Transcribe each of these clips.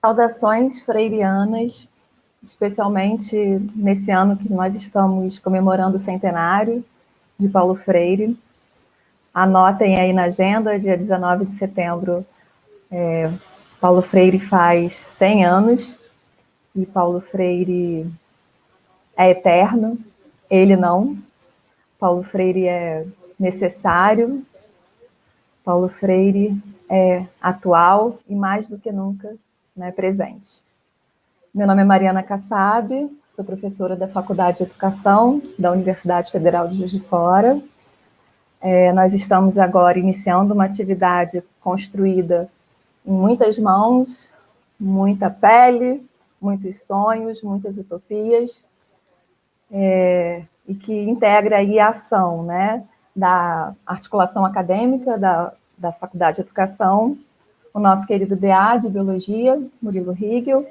Saudações freirianas, especialmente nesse ano que nós estamos comemorando o centenário de Paulo Freire. Anotem aí na agenda, dia 19 de setembro, Paulo Freire faz 100 anos, e Paulo Freire é eterno, ele não. Paulo Freire é necessário, Paulo Freire é atual e, mais do que nunca, né, presente. Meu nome é Mariana Kassab, sou professora da Faculdade de Educação da Universidade Federal de Juiz de Fora. Nós estamos agora iniciando uma atividade construída em muitas mãos, muita pele, muitos sonhos, muitas utopias, e que integra aí a ação, né, da articulação acadêmica da Faculdade de Educação, o nosso querido DA de Biologia, Murilo Rigel,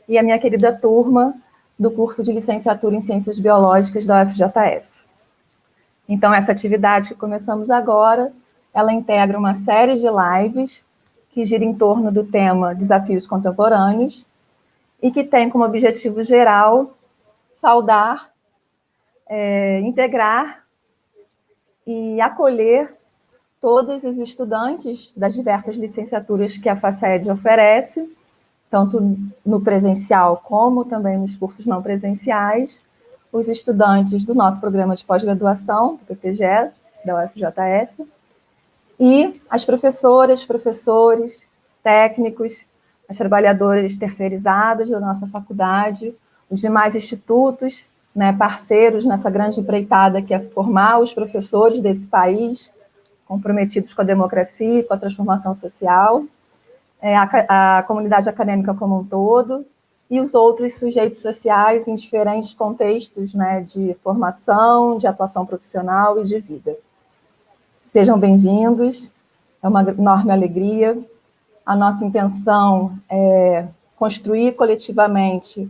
e a minha querida turma do curso de licenciatura em Ciências Biológicas da UFJF. Então, essa atividade que começamos agora, ela integra uma série de lives que gira em torno do tema Desafios Contemporâneos e que tem como objetivo geral saudar, integrar e acolher todos os estudantes das diversas licenciaturas que a FACED oferece, tanto no presencial como também nos cursos não presenciais, os estudantes do nosso programa de pós-graduação, do PPGE, da UFJF, e as professoras, professores, técnicos, as trabalhadoras terceirizadas da nossa faculdade, os demais institutos, né, parceiros nessa grande empreitada que é formar os professores desse país, comprometidos com a democracia e com a transformação social, a comunidade acadêmica como um todo, e os outros sujeitos sociais em diferentes contextos, né, de formação, de atuação profissional e de vida. Sejam bem-vindos, é uma enorme alegria. A nossa intenção é construir coletivamente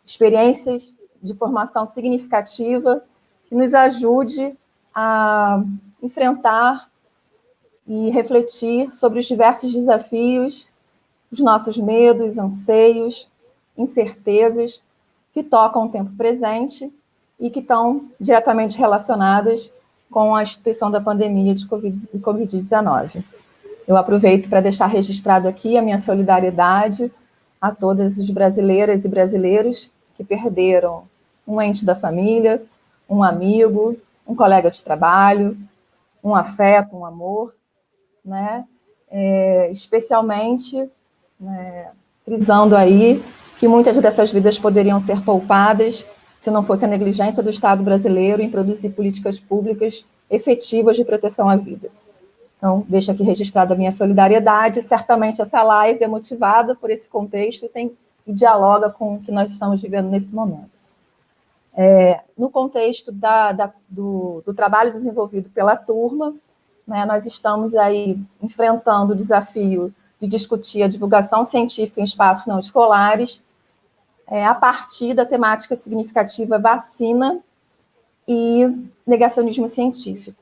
experiências de formação significativa que nos ajude a enfrentar e refletir sobre os diversos desafios, os nossos medos, anseios, incertezas que tocam o tempo presente e que estão diretamente relacionadas com a instituição da pandemia de Covid-19. Eu aproveito para deixar registrado aqui a minha solidariedade a todas as brasileiras e brasileiros que perderam um ente da família, um amigo, um colega de trabalho, um afeto, um amor, né? Especialmente, né, frisando aí que muitas dessas vidas poderiam ser poupadas se não fosse a negligência do Estado brasileiro em produzir políticas públicas efetivas de proteção à vida. Então, deixo aqui registrada a minha solidariedade. Certamente essa live é motivada por esse contexto e dialoga com o que nós estamos vivendo nesse momento. No contexto do trabalho desenvolvido pela turma, né, nós estamos aí enfrentando o desafio de discutir a divulgação científica em espaços não escolares, a partir da temática significativa vacina e negacionismo científico.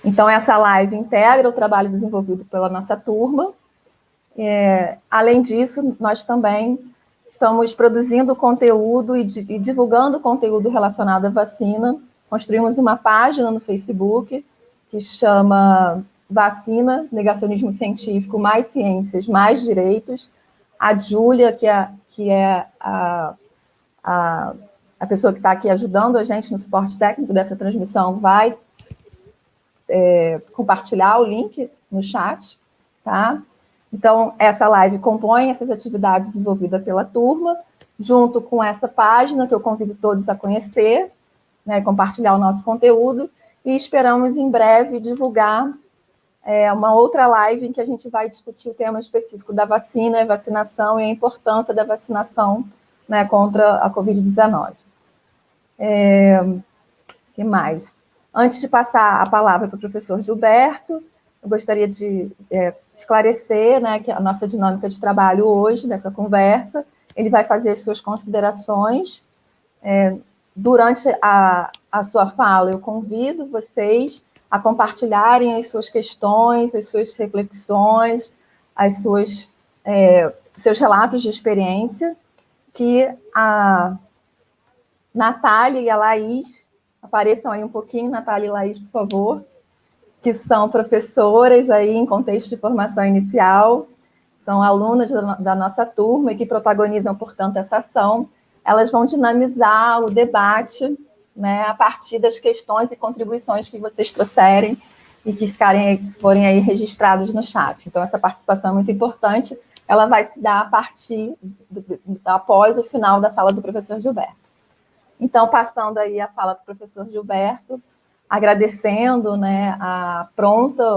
Então, essa live integra o trabalho desenvolvido pela nossa turma. Além disso, nós também estamos produzindo conteúdo e divulgando conteúdo relacionado à vacina. Construímos uma página no Facebook que chama Vacina, Negacionismo Científico, Mais Ciências, Mais Direitos. A Júlia, que é a pessoa que está aqui ajudando a gente no suporte técnico dessa transmissão, vai compartilhar o link no chat, tá? Então, essa live compõe essas atividades desenvolvidas pela turma, junto com essa página que eu convido todos a conhecer, né, compartilhar o nosso conteúdo, e esperamos em breve divulgar uma outra live em que a gente vai discutir o tema específico da vacina e vacinação e a importância da vacinação, né, contra a Covid-19. Que mais? Antes de passar a palavra para o professor Gilberto, eu gostaria de esclarecer, né, que a nossa dinâmica de trabalho hoje, nessa conversa, ele vai fazer as suas considerações. Durante a sua fala, eu convido vocês a compartilharem as suas questões, as suas reflexões, as suas seus relatos de experiência, que a Natália e a Laís, apareçam aí um pouquinho, Natália e Laís, por favor, que são professoras aí em contexto de formação inicial, são alunas da nossa turma e que protagonizam, portanto, essa ação. Elas vão dinamizar o debate, né, a partir das questões e contribuições que vocês trouxerem e que forem aí registrados no chat. Então, essa participação é muito importante, ela vai se dar a partir, após o final da fala do professor Gilberto. Então, passando aí a fala do professor Gilberto, agradecendo, né,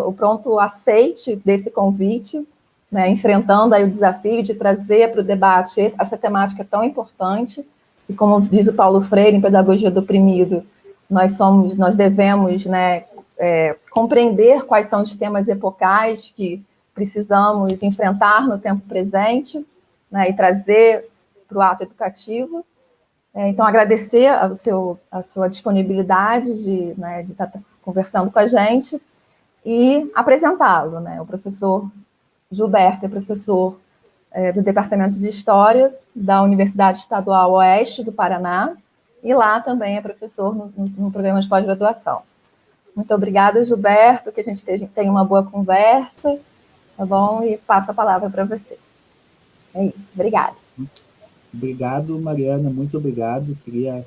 o pronto aceite desse convite, né, enfrentando aí o desafio de trazer para o debate essa temática tão importante, e como diz o Paulo Freire, em Pedagogia do Oprimido, nós devemos, né, compreender quais são os temas epocais que precisamos enfrentar no tempo presente, né, e trazer para o ato educativo. Então, agradecer a sua disponibilidade de estar conversando com a gente e apresentá-lo, né? O professor Gilberto é professor do Departamento de História da Universidade Estadual Oeste do Paraná e lá também é professor no programa de pós-graduação. Muito obrigada, Gilberto, que a gente tenha uma boa conversa, tá bom? E passo a palavra para você. É isso, obrigada. Obrigado, Mariana, muito obrigado. Queria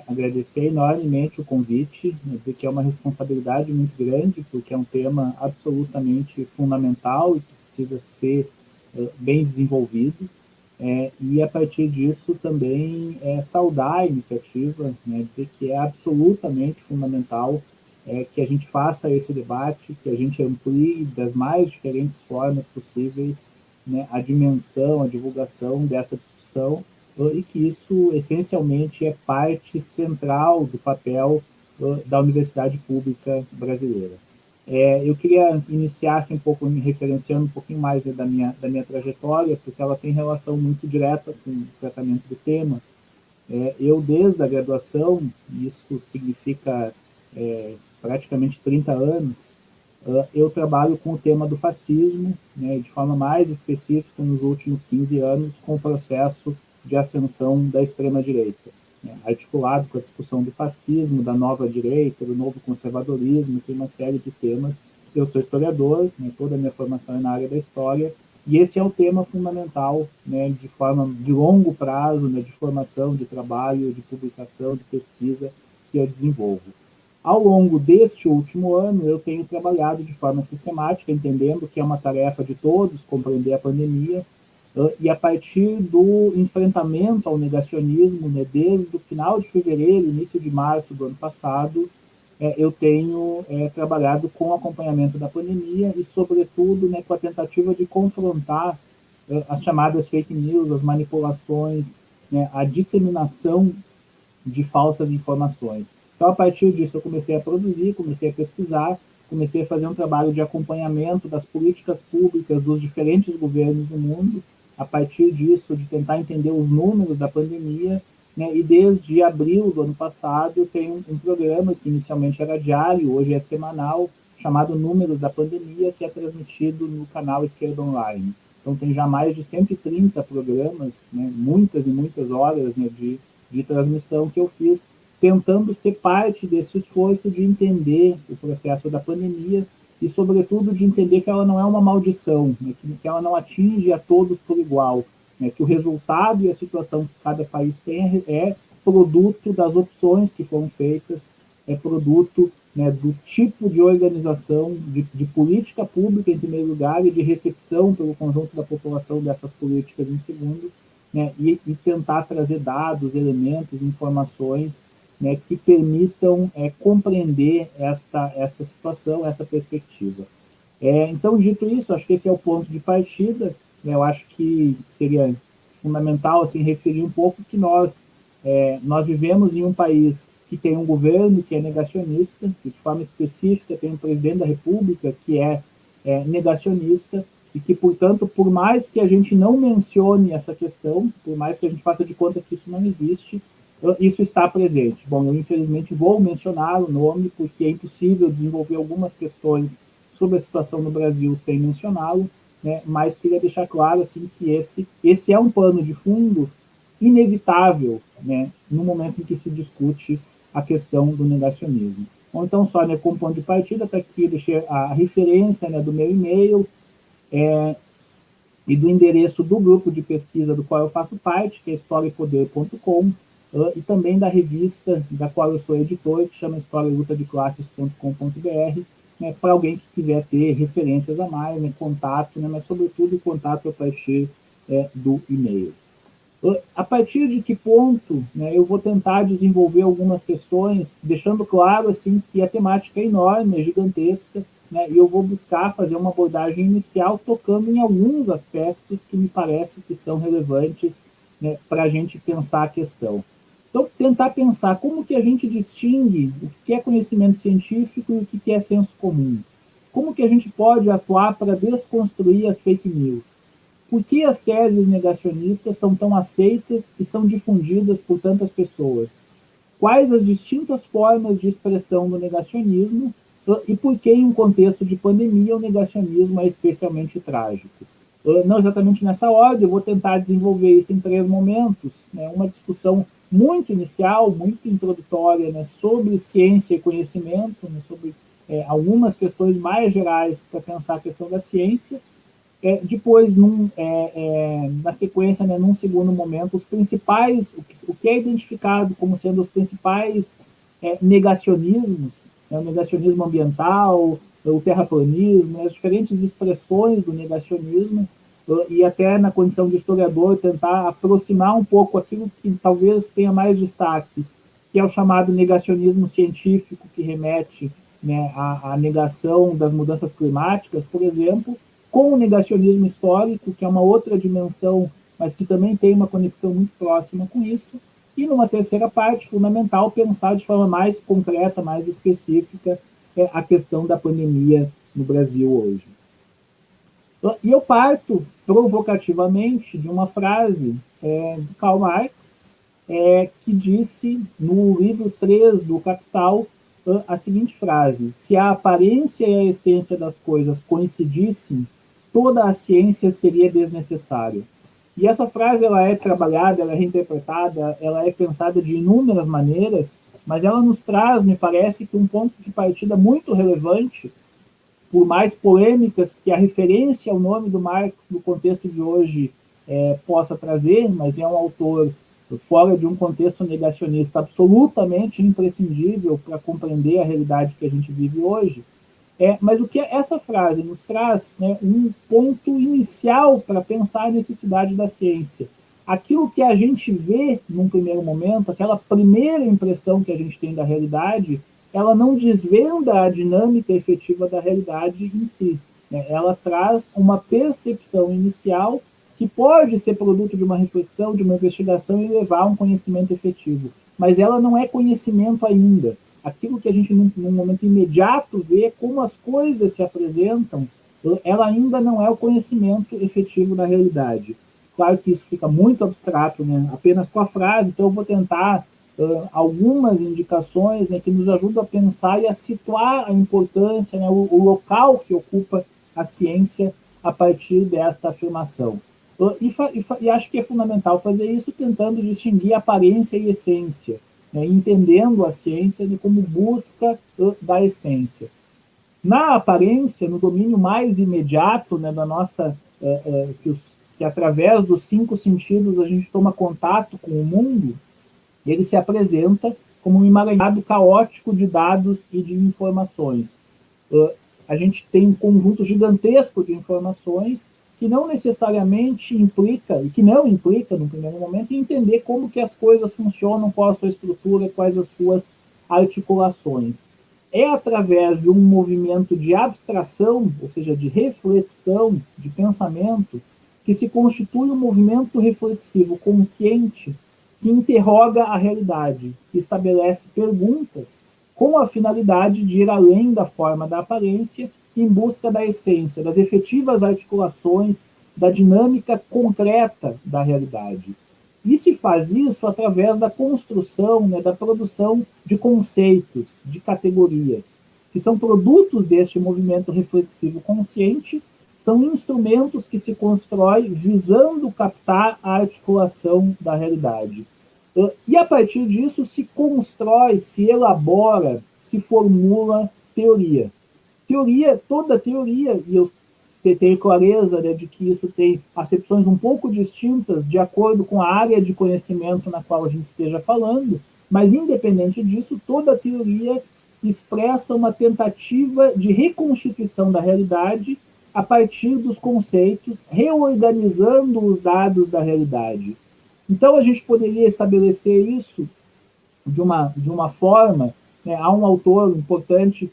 agradecer enormemente o convite, dizer que é uma responsabilidade muito grande, porque é um tema absolutamente fundamental e que precisa ser bem desenvolvido. E, a partir disso, também saudar a iniciativa, né, dizer que é absolutamente fundamental que a gente faça esse debate, que a gente amplie das mais diferentes formas possíveis, né, a dimensão, a divulgação dessa discussão, e que isso, essencialmente, é parte central do papel da Universidade Pública Brasileira. Eu queria iniciar assim, um pouco me referenciando um pouquinho mais da minha trajetória, porque ela tem relação muito direta com o tratamento do tema. Eu, desde a graduação, isso significa praticamente 30 anos, eu trabalho com o tema do fascismo, né, de forma mais específica nos últimos 15 anos, com o processo de ascensão da extrema-direita, né, articulado com a discussão do fascismo, da nova direita, do novo conservadorismo, tem uma série de temas. Eu sou historiador, né, toda a minha formação é na área da história, e esse é o tema fundamental, né, de forma de longo prazo, né, de formação, de trabalho, de publicação, de pesquisa que eu desenvolvo. Ao longo deste último ano, eu tenho trabalhado de forma sistemática, entendendo que é uma tarefa de todos compreender a pandemia, e a partir do enfrentamento ao negacionismo, né, desde o final de fevereiro, início de março do ano passado, eu tenho trabalhado com o acompanhamento da pandemia e, sobretudo, né, com a tentativa de confrontar as chamadas fake news, as manipulações, né, a disseminação de falsas informações. Então, a partir disso, eu comecei a produzir, comecei a pesquisar, comecei a fazer um trabalho de acompanhamento das políticas públicas dos diferentes governos do mundo, a partir disso, de tentar entender os números da pandemia, né? E desde abril do ano passado, eu tenho um programa que inicialmente era diário, hoje é semanal, chamado Números da Pandemia, que é transmitido no canal Esquerda Online. Então, tem já mais de 130 programas, né? Muitas e muitas horas, né, de transmissão que eu fiz, tentando ser parte desse esforço de entender o processo da pandemia e, sobretudo, de entender que ela não é uma maldição, né, que ela não atinge a todos por igual, né, que o resultado e a situação que cada país tem é produto das opções que foram feitas, é produto, né, do tipo de organização, de política pública, em primeiro lugar, e de recepção pelo conjunto da população dessas políticas, em segundo, né, e tentar trazer dados, elementos, informações, né, que permitam compreender essa situação, essa perspectiva. Então, dito isso, acho que esse é o ponto de partida. Né, eu acho que seria fundamental assim, referir um pouco que nós vivemos em um país que tem um governo que é negacionista, que de forma específica tem um presidente da República que é negacionista, e que, portanto, por mais que a gente não mencione essa questão, por mais que a gente faça de conta que isso não existe, isso está presente. Bom, eu infelizmente vou mencionar o nome, porque é impossível desenvolver algumas questões sobre a situação no Brasil sem mencioná-lo, né, mas queria deixar claro assim, que esse é um pano de fundo inevitável, né, no momento em que se discute a questão do negacionismo. Ou então, só, né, como ponto de partida, está aqui, deixei a referência, né, do meu e-mail e do endereço do grupo de pesquisa do qual eu faço parte, que é historiaepoder.com, e também da revista da qual eu sou editor, que chama historialutadeclasses.com.br, né, para alguém que quiser ter referências a mais, né, contato, né, mas sobretudo o contato a partir do e-mail. A partir de que ponto, né, eu vou tentar desenvolver algumas questões, deixando claro assim, que a temática é enorme, é gigantesca, né, e eu vou buscar fazer uma abordagem inicial tocando em alguns aspectos que me parece que são relevantes, né, para a gente pensar a questão. Então, tentar pensar como que a gente distingue o que é conhecimento científico e o que é senso comum. Como que a gente pode atuar para desconstruir as fake news? Por que as teses negacionistas são tão aceitas e são difundidas por tantas pessoas? Quais as distintas formas de expressão do negacionismo e por que, em um contexto de pandemia, o negacionismo é especialmente trágico? Não exatamente nessa ordem, eu vou tentar desenvolver isso em 3 momentos, né? Uma discussão muito inicial, muito introdutória, né, sobre ciência e conhecimento, né, sobre algumas questões mais gerais para pensar a questão da ciência. Depois, na sequência, né, num segundo momento, os principais, o que é identificado como sendo os principais negacionismos, né, o negacionismo ambiental, o terraplanismo, as diferentes expressões do negacionismo, e até na condição de historiador tentar aproximar um pouco aquilo que talvez tenha mais destaque, que é o chamado negacionismo científico, que remete, né, à negação das mudanças climáticas, por exemplo, com o negacionismo histórico, que é uma outra dimensão, mas que também tem uma conexão muito próxima com isso. E numa terceira parte, fundamental, pensar de forma mais concreta, mais específica, a questão da pandemia no Brasil hoje. E eu parto provocativamente de uma frase de Karl Marx, que disse no livro 3 do Capital a seguinte frase: se a aparência e a essência das coisas coincidissem, toda a ciência seria desnecessária. E essa frase ela é trabalhada, ela é reinterpretada, ela é pensada de inúmeras maneiras, mas ela nos traz, me parece, que um ponto de partida muito relevante, por mais polêmicas que a referência ao nome do Marx no contexto de hoje possa trazer, mas é um autor fora de um contexto negacionista absolutamente imprescindível para compreender a realidade que a gente vive hoje. Mas o que essa frase nos traz, né, um ponto inicial para pensar a necessidade da ciência. Aquilo que a gente vê num primeiro momento, aquela primeira impressão que a gente tem da realidade, ela não desvenda a dinâmica efetiva da realidade em si, né? Ela traz uma percepção inicial que pode ser produto de uma reflexão, de uma investigação e levar a um conhecimento efetivo. Mas ela não é conhecimento ainda. Aquilo que a gente, num momento imediato, vê como as coisas se apresentam, ela ainda não é o conhecimento efetivo da realidade. Claro que isso fica muito abstrato, né, apenas com a frase, então eu vou tentar algumas indicações, né, que nos ajudam a pensar e a situar a importância, né, o local que ocupa a ciência a partir desta afirmação. E acho que é fundamental fazer isso tentando distinguir aparência e essência, né, entendendo a ciência como busca da essência. Na aparência, no domínio mais imediato, né, da nossa, que através dos 5 sentidos a gente toma contato com o mundo, ele se apresenta como um emaranhado caótico de dados e de informações. A gente tem um conjunto gigantesco de informações que não necessariamente implica, e que não implica, no primeiro momento, entender como que as coisas funcionam, qual a sua estrutura, quais as suas articulações. É através de um movimento de abstração, ou seja, de reflexão, de pensamento, que se constitui um movimento reflexivo consciente que interroga a realidade, que estabelece perguntas com a finalidade de ir além da forma da aparência em busca da essência, das efetivas articulações, da dinâmica concreta da realidade. E se faz isso através da construção, né, da produção de conceitos, de categorias, que são produtos deste movimento reflexivo consciente, são instrumentos que se constroem visando captar a articulação da realidade. E a partir disso se constrói, se elabora, se formula teoria. Toda teoria, e eu tenho clareza, né, de que isso tem acepções um pouco distintas de acordo com a área de conhecimento na qual a gente esteja falando, mas independente disso, toda teoria expressa uma tentativa de reconstituição da realidade a partir dos conceitos, reorganizando os dados da realidade. Então a gente poderia estabelecer isso de uma forma, né? Há um autor importante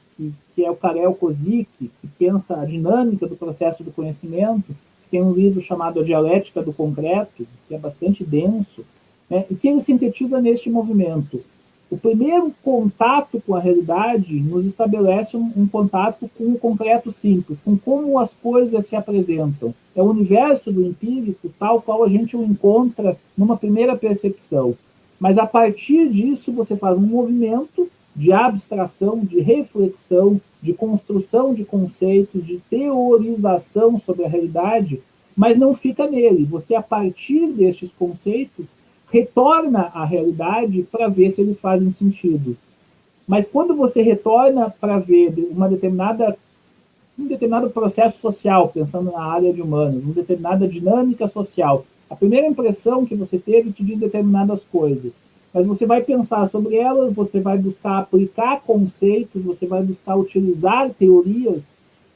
que é o Karel Kozik, que pensa a dinâmica do processo do conhecimento, que tem um livro chamado A Dialética do Concreto, que é bastante denso, né? E que ele sintetiza neste movimento. O primeiro contato com a realidade nos estabelece um contato com o concreto simples, com como as coisas se apresentam. É o universo do empírico tal qual a gente o encontra numa primeira percepção. Mas a partir disso você faz um movimento de abstração, de reflexão, de construção de conceitos, de teorização sobre a realidade, mas não fica nele. Você, a partir destes conceitos, retorna à realidade para ver se eles fazem sentido. Mas quando você retorna para ver um determinado processo social, pensando na área de humanos, uma determinada dinâmica social, a primeira impressão que você teve te diz determinadas coisas, mas você vai pensar sobre elas, você vai buscar aplicar conceitos, você vai buscar utilizar teorias,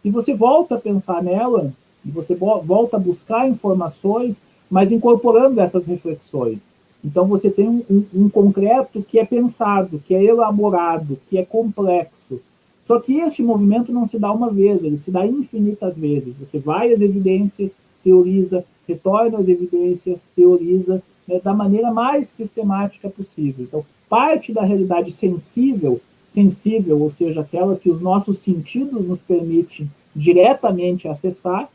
e você volta a pensar nela, e você volta a buscar informações, mas incorporando essas reflexões. Então você tem um concreto que é pensado, que é elaborado, que é complexo. Só que este movimento não se dá uma vez, ele se dá infinitas vezes. Você vai às evidências, teoriza, retorna às evidências, teoriza, né, da maneira mais sistemática possível. Então, parte da realidade sensível, ou seja, aquela que os nossos sentidos nos permitem diretamente acessar,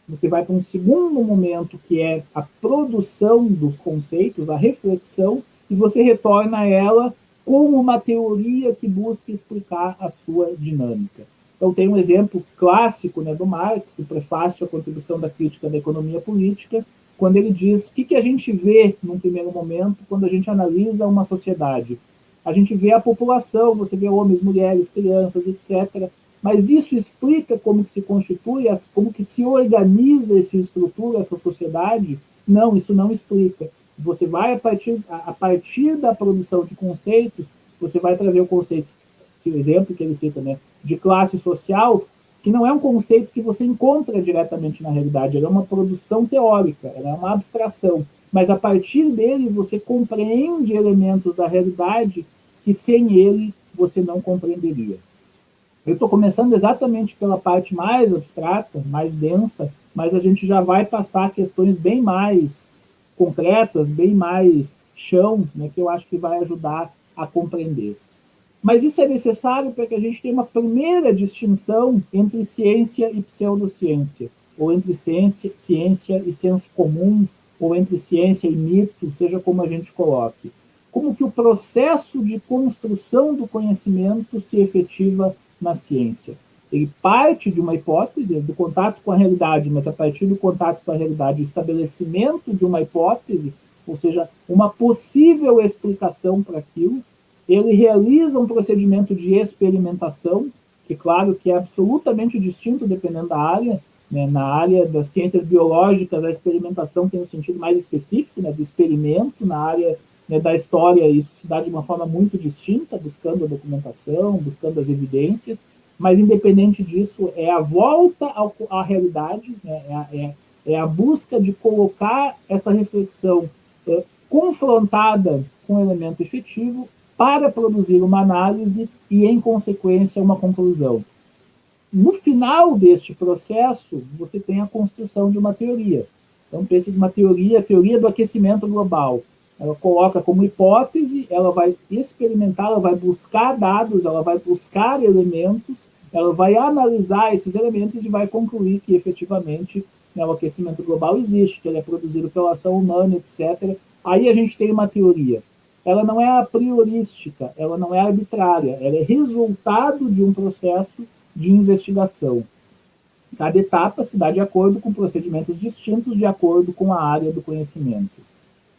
você vai para um segundo momento, que é a produção dos conceitos, a reflexão, e você retorna a ela com uma teoria que busca explicar a sua dinâmica. Então, tem um exemplo clássico, né, do Marx, do prefácio à contribuição da crítica da economia política, quando ele diz o que a gente vê num primeiro momento quando a gente analisa uma sociedade. A gente vê a população, você vê homens, mulheres, crianças, etc., mas isso explica como que se constitui, como que se organiza e se estrutura essa sociedade? Não, isso não explica. Você vai, a partir da produção de conceitos, você vai trazer o conceito, esse exemplo que ele cita, né, de classe social, que não é um conceito que você encontra diretamente na realidade, ele é uma produção teórica, ela é uma abstração, mas a partir dele você compreende elementos da realidade que sem ele você não compreenderia. Eu estou começando exatamente pela parte mais abstrata, mais densa, mas a gente já vai passar questões bem mais concretas, bem mais chão, né, que eu acho que vai ajudar a compreender. Mas isso é necessário para que a gente tenha uma primeira distinção entre ciência e pseudociência, ou entre ciência e senso comum, ou entre ciência e mito, seja como a gente coloque. Como que o processo de construção do conhecimento se efetiva na ciência. Ele parte de uma hipótese, do contato com a realidade, mas a partir do contato com a realidade, o estabelecimento de uma hipótese, ou seja, uma possível explicação para aquilo. Ele realiza um procedimento de experimentação, que claro que é absolutamente distinto dependendo da área, né? Na área das ciências biológicas, a experimentação tem um sentido mais específico, né, do experimento. Na área, né, da história, isso se dá de uma forma muito distinta, buscando a documentação, buscando as evidências, mas independente disso, é a volta à realidade, né, é a busca de colocar essa reflexão confrontada com o elemento efetivo para produzir uma análise e, em consequência, uma conclusão. No final deste processo, você tem a construção de uma teoria. Então, pense de uma teoria, a teoria do aquecimento global. Ela coloca como hipótese, ela vai experimentar, ela vai buscar dados, ela vai buscar elementos, ela vai analisar esses elementos e vai concluir que, efetivamente, né, o aquecimento global existe, que ele é produzido pela ação humana, etc. Aí a gente tem uma teoria. Ela não é a priorística, ela não é arbitrária, ela é resultado de um processo de investigação. Cada etapa se dá de acordo com procedimentos distintos de acordo com a área do conhecimento.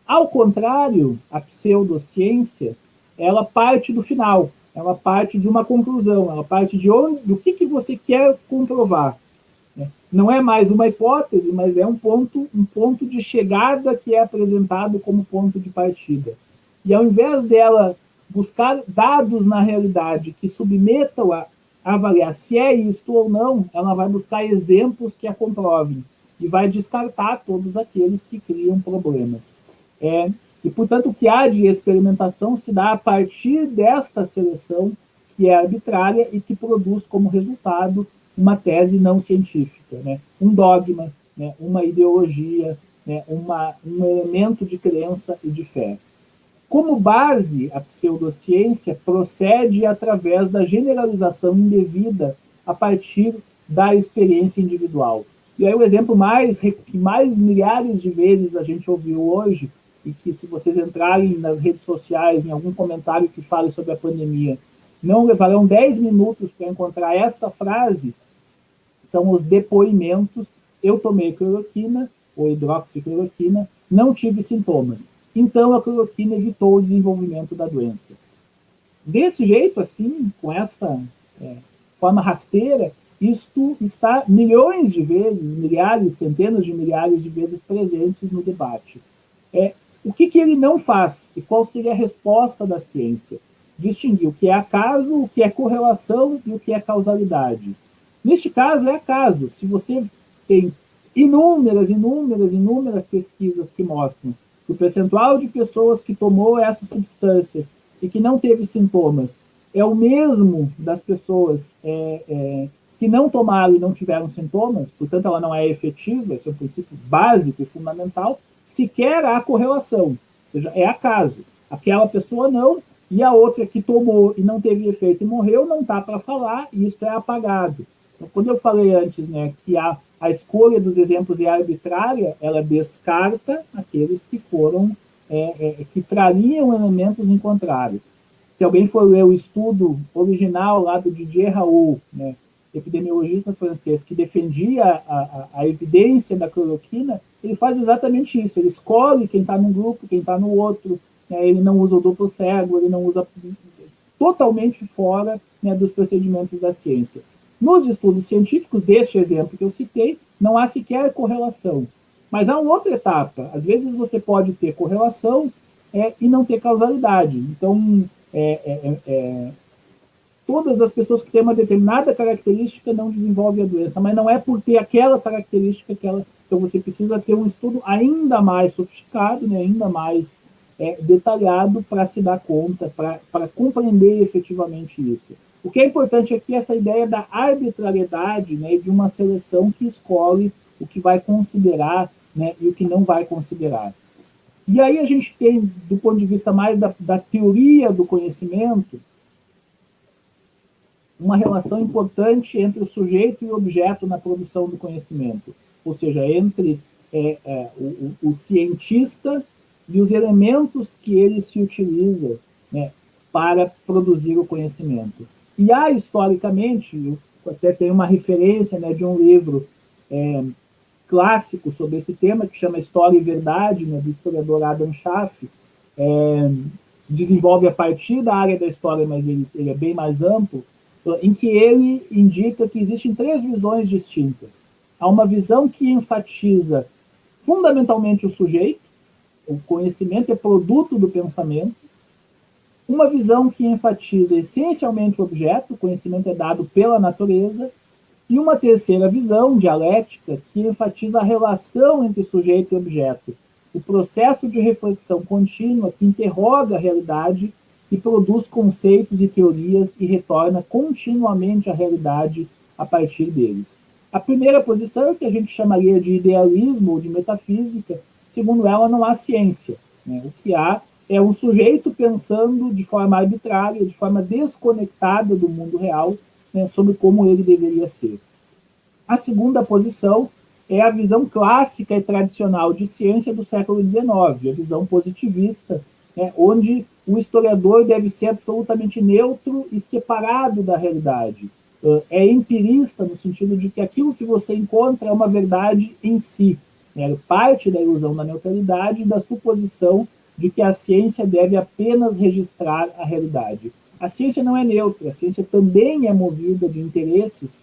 Ao contrário, a pseudociência, ela parte do final, ela parte de uma conclusão, ela parte de onde, do que você quer comprovar. Não é mais uma hipótese, mas é um ponto de chegada que é apresentado como ponto de partida. E ao invés dela buscar dados na realidade que submetam a avaliar se é isto ou não, ela vai buscar exemplos que a comprovem e vai descartar todos aqueles que criam problemas. E, portanto, o que há de experimentação se dá a partir desta seleção que é arbitrária e que produz como resultado uma tese não científica, né? Um dogma, né? Uma ideologia, né? Um elemento de crença e de fé. Como base, a pseudociência procede através da generalização indevida a partir da experiência individual. E aí o exemplo que mais milhares de vezes a gente ouviu hoje, e que se vocês entrarem nas redes sociais, em algum comentário que fale sobre a pandemia, não levarão 10 minutos para encontrar esta frase, são os depoimentos: eu tomei cloroquina ou hidroxicloroquina, não tive sintomas. Então, a cloroquina evitou o desenvolvimento da doença. Desse jeito, assim, com essa forma rasteira, isto está milhões de vezes, milhares, centenas de milhares de vezes presentes no debate. O que ele não faz e qual seria a resposta da ciência? Distinguir o que é acaso, o que é correlação e o que é causalidade. Neste caso, é acaso. Se você tem inúmeras pesquisas que mostram que o percentual de pessoas que tomou essas substâncias e que não teve sintomas é o mesmo das pessoas que não tomaram e não tiveram sintomas, portanto, ela não é efetiva, esse é um princípio básico e fundamental, sequer há correlação, ou seja, é acaso. Aquela pessoa não, e a outra que tomou e não teve efeito e morreu, não está para falar, e isso é apagado. Então, quando eu falei antes, né, que a escolha dos exemplos é arbitrária, ela descarta aqueles que foram, que trariam elementos em contrário. Se alguém for ler o estudo original lá do Didier Raoult, né, epidemiologista francês, que defendia a evidência da cloroquina, ele faz exatamente isso. Ele escolhe quem está num grupo, quem está no outro, né, ele não usa o duplo cego, ele não usa totalmente fora, né, dos procedimentos da ciência. Nos estudos científicos, deste exemplo que eu citei, não há sequer correlação. Mas há uma outra etapa. Às vezes você pode ter correlação e não ter causalidade. Então, todas as pessoas que têm uma determinada característica não desenvolvem a doença, mas não é por ter aquela característica que ela... Então, você precisa ter um estudo ainda mais sofisticado, né, ainda mais detalhado para se dar conta, para compreender efetivamente isso. O que é importante aqui é essa ideia da arbitrariedade, né, de uma seleção que escolhe o que vai considerar, né, e o que não vai considerar. E aí a gente tem, do ponto de vista mais da teoria do conhecimento, uma relação importante entre o sujeito e o objeto na produção do conhecimento, ou seja, entre o cientista e os elementos que ele se utiliza, né, para produzir o conhecimento. E há, historicamente, eu até tenho uma referência, né, de um livro clássico sobre esse tema, que chama História e Verdade, né, do historiador Adam Schaff, desenvolve a partir da área da história, mas ele é bem mais amplo, em que ele indica que existem 3 visões distintas. Há uma visão que enfatiza fundamentalmente o sujeito, o conhecimento é produto do pensamento, uma visão que enfatiza essencialmente o objeto, o conhecimento é dado pela natureza, e uma terceira visão, dialética, que enfatiza a relação entre sujeito e objeto, o processo de reflexão contínua que interroga a realidade e produz conceitos e teorias e retorna continuamente à realidade a partir deles. A primeira posição é o que a gente chamaria de idealismo ou de metafísica. Segundo ela, não há ciência, né? O que há é um sujeito pensando de forma arbitrária, de forma desconectada do mundo real, né, sobre como ele deveria ser. A segunda posição é a visão clássica e tradicional de ciência do século XIX, a visão positivista, né, onde o historiador deve ser absolutamente neutro e separado da realidade. é empirista no sentido de que aquilo que você encontra é uma verdade em si, né? Parte da ilusão da neutralidade e da suposição de que a ciência deve apenas registrar a realidade. A ciência não é neutra, a ciência também é movida de interesses,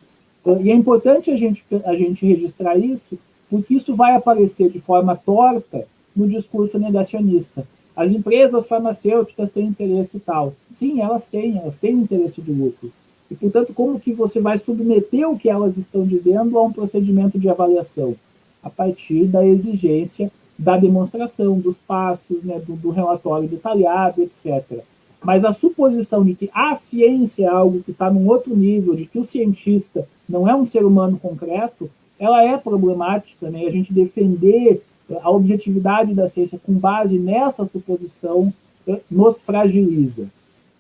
e é importante a gente registrar isso, porque isso vai aparecer de forma torta no discurso negacionista. As empresas farmacêuticas têm interesse e tal. Sim, elas têm interesse de lucro. E, portanto, como que você vai submeter o que elas estão dizendo a um procedimento de avaliação? A partir da exigência da demonstração, dos passos, né, do relatório detalhado, etc. Mas a suposição de que a ciência é algo que está num outro nível, de que o cientista não é um ser humano concreto, ela é problemática, né? A gente defender a objetividade da ciência com base nessa suposição nos fragiliza.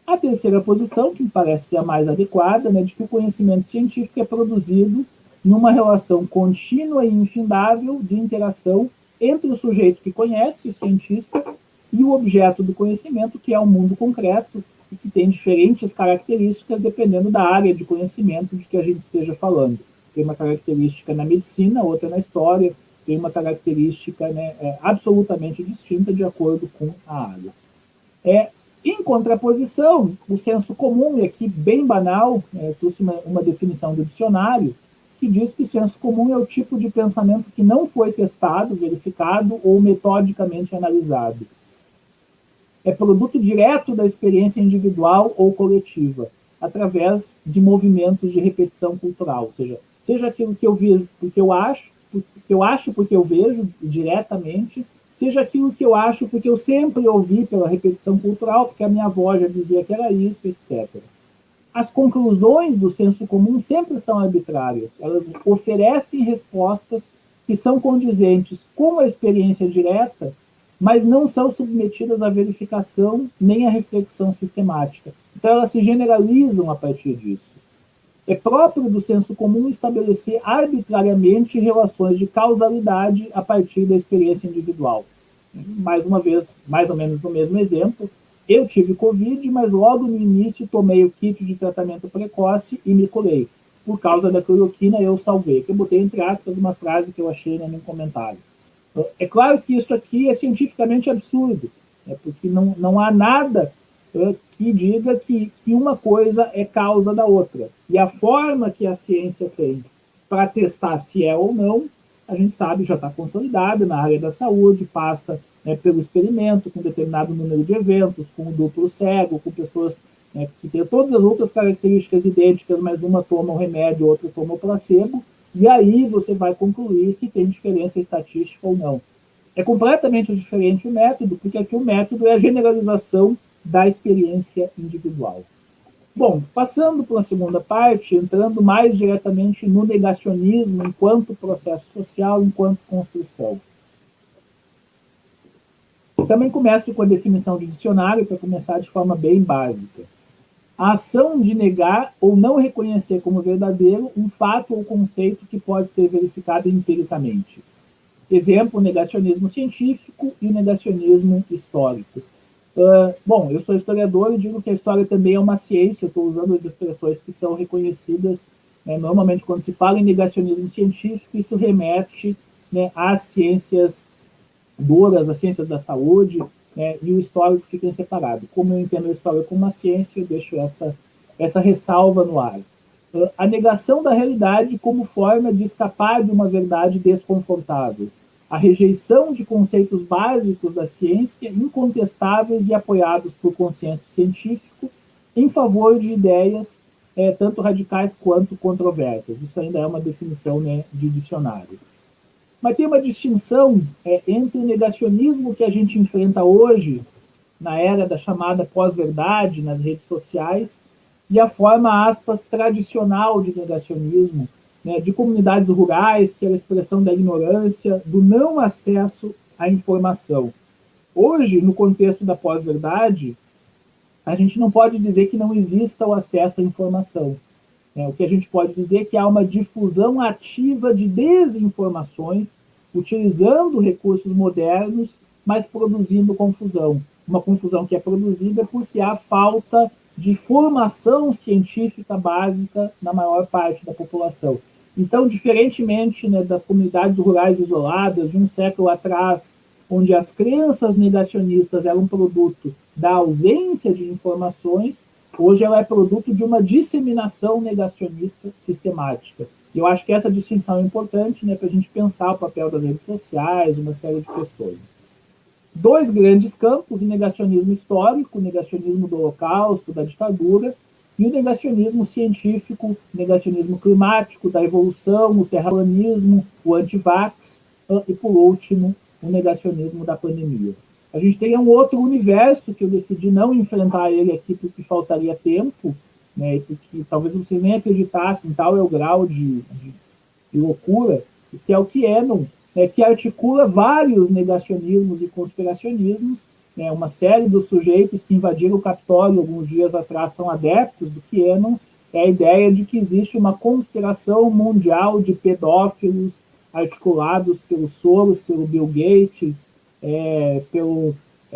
A terceira posição, que me parece ser a mais adequada, né, de que o conhecimento científico é produzido numa relação contínua e infindável de interação entre o sujeito que conhece, o cientista, e o objeto do conhecimento, que é o mundo concreto e que tem diferentes características dependendo da área de conhecimento de que a gente esteja falando. Tem uma característica na medicina, outra na história, tem uma característica, né, absolutamente distinta de acordo com a área. Em contraposição, o senso comum, e aqui bem banal, trouxe uma definição do dicionário, que diz que o senso comum é o tipo de pensamento que não foi testado, verificado ou metodicamente analisado. É produto direto da experiência individual ou coletiva, através de movimentos de repetição cultural, ou seja aquilo que eu vejo porque eu acho porque eu vejo diretamente, seja aquilo que eu acho porque eu sempre ouvi pela repetição cultural, porque a minha avó já dizia que era isso, etc. As conclusões do senso comum sempre são arbitrárias. Elas oferecem respostas que são condizentes com a experiência direta, mas não são submetidas à verificação nem à reflexão sistemática. Então, elas se generalizam a partir disso. É próprio do senso comum estabelecer arbitrariamente relações de causalidade a partir da experiência individual. Mais uma vez, mais ou menos no mesmo exemplo, eu tive Covid, mas logo no início tomei o kit de tratamento precoce e me curei. Por causa da cloroquina, eu salvei. Eu botei entre aspas uma frase que eu achei no meu comentário. É claro que isso aqui é cientificamente absurdo, porque não há nada que diga que uma coisa é causa da outra. E a forma que a ciência tem para testar se é ou não, a gente sabe, já está consolidada na área da saúde, passa pelo experimento, com determinado número de eventos, com o duplo cego, com pessoas que têm todas as outras características idênticas, mas uma toma o remédio, outra toma o placebo, e aí você vai concluir se tem diferença estatística ou não. É completamente diferente o método, porque aqui o método é a generalização da experiência individual. Bom, passando para a segunda parte, entrando mais diretamente no negacionismo enquanto processo social, enquanto construção. Eu também começo com a definição de dicionário, para começar de forma bem básica. A ação de negar ou não reconhecer como verdadeiro um fato ou conceito que pode ser verificado empiricamente. Exemplo, o negacionismo científico e o negacionismo histórico. Bom, eu sou historiador e digo que a história também é uma ciência, eu estou usando as expressões que são reconhecidas, normalmente quando se fala em negacionismo científico, isso remete às ciências duras, às ciências da saúde, e o histórico fica separado. Como eu entendo a história como uma ciência, eu deixo essa ressalva no ar. A negação da realidade como forma de escapar de uma verdade desconfortável. A rejeição de conceitos básicos da ciência, incontestáveis e apoiados por consenso científico, em favor de ideias tanto radicais quanto controversas. Isso ainda é uma definição de dicionário. Mas tem uma distinção entre o negacionismo que a gente enfrenta hoje, na era da chamada pós-verdade, nas redes sociais, e a forma, aspas, tradicional de negacionismo, de comunidades rurais, que é a expressão da ignorância, do não acesso à informação. Hoje, no contexto da pós-verdade, a gente não pode dizer que não exista o acesso à informação. O que a gente pode dizer é que há uma difusão ativa de desinformações, utilizando recursos modernos, mas produzindo confusão. Uma confusão que é produzida porque há falta de formação científica básica na maior parte da população. Então, diferentemente, né, das comunidades rurais isoladas de um século atrás, onde as crenças negacionistas eram produto da ausência de informações, hoje ela é produto de uma disseminação negacionista sistemática. E eu acho que essa distinção é importante, né, para a gente pensar o papel das redes sociais, uma série de questões. Dois grandes campos: o negacionismo histórico, o negacionismo do Holocausto, da ditadura, e o negacionismo científico, o negacionismo climático, da evolução, o terraplanismo, o antivax, e, por último, o negacionismo da pandemia. A gente tem um outro universo que eu decidi não enfrentar ele aqui porque faltaria tempo, né, e porque talvez vocês nem acreditassem, tal é o grau de loucura, que é o QAnon, que articula vários negacionismos e conspiracionismos, né, uma série dos sujeitos que invadiram o Capitólio alguns dias atrás são adeptos do QAnon. É a ideia de que existe uma conspiração mundial de pedófilos articulados pelo Soros, pelo Bill Gates,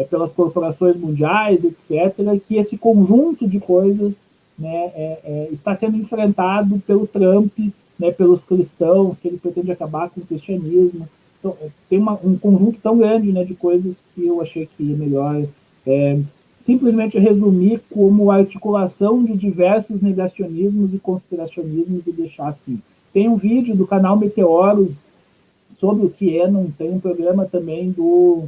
pelas corporações mundiais, etc., que esse conjunto de coisas, né, está sendo enfrentado pelo Trump, né, pelos cristãos, que ele pretende acabar com o cristianismo. Então, tem um conjunto tão grande, né, de coisas que eu achei que é melhor simplesmente resumir como articulação de diversos negacionismos e conspiracionismos e deixar assim. Tem um vídeo do canal Meteoro sobre o QAnon, tem um programa também do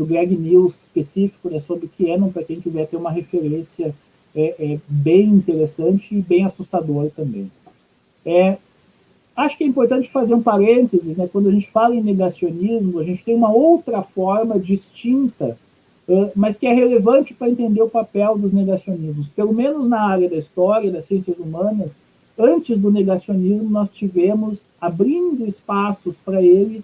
Greg News específico, né, sobre o QAnon, para quem quiser ter uma referência bem interessante e bem assustadora também. Acho que é importante fazer um parênteses, né? Quando a gente fala em negacionismo, a gente tem uma outra forma distinta, mas que é relevante para entender o papel dos negacionismos. Pelo menos na área da história, das ciências humanas, antes do negacionismo, nós tivemos, abrindo espaços para ele,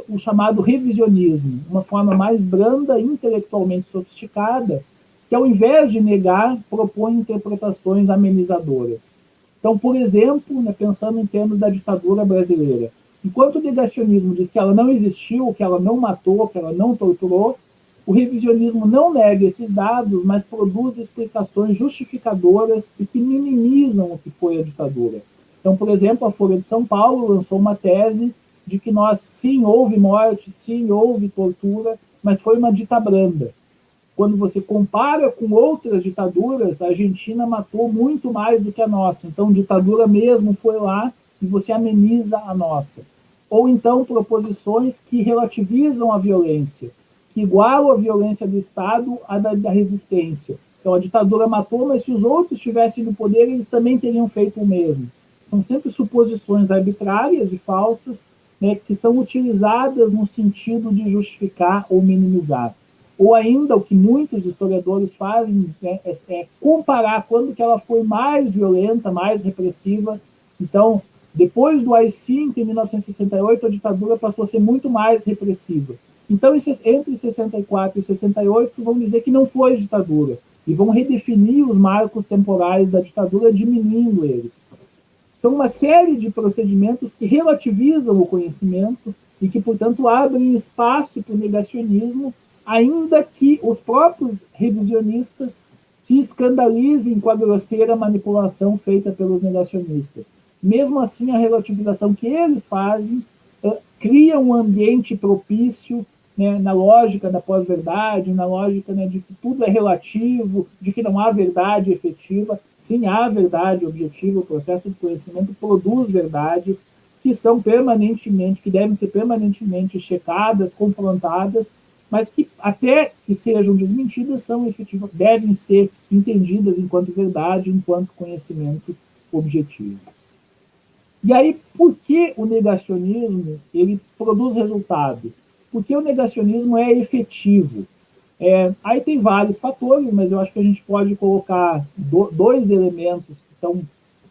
o chamado revisionismo, uma forma mais branda, intelectualmente sofisticada, que ao invés de negar, propõe interpretações amenizadoras. Então, por exemplo, né, pensando em termos da ditadura brasileira, enquanto o negacionismo diz que ela não existiu, que ela não matou, que ela não torturou, o revisionismo não nega esses dados, mas produz explicações justificadoras e que minimizam o que foi a ditadura. Então, por exemplo, a Folha de São Paulo lançou uma tese de que sim, houve morte, sim, houve tortura, mas foi uma ditabranda. Quando você compara com outras ditaduras, a Argentina matou muito mais do que a nossa. Então, ditadura mesmo foi lá e você ameniza a nossa. Ou então, proposições que relativizam a violência, que igualam a violência do Estado à da resistência. Então, a ditadura matou, mas se os outros estivessem no poder, eles também teriam feito o mesmo. São sempre suposições arbitrárias e falsas, né, que são utilizadas no sentido de justificar ou minimizar. Ou ainda, o que muitos historiadores fazem, né, é comparar quando que ela foi mais violenta, mais repressiva. Então, depois do AI-5, em 1968, a ditadura passou a ser muito mais repressiva. Então, entre 64 e 68, vão dizer que não foi ditadura, e vão redefinir os marcos temporais da ditadura, diminuindo eles. São uma série de procedimentos que relativizam o conhecimento e que, portanto, abrem espaço para o negacionismo, ainda que os próprios revisionistas se escandalizem com a grosseira manipulação feita pelos negacionistas. Mesmo assim, a relativização que eles fazem cria um ambiente propício, né, na lógica da pós-verdade, na lógica, né, de que tudo é relativo, de que não há verdade efetiva. Sim, há verdade objetiva, o processo de conhecimento produz verdades que são permanentemente, que devem ser permanentemente checadas, confrontadas, mas que, até que sejam desmentidas, são efetivas, devem ser entendidas enquanto verdade, enquanto conhecimento objetivo. E aí, por que o negacionismo ele produz resultado? Porque o negacionismo é efetivo. Aí tem vários fatores, mas eu acho que a gente pode colocar dois elementos que estão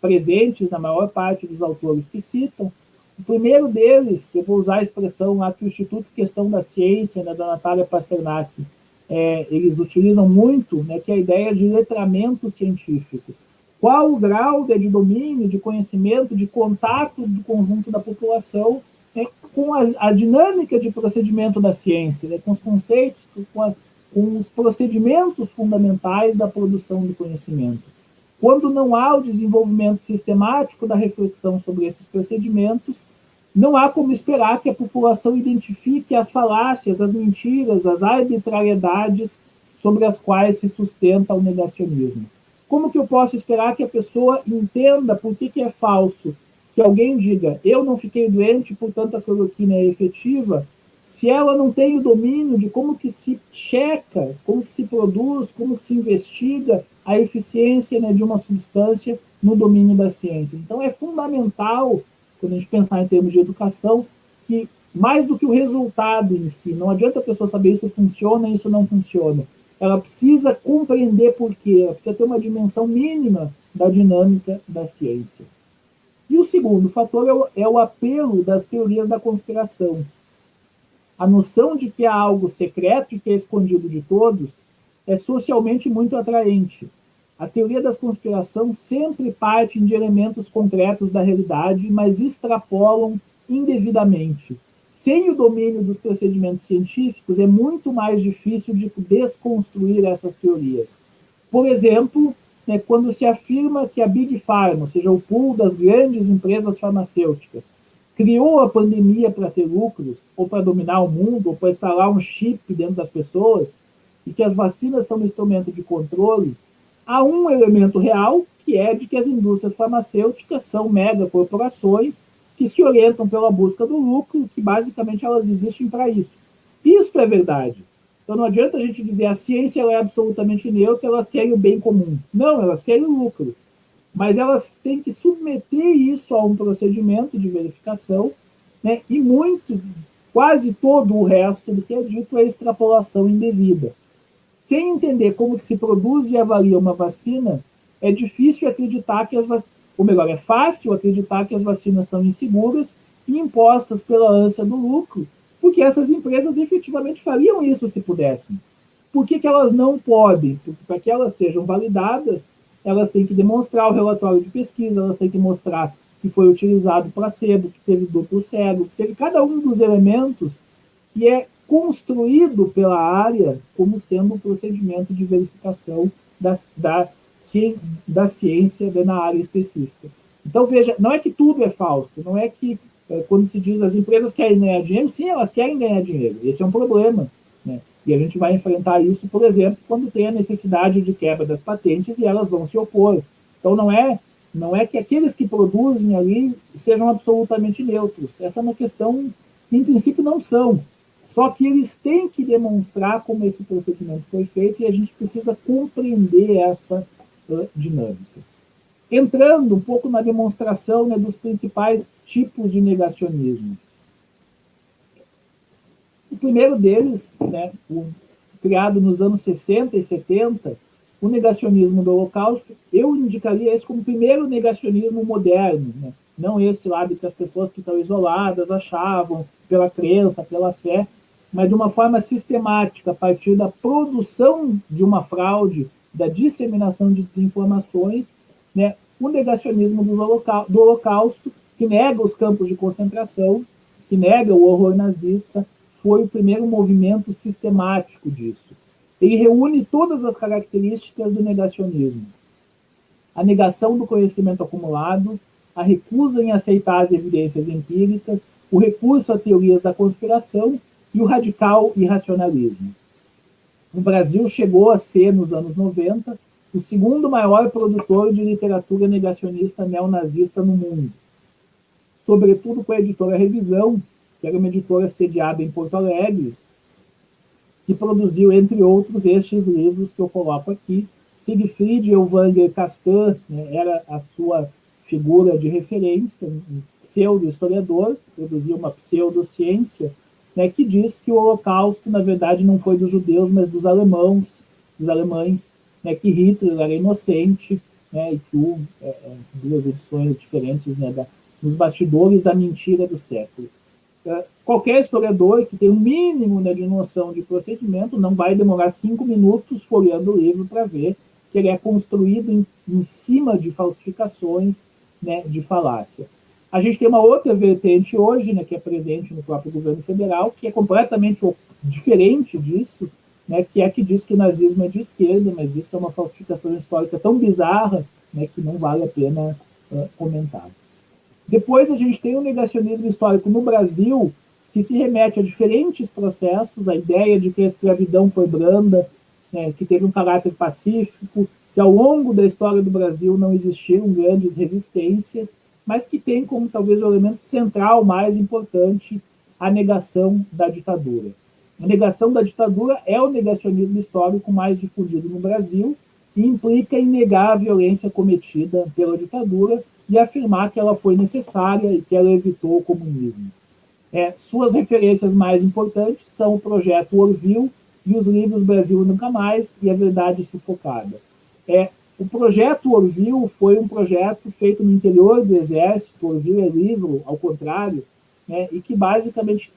presentes na maior parte dos autores que citam. O primeiro deles, eu vou usar a expressão lá que o Instituto Questão da Ciência, né, da Natália Pasternak, eles utilizam muito, né, que é a ideia de letramento científico. Qual o grau de domínio, de conhecimento, de contato do conjunto da população, né, com a dinâmica de procedimento da ciência, né, com os conceitos, com os procedimentos fundamentais da produção do conhecimento. Quando não há o desenvolvimento sistemático da reflexão sobre esses procedimentos, não há como esperar que a população identifique as falácias, as mentiras, as arbitrariedades sobre as quais se sustenta o negacionismo. Como que eu posso esperar que a pessoa entenda por que é falso? Que alguém diga, eu não fiquei doente, portanto a cloroquina é efetiva, se ela não tem o domínio de como que se checa, como que se produz, como que se investiga a eficiência, né, de uma substância no domínio das ciências. Então é fundamental, quando a gente pensar em termos de educação, que mais do que o resultado em si, não adianta a pessoa saber isso funciona e isso não funciona. Ela precisa compreender por quê, ela precisa ter uma dimensão mínima da dinâmica da ciência. E o segundo fator é o apelo das teorias da conspiração. A noção de que há algo secreto e que é escondido de todos é socialmente muito atraente. A teoria da conspiração sempre parte de elementos concretos da realidade, mas extrapolam indevidamente. Sem o domínio dos procedimentos científicos, é muito mais difícil de desconstruir essas teorias. Por exemplo, quando se afirma que a Big Pharma, ou seja, o pool das grandes empresas farmacêuticas, criou a pandemia para ter lucros, ou para dominar o mundo, ou para instalar um chip dentro das pessoas, e que as vacinas são um instrumento de controle, há um elemento real, que é de que as indústrias farmacêuticas são megacorporações que se orientam pela busca do lucro, que basicamente elas existem para isso. Isso é verdade. Então não adianta a gente dizer a ciência ela é absolutamente neutra, elas querem o bem comum. Não, elas querem o lucro. Mas elas têm que submeter isso a um procedimento de verificação, né? E quase todo o resto do que é dito é extrapolação indevida. Sem entender como que se produz e avalia uma vacina, é difícil acreditar que ou melhor, é fácil acreditar que as vacinas são inseguras e impostas pela ânsia do lucro, porque essas empresas efetivamente fariam isso se pudessem. Por que elas não podem? Porque para que elas sejam validadas, elas têm que demonstrar o relatório de pesquisa, elas têm que mostrar que foi utilizado placebo, que teve duplo cego, que teve cada um dos elementos que é construído pela área como sendo um procedimento de verificação da ciência na área específica. Então, veja, não é que tudo é falso, não é que, quando se diz as empresas querem ganhar dinheiro, sim, elas querem ganhar dinheiro, esse é um problema, né? E a gente vai enfrentar isso, por exemplo, quando tem a necessidade de quebra das patentes e elas vão se opor. Então, não é que aqueles que produzem ali sejam absolutamente neutros. Essa é uma questão que, em princípio, não são. Só que eles têm que demonstrar como esse procedimento foi feito e a gente precisa compreender essa dinâmica. Entrando um pouco na demonstração, né, dos principais tipos de negacionismo. O primeiro deles, né, criado nos anos 60 e 70, o negacionismo do Holocausto, eu indicaria esse como o primeiro negacionismo moderno, né? Não esse lá de que as pessoas que estão isoladas achavam, pela crença, pela fé, mas de uma forma sistemática, a partir da produção de uma fraude, da disseminação de desinformações, né? O negacionismo do Holocausto, que nega os campos de concentração, que nega o horror nazista, foi o primeiro movimento sistemático disso. Ele reúne todas as características do negacionismo. A negação do conhecimento acumulado, a recusa em aceitar as evidências empíricas, o recurso a teorias da conspiração e o radical irracionalismo. O Brasil chegou a ser, nos anos 90, o segundo maior produtor de literatura negacionista neonazista no mundo, sobretudo com a editora Revisão, que era uma editora sediada em Porto Alegre, que produziu, entre outros, estes livros que eu coloco aqui. Siegfried Elvanger Castan, né, era a sua figura de referência, um pseudo-historiador, produziu uma pseudociência, né, que diz que o Holocausto, na verdade, não foi dos judeus, mas dos alemães, né, que Hitler era inocente, né, e que duas edições diferentes, né, dos bastidores da mentira do século. Qualquer historiador que tem um mínimo, né, de noção de procedimento não vai demorar 5 minutos folheando o livro para ver que ele é construído em cima de falsificações, né, de falácia. A gente tem uma outra vertente hoje, né, que é presente no próprio governo federal, que é completamente diferente disso, né, que diz que o nazismo é de esquerda, mas isso é uma falsificação histórica tão bizarra, né, que não vale a pena comentar. Depois a gente tem o negacionismo histórico no Brasil, que se remete a diferentes processos, a ideia de que a escravidão foi branda, né, que teve um caráter pacífico, que ao longo da história do Brasil não existiram grandes resistências, mas que tem como talvez o elemento central mais importante a negação da ditadura. A negação da ditadura é o negacionismo histórico mais difundido no Brasil e implica em negar a violência cometida pela ditadura e afirmar que ela foi necessária e que ela evitou o comunismo. Suas referências mais importantes são o Projeto Orville e os livros Brasil Nunca Mais e A Verdade Sufocada. O Projeto Orville foi um projeto feito no interior do Exército, Orville é livro, ao contrário, né, e que basicamente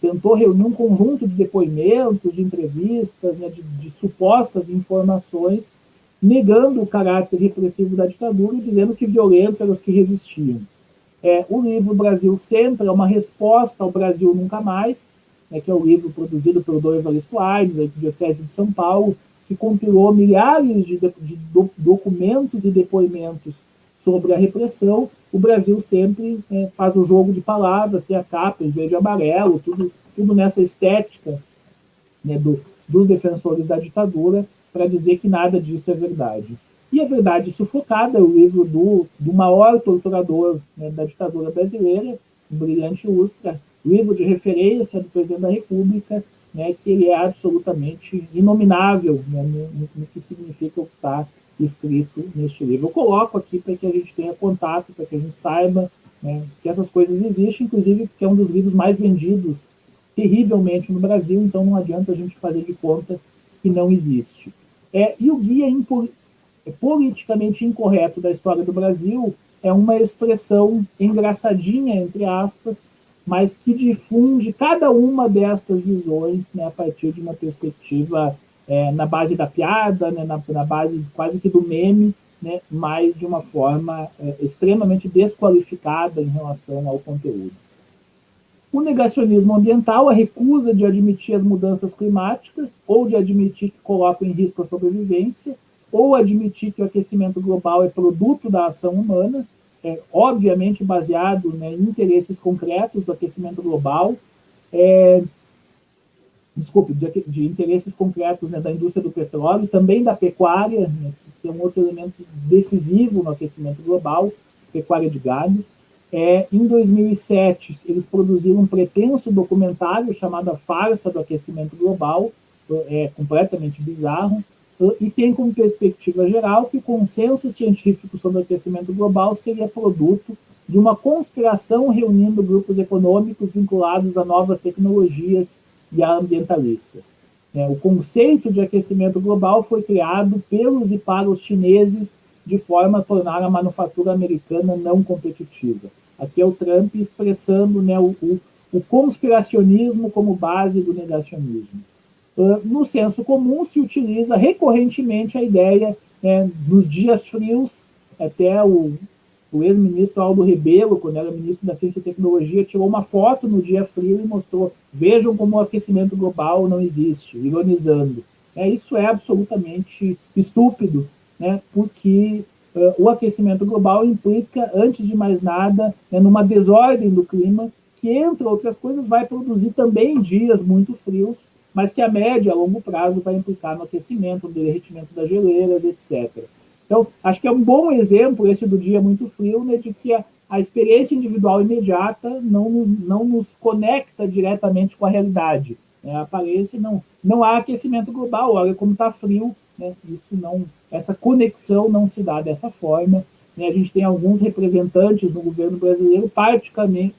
tentou reunir um conjunto de depoimentos, de entrevistas, né, de supostas informações, negando o caráter repressivo da ditadura e dizendo que violentos eram os que resistiam. O livro Brasil Sempre é uma resposta ao Brasil Nunca Mais, né, que é o livro produzido pelo Dom Evaristo Aires, da Diocese de São Paulo, que compilou milhares de documentos e depoimentos sobre a repressão. O Brasil Sempre faz o jogo de palavras, tem a capa em verde e amarelo, tudo nessa estética, né, dos defensores da ditadura, para dizer que nada disso é verdade. E A Verdade Sufocada é o livro do maior torturador, né, da ditadura brasileira, o Brilhante Ustra, livro de referência do presidente da República, né, que ele é absolutamente inominável, né, no que significa o que está escrito neste livro. Eu coloco aqui para que a gente tenha contato, para que a gente saiba, né, que essas coisas existem, inclusive porque é um dos livros mais vendidos terrivelmente no Brasil, então não adianta a gente fazer de conta que não existe. E o Guia Politicamente Incorreto da História do Brasil é uma expressão engraçadinha, entre aspas, mas que difunde cada uma destas visões, né, a partir de uma perspectiva na base da piada, né, na base quase que do meme, né, mas de uma forma extremamente desqualificada em relação ao conteúdo. O negacionismo ambiental, a recusa de admitir as mudanças climáticas ou de admitir que colocam em risco a sobrevivência, ou admitir que o aquecimento global é produto da ação humana, obviamente baseado, né, em interesses concretos do aquecimento global, de interesses concretos, né, da indústria do petróleo, também da pecuária, né, que é um outro elemento decisivo no aquecimento global, pecuária de gado. Em 2007, eles produziram um pretenso documentário chamado A Farsa do Aquecimento Global, completamente bizarro, e tem como perspectiva geral que o consenso científico sobre o aquecimento global seria produto de uma conspiração reunindo grupos econômicos vinculados a novas tecnologias e a ambientalistas. O conceito de aquecimento global foi criado pelos e para os chineses de forma a tornar a manufatura americana não competitiva. Aqui é o Trump expressando, né, o conspiracionismo como base do negacionismo. No senso comum se utiliza recorrentemente a ideia, né, nos dias frios, até o ex-ministro Aldo Rebelo, quando era ministro da Ciência e Tecnologia, tirou uma foto no dia frio e mostrou: vejam como o aquecimento global não existe, ironizando. Isso é absolutamente estúpido, né, porque o aquecimento global implica, antes de mais nada, né, numa desordem do clima, que, entre outras coisas, vai produzir também dias muito frios, mas que a média, a longo prazo, vai implicar no aquecimento, no derretimento das geleiras, etc. Então, acho que é um bom exemplo esse do dia muito frio, né, de que a experiência individual imediata não nos conecta diretamente com a realidade. Aparece, não há aquecimento global, olha como está frio, né, essa conexão não se dá dessa forma. Né, a gente tem alguns representantes no governo brasileiro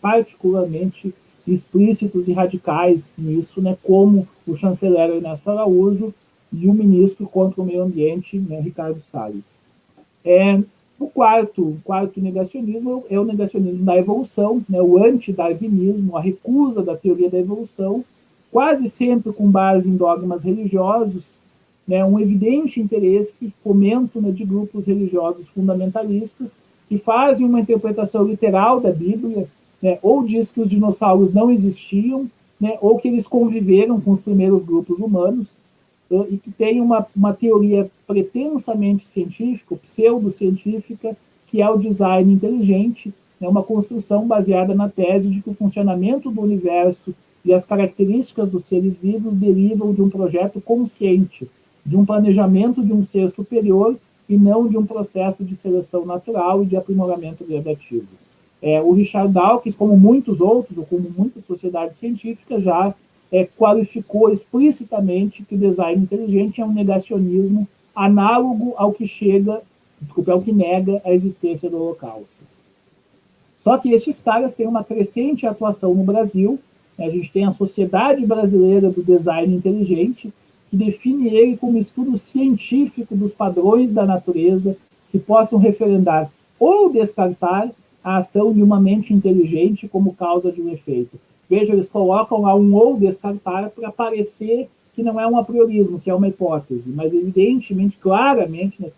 particularmente explícitos e radicais nisso, né, como o chanceler Ernesto Araújo e o ministro contra o meio ambiente, né, Ricardo Salles. O quarto negacionismo é o negacionismo da evolução, né, o antidarwinismo, a recusa da teoria da evolução, quase sempre com base em dogmas religiosos, né, um evidente interesse, fomento, né, de grupos religiosos fundamentalistas que fazem uma interpretação literal da Bíblia, né, ou diz que os dinossauros não existiam, né, ou que eles conviveram com os primeiros grupos humanos, e que tem uma teoria pretensamente científica, pseudocientífica, que é o design inteligente, né, uma construção baseada na tese de que o funcionamento do universo e as características dos seres vivos derivam de um projeto consciente, de um planejamento de um ser superior e não de um processo de seleção natural e de aprimoramento gradativo. O Richard Dawkins, como muitos outros, ou como muitas sociedades científicas, já qualificou explicitamente que o design inteligente é um negacionismo análogo ao que ao que nega a existência do Holocausto. Só que esses caras têm uma crescente atuação no Brasil, né? A gente tem a Sociedade Brasileira do Design Inteligente, que define ele como estudo científico dos padrões da natureza que possam referendar ou descartar a ação de uma mente inteligente como causa de um efeito. Veja, eles colocam lá um ou descartar para parecer que não é um apriorismo, que é uma hipótese, mas evidentemente, claramente, né,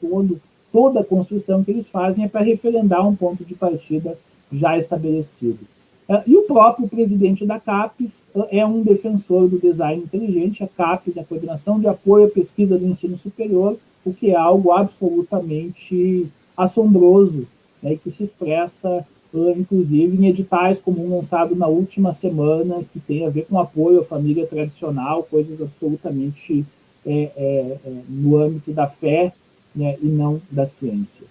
toda a construção que eles fazem é para referendar um ponto de partida já estabelecido. E o próprio presidente da CAPES é um defensor do design inteligente, a CAPES, a Coordenação de Apoio à Pesquisa do Ensino Superior, o que é algo absolutamente assombroso, né, que se expressa, inclusive, em editais como um lançado na última semana, que tem a ver com apoio à família tradicional, coisas absolutamente no âmbito da fé, né, e não da ciência.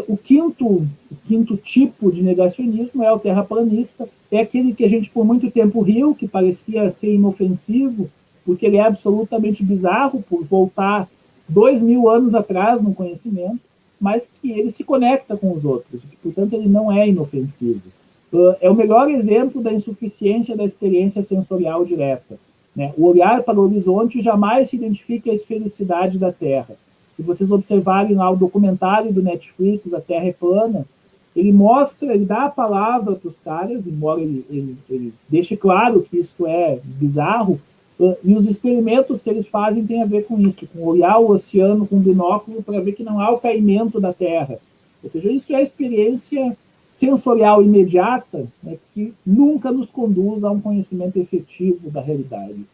O quinto tipo de negacionismo é o terraplanista, é aquele que a gente por muito tempo riu, que parecia ser inofensivo, porque ele é absolutamente bizarro, por voltar 2000 anos atrás no conhecimento, mas que ele se conecta com os outros, que, portanto, ele não é inofensivo. É o melhor exemplo da insuficiência da experiência sensorial direta, né? O olhar para o horizonte jamais se identifica a esfericidade da Terra. Se vocês observarem lá o documentário do Netflix, A Terra é Plana, ele dá a palavra para os caras, embora ele deixe claro que isso é bizarro, e os experimentos que eles fazem têm a ver com isso, com olhar o oceano com binóculo para ver que não há o caimento da Terra. Ou seja, isso é experiência sensorial imediata, né, que nunca nos conduz a um conhecimento efetivo da realidade.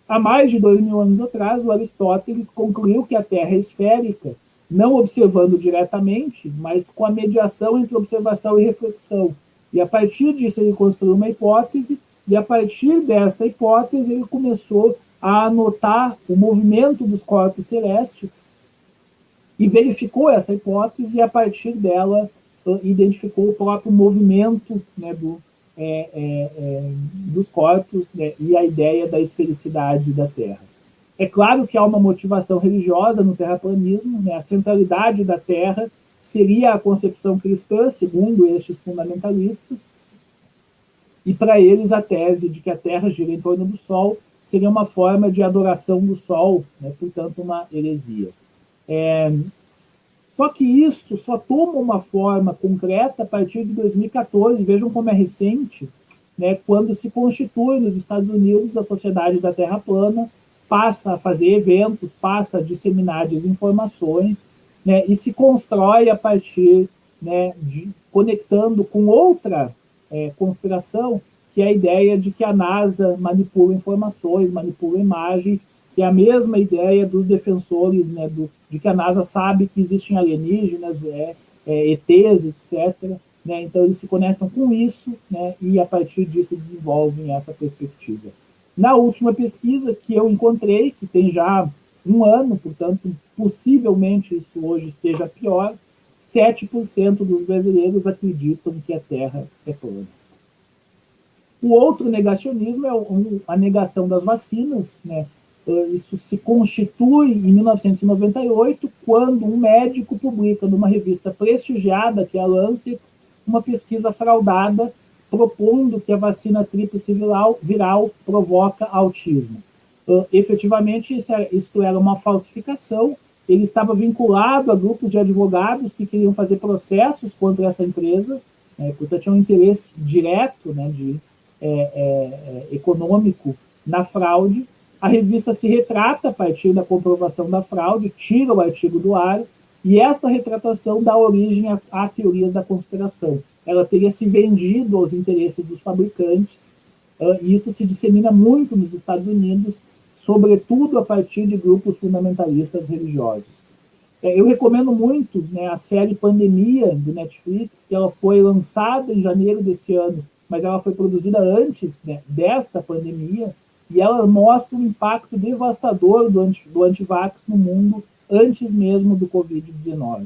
Há mais de 2000 anos atrás, o Aristóteles concluiu que a Terra é esférica, não observando diretamente, mas com a mediação entre observação e reflexão. E a partir disso ele construiu uma hipótese, e a partir desta hipótese ele começou a anotar o movimento dos corpos celestes e verificou essa hipótese, e a partir dela identificou o próprio movimento, né, dos corpos, né, e a ideia da esfericidade da Terra. É claro que há uma motivação religiosa no terraplanismo, né? A centralidade da Terra seria a concepção cristã, segundo estes fundamentalistas, e para eles a tese de que a Terra gira em torno do Sol seria uma forma de adoração do Sol, né? Portanto, uma heresia. Só que isso só toma uma forma concreta a partir de 2014, vejam como é recente, né, quando se constitui nos Estados Unidos a Sociedade da Terra Plana, passa a fazer eventos, passa a disseminar desinformações, né, e se constrói a partir, né, conectando com outra conspiração, que é a ideia de que a NASA manipula informações, manipula imagens, que é a mesma ideia dos defensores, né, de que a NASA sabe que existem alienígenas, ETs, etc. Né? Então, eles se conectam com isso, né, e, a partir disso, desenvolvem essa perspectiva. Na última pesquisa que eu encontrei, que tem já um ano, portanto, possivelmente isso hoje seja pior, 7% dos brasileiros acreditam que a Terra é plana. O outro negacionismo é a negação das vacinas, né? Isso se constitui em 1998, quando um médico publica numa revista prestigiada, que é a Lancet, uma pesquisa fraudada propondo que a vacina tríplice viral provoca autismo. Efetivamente, isso era uma falsificação. Ele estava vinculado a grupos de advogados que queriam fazer processos contra essa empresa, portanto, tinha um interesse direto, né, econômico na fraude. A revista se retrata a partir da comprovação da fraude, tira o artigo do ar, e esta retratação dá origem a teorias da conspiração. Ela teria se vendido aos interesses dos fabricantes, e isso se dissemina muito nos Estados Unidos, sobretudo a partir de grupos fundamentalistas religiosos. Eu recomendo muito, né, a série Pandemia, do Netflix, que ela foi lançada em janeiro desse ano, mas ela foi produzida antes, né, desta pandemia, e ela mostra o impacto devastador do antivax no mundo antes mesmo do Covid-19.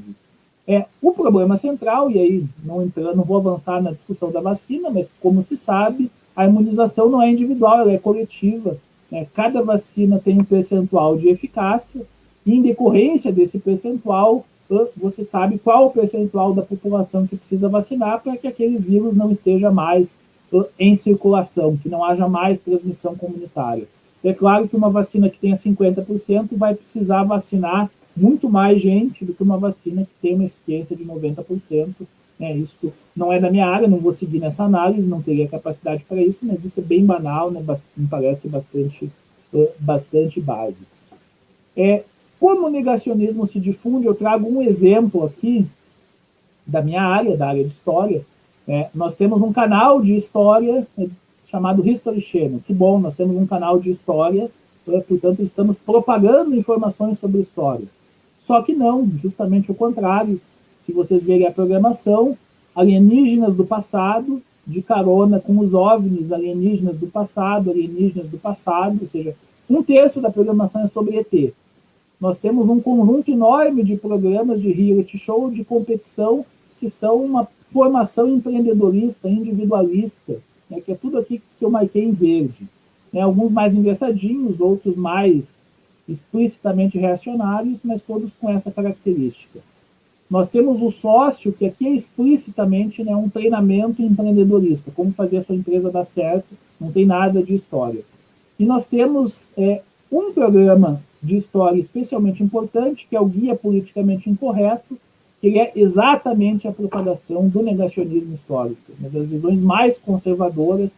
O problema central, e aí não vou avançar na discussão da vacina, mas como se sabe, a imunização não é individual, ela é coletiva. Né? Cada vacina tem um percentual de eficácia, e em decorrência desse percentual, você sabe qual o percentual da população que precisa vacinar para que aquele vírus não esteja mais em circulação, que não haja mais transmissão comunitária. É claro que uma vacina que tenha 50% vai precisar vacinar muito mais gente do que uma vacina que tem uma eficiência de 90%. Né? Isso não é da minha área, não vou seguir nessa análise, não teria capacidade para isso, mas isso é bem banal, né? Me parece bastante básico. Como o negacionismo se difunde, eu trago um exemplo aqui da minha área, da área de história. Nós temos um canal de história chamado History Channel. Que bom, nós temos um canal de história, portanto, estamos propagando informações sobre história. Só que não, justamente o contrário. Se vocês verem a programação, alienígenas do passado, de carona com os OVNIs, alienígenas do passado, ou seja, 1/3 da programação é sobre ET. Nós temos um conjunto enorme de programas de reality show, de competição, que são uma formação empreendedorista, individualista, né, que é tudo aqui que eu marquei em verde. Alguns mais engraçadinhos, outros mais explicitamente reacionários, mas todos com essa característica. Nós temos o sócio, que aqui é explicitamente, né, um treinamento empreendedorista, como fazer a sua empresa dar certo, não tem nada de história. E nós temos um programa de história especialmente importante, que é o Guia Politicamente Incorreto, que é exatamente a propagação do negacionismo histórico, uma das visões mais conservadoras,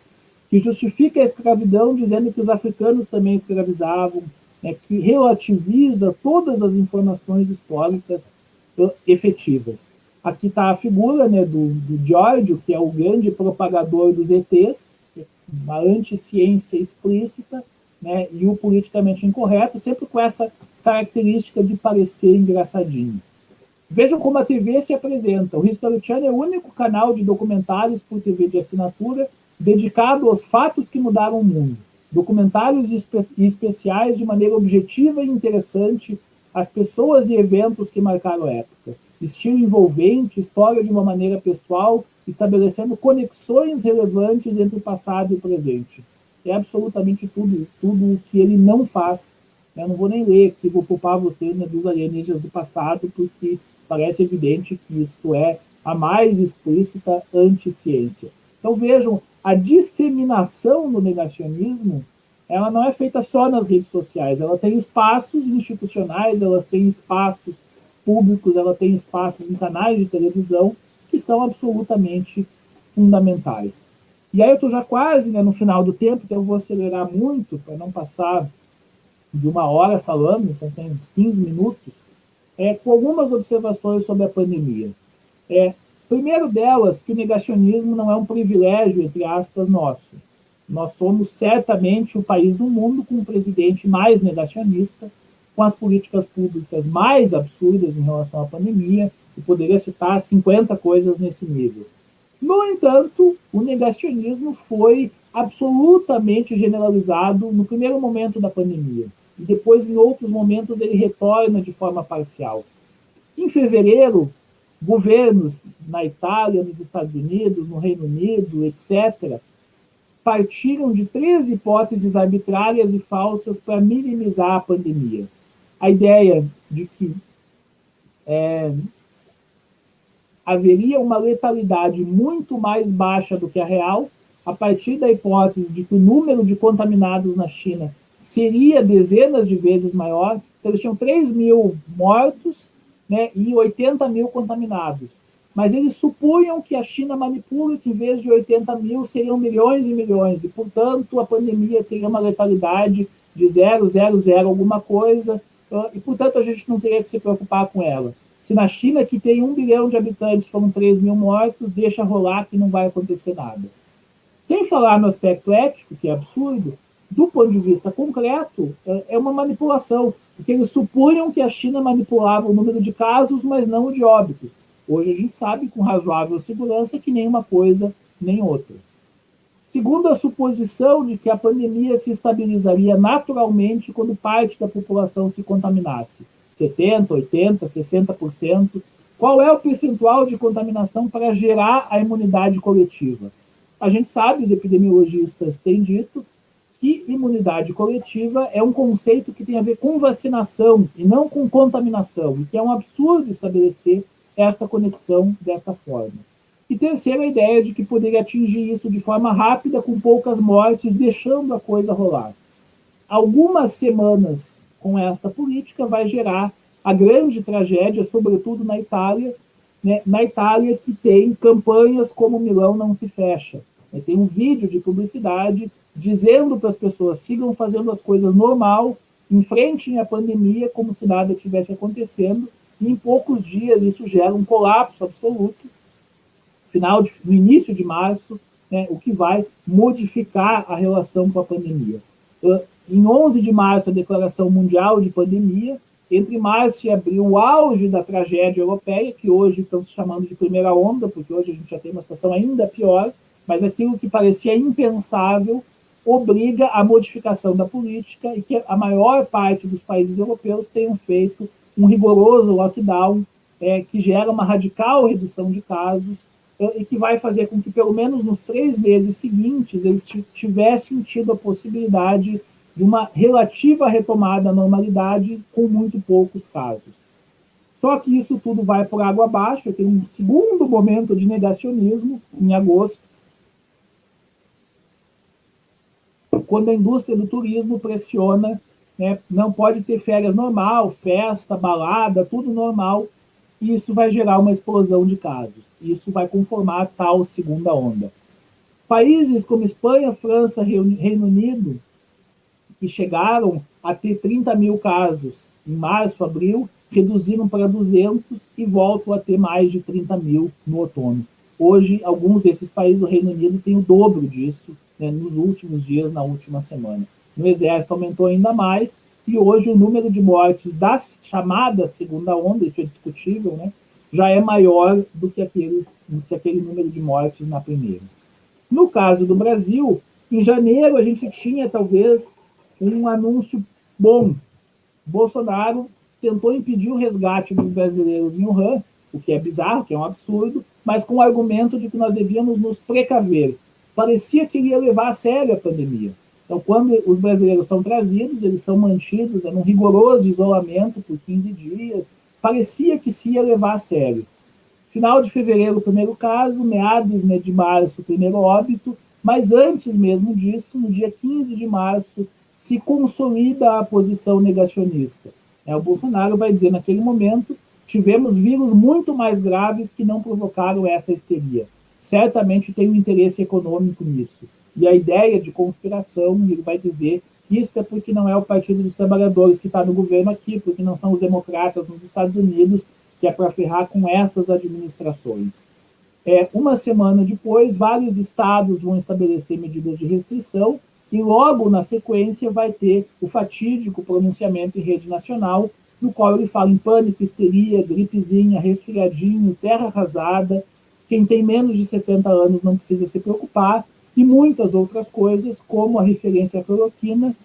que justifica a escravidão dizendo que os africanos também escravizavam, né, que relativiza todas as informações históricas efetivas. Aqui está a figura, né, do Giorgio, que é o grande propagador dos ETs, uma anticiência explícita, né, e o politicamente incorreto, sempre com essa característica de parecer engraçadinho. Vejam como a TV se apresenta. O History Channel é o único canal de documentários por TV de assinatura dedicado aos fatos que mudaram o mundo. Documentários especiais de maneira objetiva e interessante às pessoas e eventos que marcaram a época. Estilo envolvente, história de uma maneira pessoal, estabelecendo conexões relevantes entre o passado e o presente. É absolutamente tudo o que ele não faz. Eu não vou nem ler aqui, vou poupar você, né, dos alienígenas do passado, porque parece evidente que isto é a mais explícita anti-ciência. Então vejam, a disseminação do negacionismo, ela não é feita só nas redes sociais, ela tem espaços institucionais, ela tem espaços públicos, ela tem espaços em canais de televisão que são absolutamente fundamentais. E aí eu estou já quase, né, no final do tempo, então eu vou acelerar muito para não passar de 1 hora falando, então tem 15 minutos, com algumas observações sobre a pandemia. Primeiro delas, que o negacionismo não é um privilégio, entre aspas, nosso. Nós somos certamente o país do mundo com o presidente mais negacionista, com as políticas públicas mais absurdas em relação à pandemia, e poderia citar 50 coisas nesse nível. No entanto, o negacionismo foi absolutamente generalizado no primeiro momento da pandemia, e depois, em outros momentos, ele retorna de forma parcial. Em fevereiro, governos na Itália, nos Estados Unidos, no Reino Unido, etc., partiram de 3 hipóteses arbitrárias e falsas para minimizar a pandemia. A ideia de que haveria uma letalidade muito mais baixa do que a real, a partir da hipótese de que o número de contaminados na China seria dezenas de vezes maior. Então, eles tinham 3 mil mortos, né, e 80 mil contaminados. Mas eles supunham que a China manipula que, em vez de 80 mil, seriam milhões e milhões, e, portanto, a pandemia teria uma letalidade de 0,00 alguma coisa, e, portanto, a gente não teria que se preocupar com ela. Se na China, que tem 1 bilhão de habitantes, foram 3 mil mortos, deixa rolar que não vai acontecer nada. Sem falar no aspecto ético, que é absurdo, do ponto de vista concreto, é uma manipulação, porque eles supunham que a China manipulava o número de casos, mas não o de óbitos. Hoje a gente sabe com razoável segurança que nem uma coisa nem outra. Segundo a suposição de que a pandemia se estabilizaria naturalmente quando parte da população se contaminasse, 70%, 80%, 60%, qual é o percentual de contaminação para gerar a imunidade coletiva? A gente sabe, os epidemiologistas têm dito, que imunidade coletiva é um conceito que tem a ver com vacinação e não com contaminação, e que é um absurdo estabelecer esta conexão desta forma. E terceira, a ideia de que poderia atingir isso de forma rápida, com poucas mortes, deixando a coisa rolar. Algumas semanas com esta política vai gerar a grande tragédia, sobretudo na Itália, né? Na Itália que tem campanhas como Milão não se fecha. Tem um vídeo de publicidade dizendo para as pessoas sigam fazendo as coisas normal, enfrentem a pandemia como se nada estivesse acontecendo, e em poucos dias isso gera um colapso absoluto, no início de março, né, o que vai modificar a relação com a pandemia. Em 11 de março, a Declaração Mundial de Pandemia. Entre março e abril, o auge da tragédia europeia, que hoje estão se chamando de primeira onda, porque hoje a gente já tem uma situação ainda pior, mas aquilo que parecia impensável obriga a modificação da política e que a maior parte dos países europeus tenham feito um rigoroso lockdown que gera uma radical redução de casos e que vai fazer com que, pelo menos nos 3 meses seguintes, eles tivessem tido a possibilidade de uma relativa retomada à normalidade com muito poucos casos. Só que isso tudo vai por água abaixo. Tem um segundo momento de negacionismo, em agosto, quando a indústria do turismo pressiona, né, não pode ter férias normal, festa, balada, tudo normal, e isso vai gerar uma explosão de casos. Isso vai conformar a tal segunda onda. Países como Espanha, França, Reino Unido, que chegaram a ter 30 mil casos em março, abril, reduziram para 200 e voltam a ter mais de 30 mil no outono. Hoje, alguns desses países do Reino Unido têm o dobro disso, né, nos últimos dias, na última semana. No Exército aumentou ainda mais, e hoje o número de mortes da chamada segunda onda, isso é discutível, né, já é maior do que aquele número de mortes na primeira. No caso do Brasil, em janeiro a gente tinha talvez um anúncio bom. Bolsonaro tentou impedir o resgate dos brasileiros em Wuhan, o que é bizarro, que é um absurdo, mas com o argumento de que nós devíamos nos precaver. Parecia que ele ia levar a sério a pandemia. Então, quando os brasileiros são trazidos, eles são mantidos num rigoroso isolamento por 15 dias, parecia que se ia levar a sério. Final de fevereiro, o primeiro caso, meados de março, o primeiro óbito, mas antes mesmo disso, no dia 15 de março, se consolida a posição negacionista. O Bolsonaro vai dizer, naquele momento, tivemos vírus muito mais graves que não provocaram essa histeria. Certamente tem um interesse econômico nisso. E a ideia de conspiração, ele vai dizer que isso é porque não é o Partido dos Trabalhadores que está no governo aqui, porque não são os democratas nos Estados Unidos, que é para ferrar com essas administrações. Uma semana depois, vários estados vão estabelecer medidas de restrição e logo na sequência vai ter o fatídico pronunciamento em rede nacional, no qual ele fala em pânico, histeria, gripezinha, resfriadinho, terra arrasada, quem tem menos de 60 anos não precisa se preocupar, e muitas outras coisas, como a referência à cloroquina,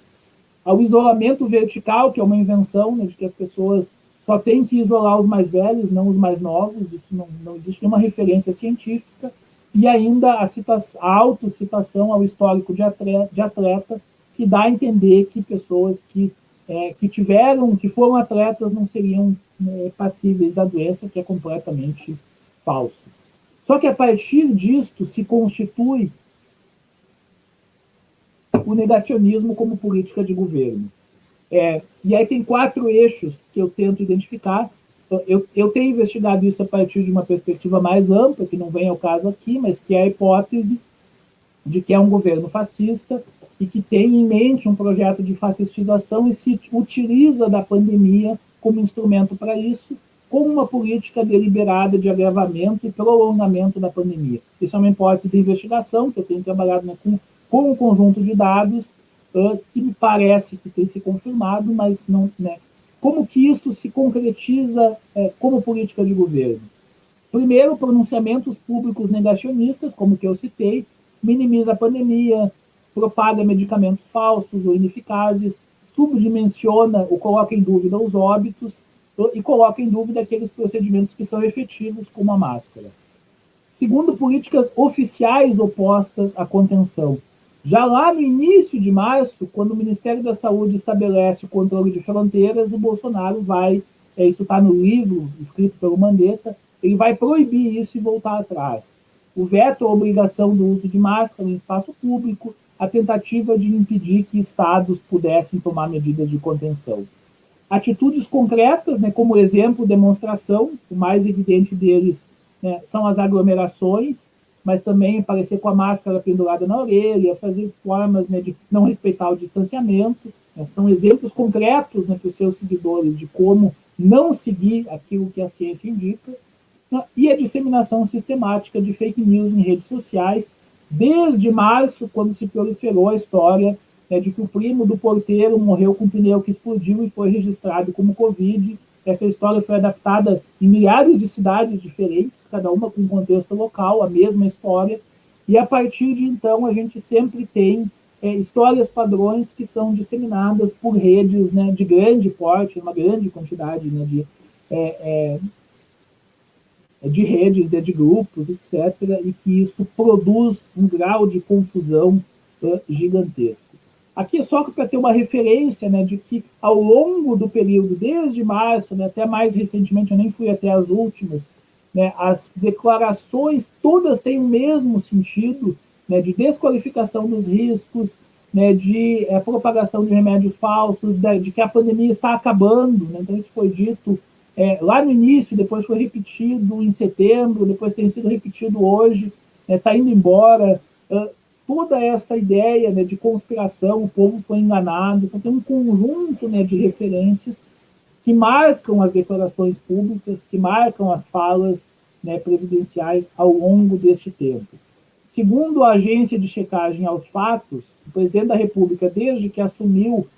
ao isolamento vertical, que é uma invenção, né, de que as pessoas só têm que isolar os mais velhos, não os mais novos, isso não existe nenhuma referência científica, e ainda a autocitação ao histórico de atleta, que dá a entender que pessoas que foram atletas não seriam passíveis da doença, que é completamente falso. Só que a partir disto se constitui o negacionismo como política de governo. E aí tem 4 eixos que eu tento identificar. Eu tenho investigado isso a partir de uma perspectiva mais ampla, que não vem ao caso aqui, mas que é a hipótese de que é um governo fascista e que tem em mente um projeto de fascistização e se utiliza da pandemia como instrumento para isso, com uma política deliberada de agravamento e prolongamento da pandemia. Isso é uma hipótese de investigação que eu tenho trabalhado, né, com um conjunto de dados que me parece que tem se confirmado, mas não, né, como que isso se concretiza como política de governo? Primeiro, pronunciamentos públicos negacionistas, como que eu citei, minimiza a pandemia, propaga medicamentos falsos ou ineficazes, subdimensiona ou coloca em dúvida os óbitos e coloca em dúvida aqueles procedimentos que são efetivos, como a máscara. Segundo, políticas oficiais opostas à contenção. Já lá no início de março, quando o Ministério da Saúde estabelece o controle de fronteiras, o Bolsonaro vai, isso está no livro escrito pelo Mandetta, ele vai proibir isso e voltar atrás. O veto à obrigação do uso de máscara em espaço público, a tentativa de impedir que estados pudessem tomar medidas de contenção. Atitudes concretas, né, como exemplo, demonstração, o mais evidente deles, né, são as aglomerações, mas também aparecer com a máscara pendurada na orelha, fazer formas, né, de não respeitar o distanciamento, né, são exemplos concretos, né, para os seus seguidores de como não seguir aquilo que a ciência indica, né, e a disseminação sistemática de fake news em redes sociais, desde março, quando se proliferou a história de que o primo do porteiro morreu com um pneu que explodiu e foi registrado como Covid. Essa história foi adaptada em milhares de cidades diferentes, cada uma com um contexto local, a mesma história. E a partir de então, a gente sempre tem histórias padrões que são disseminadas por redes, né, de grande porte, uma grande quantidade, né, de redes, de grupos, etc., e que isso produz um grau de confusão gigantesco. Aqui é só para ter uma referência, né, de que ao longo do período, desde março, né, até mais recentemente, eu nem fui até as últimas, né, as declarações todas têm o mesmo sentido, né, de desqualificação dos riscos, né, de propagação de remédios falsos, de que a pandemia está acabando, né, então isso foi dito lá no início, depois foi repetido em setembro, depois tem sido repetido hoje, está indo embora. Toda essa ideia, né, de conspiração, o povo foi enganado, então tem um conjunto, né, de referências que marcam as declarações públicas, que marcam as falas, né, presidenciais ao longo deste tempo. Segundo a agência de checagem aos fatos, o presidente da República, desde que assumiu,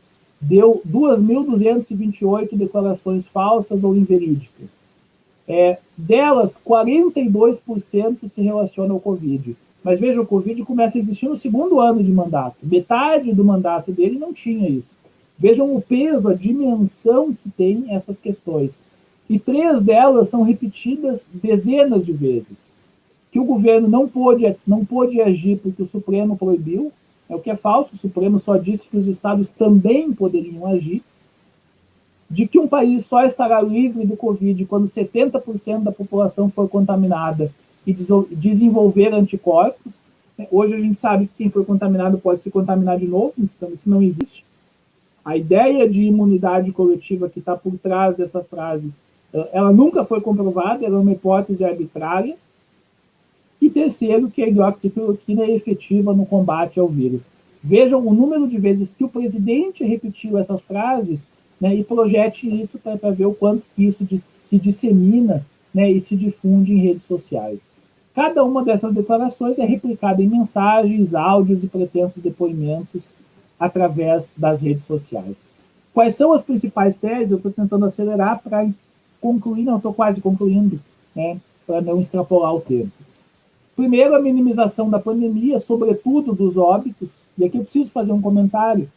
deu 2.228 declarações falsas ou inverídicas. Delas, 42% se relacionam ao Covid. Mas veja, o Covid começa a existir no segundo ano de mandato. Metade do mandato dele não tinha isso. Vejam o peso, a dimensão que tem essas questões. E 3 delas são repetidas dezenas de vezes. Que o governo não pôde agir porque o Supremo proibiu, o que é falso, o Supremo só disse que os estados também poderiam agir, de que um país só estará livre do Covid quando 70% da população for contaminada e desenvolver anticorpos. Hoje a gente sabe que quem foi contaminado pode se contaminar de novo, então isso não existe. A ideia de imunidade coletiva que está por trás dessa frase, ela nunca foi comprovada, ela é uma hipótese arbitrária. E terceiro, que a hidroxicloroquina é efetiva no combate ao vírus. Vejam o número de vezes que o presidente repetiu essas frases, né, e projete isso para ver o quanto isso se dissemina, né, e se difunde em redes sociais. Cada uma dessas declarações é replicada em mensagens, áudios e pretensos depoimentos através das redes sociais. Quais são as principais teses? Eu estou tentando acelerar para concluir, não, estou quase concluindo, né, para não extrapolar o tempo. Primeiro, a minimização da pandemia, sobretudo dos óbitos, e aqui eu preciso fazer um comentário.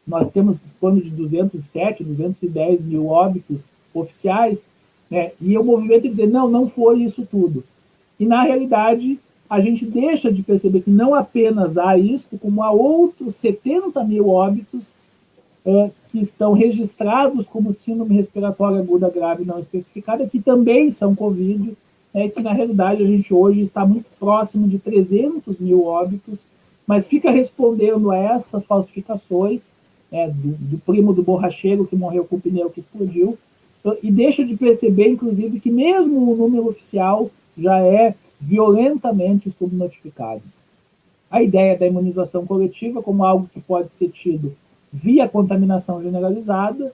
Nós temos em torno de 207, 210 mil óbitos oficiais, né? E o movimento dizer, não foi isso tudo. E, na realidade, a gente deixa de perceber que não apenas há isso, como há outros 70 mil óbitos que estão registrados como síndrome respiratória aguda grave não especificada, que também são Covid, que, na realidade, a gente hoje está muito próximo de 300 mil óbitos, mas fica respondendo a essas falsificações, do primo do borracheiro que morreu com o pneu que explodiu, e deixa de perceber, inclusive, que mesmo o número oficial já é violentamente subnotificado. A ideia da imunização coletiva como algo que pode ser tido via contaminação generalizada,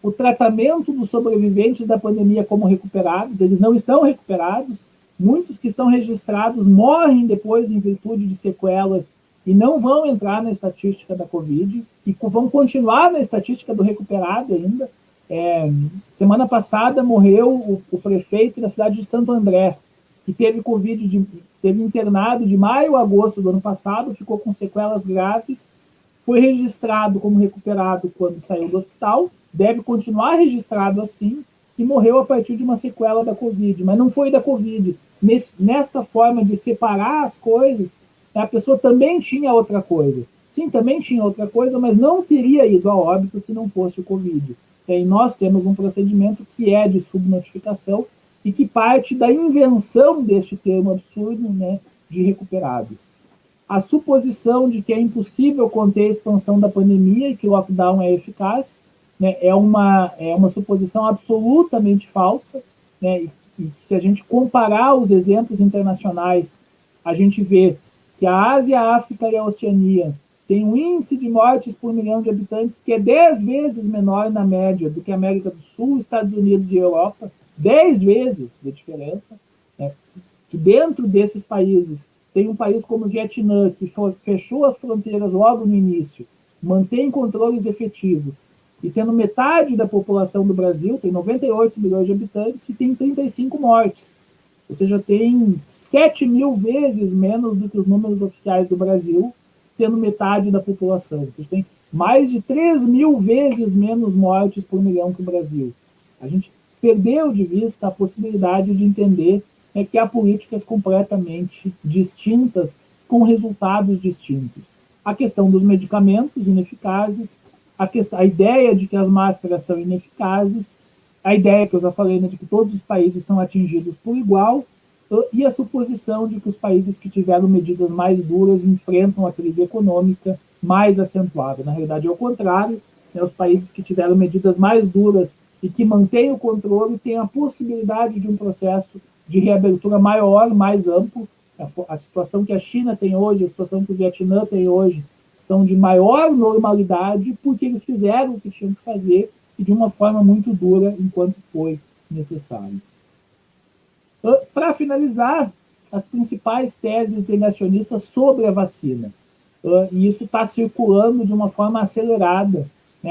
o tratamento dos sobreviventes da pandemia como recuperados, eles não estão recuperados, muitos que estão registrados morrem depois em virtude de sequelas e não vão entrar na estatística da Covid e vão continuar na estatística do recuperado ainda. Semana passada morreu o prefeito da cidade de Santo André, que teve Covid, teve internado de maio a agosto do ano passado, ficou com sequelas graves, foi registrado como recuperado quando saiu do hospital, deve continuar registrado assim, e morreu a partir de uma sequela da Covid, mas não foi da Covid. Nesta forma de separar as coisas, a pessoa também tinha outra coisa. Sim, também tinha outra coisa, mas não teria ido a óbito se não fosse o Covid. E nós temos um procedimento que é de subnotificação e que parte da invenção deste termo absurdo, né, de recuperados. A suposição de que é impossível conter a expansão da pandemia e que o lockdown é eficaz, né, é uma suposição absolutamente falsa, né, e se a gente comparar os exemplos internacionais, a gente vê que a Ásia, a África e a Oceania têm um índice de mortes por milhão de habitantes que é 10 vezes menor na média do que a América do Sul, Estados Unidos e Europa, 10 vezes de diferença, né, que dentro desses países tem um país como o Vietnã, que fechou as fronteiras logo no início, mantém controles efetivos, e tendo metade da população do Brasil, tem 98 milhões de habitantes e tem 35 mortes. Ou seja, tem 7 mil vezes menos do que os números oficiais do Brasil, tendo metade da população. Ou seja, tem mais de 3 mil vezes menos mortes por milhão que o Brasil. A gente perdeu de vista a possibilidade de entender que há políticas completamente distintas, com resultados distintos. A questão dos medicamentos ineficazes, a ideia de que as máscaras são ineficazes, a ideia que eu já falei, né, de que todos os países são atingidos por igual, e a suposição de que os países que tiveram medidas mais duras enfrentam a crise econômica mais acentuada. Na realidade, é o contrário, né, os países que tiveram medidas mais duras e que mantêm o controle têm a possibilidade de um processo de reabertura maior, mais amplo. A situação que a China tem hoje, a situação que o Vietnã tem hoje, são de maior normalidade porque eles fizeram o que tinham que fazer e de uma forma muito dura enquanto foi necessário. Para finalizar, as principais teses negacionistas sobre a vacina. E isso está circulando de uma forma acelerada.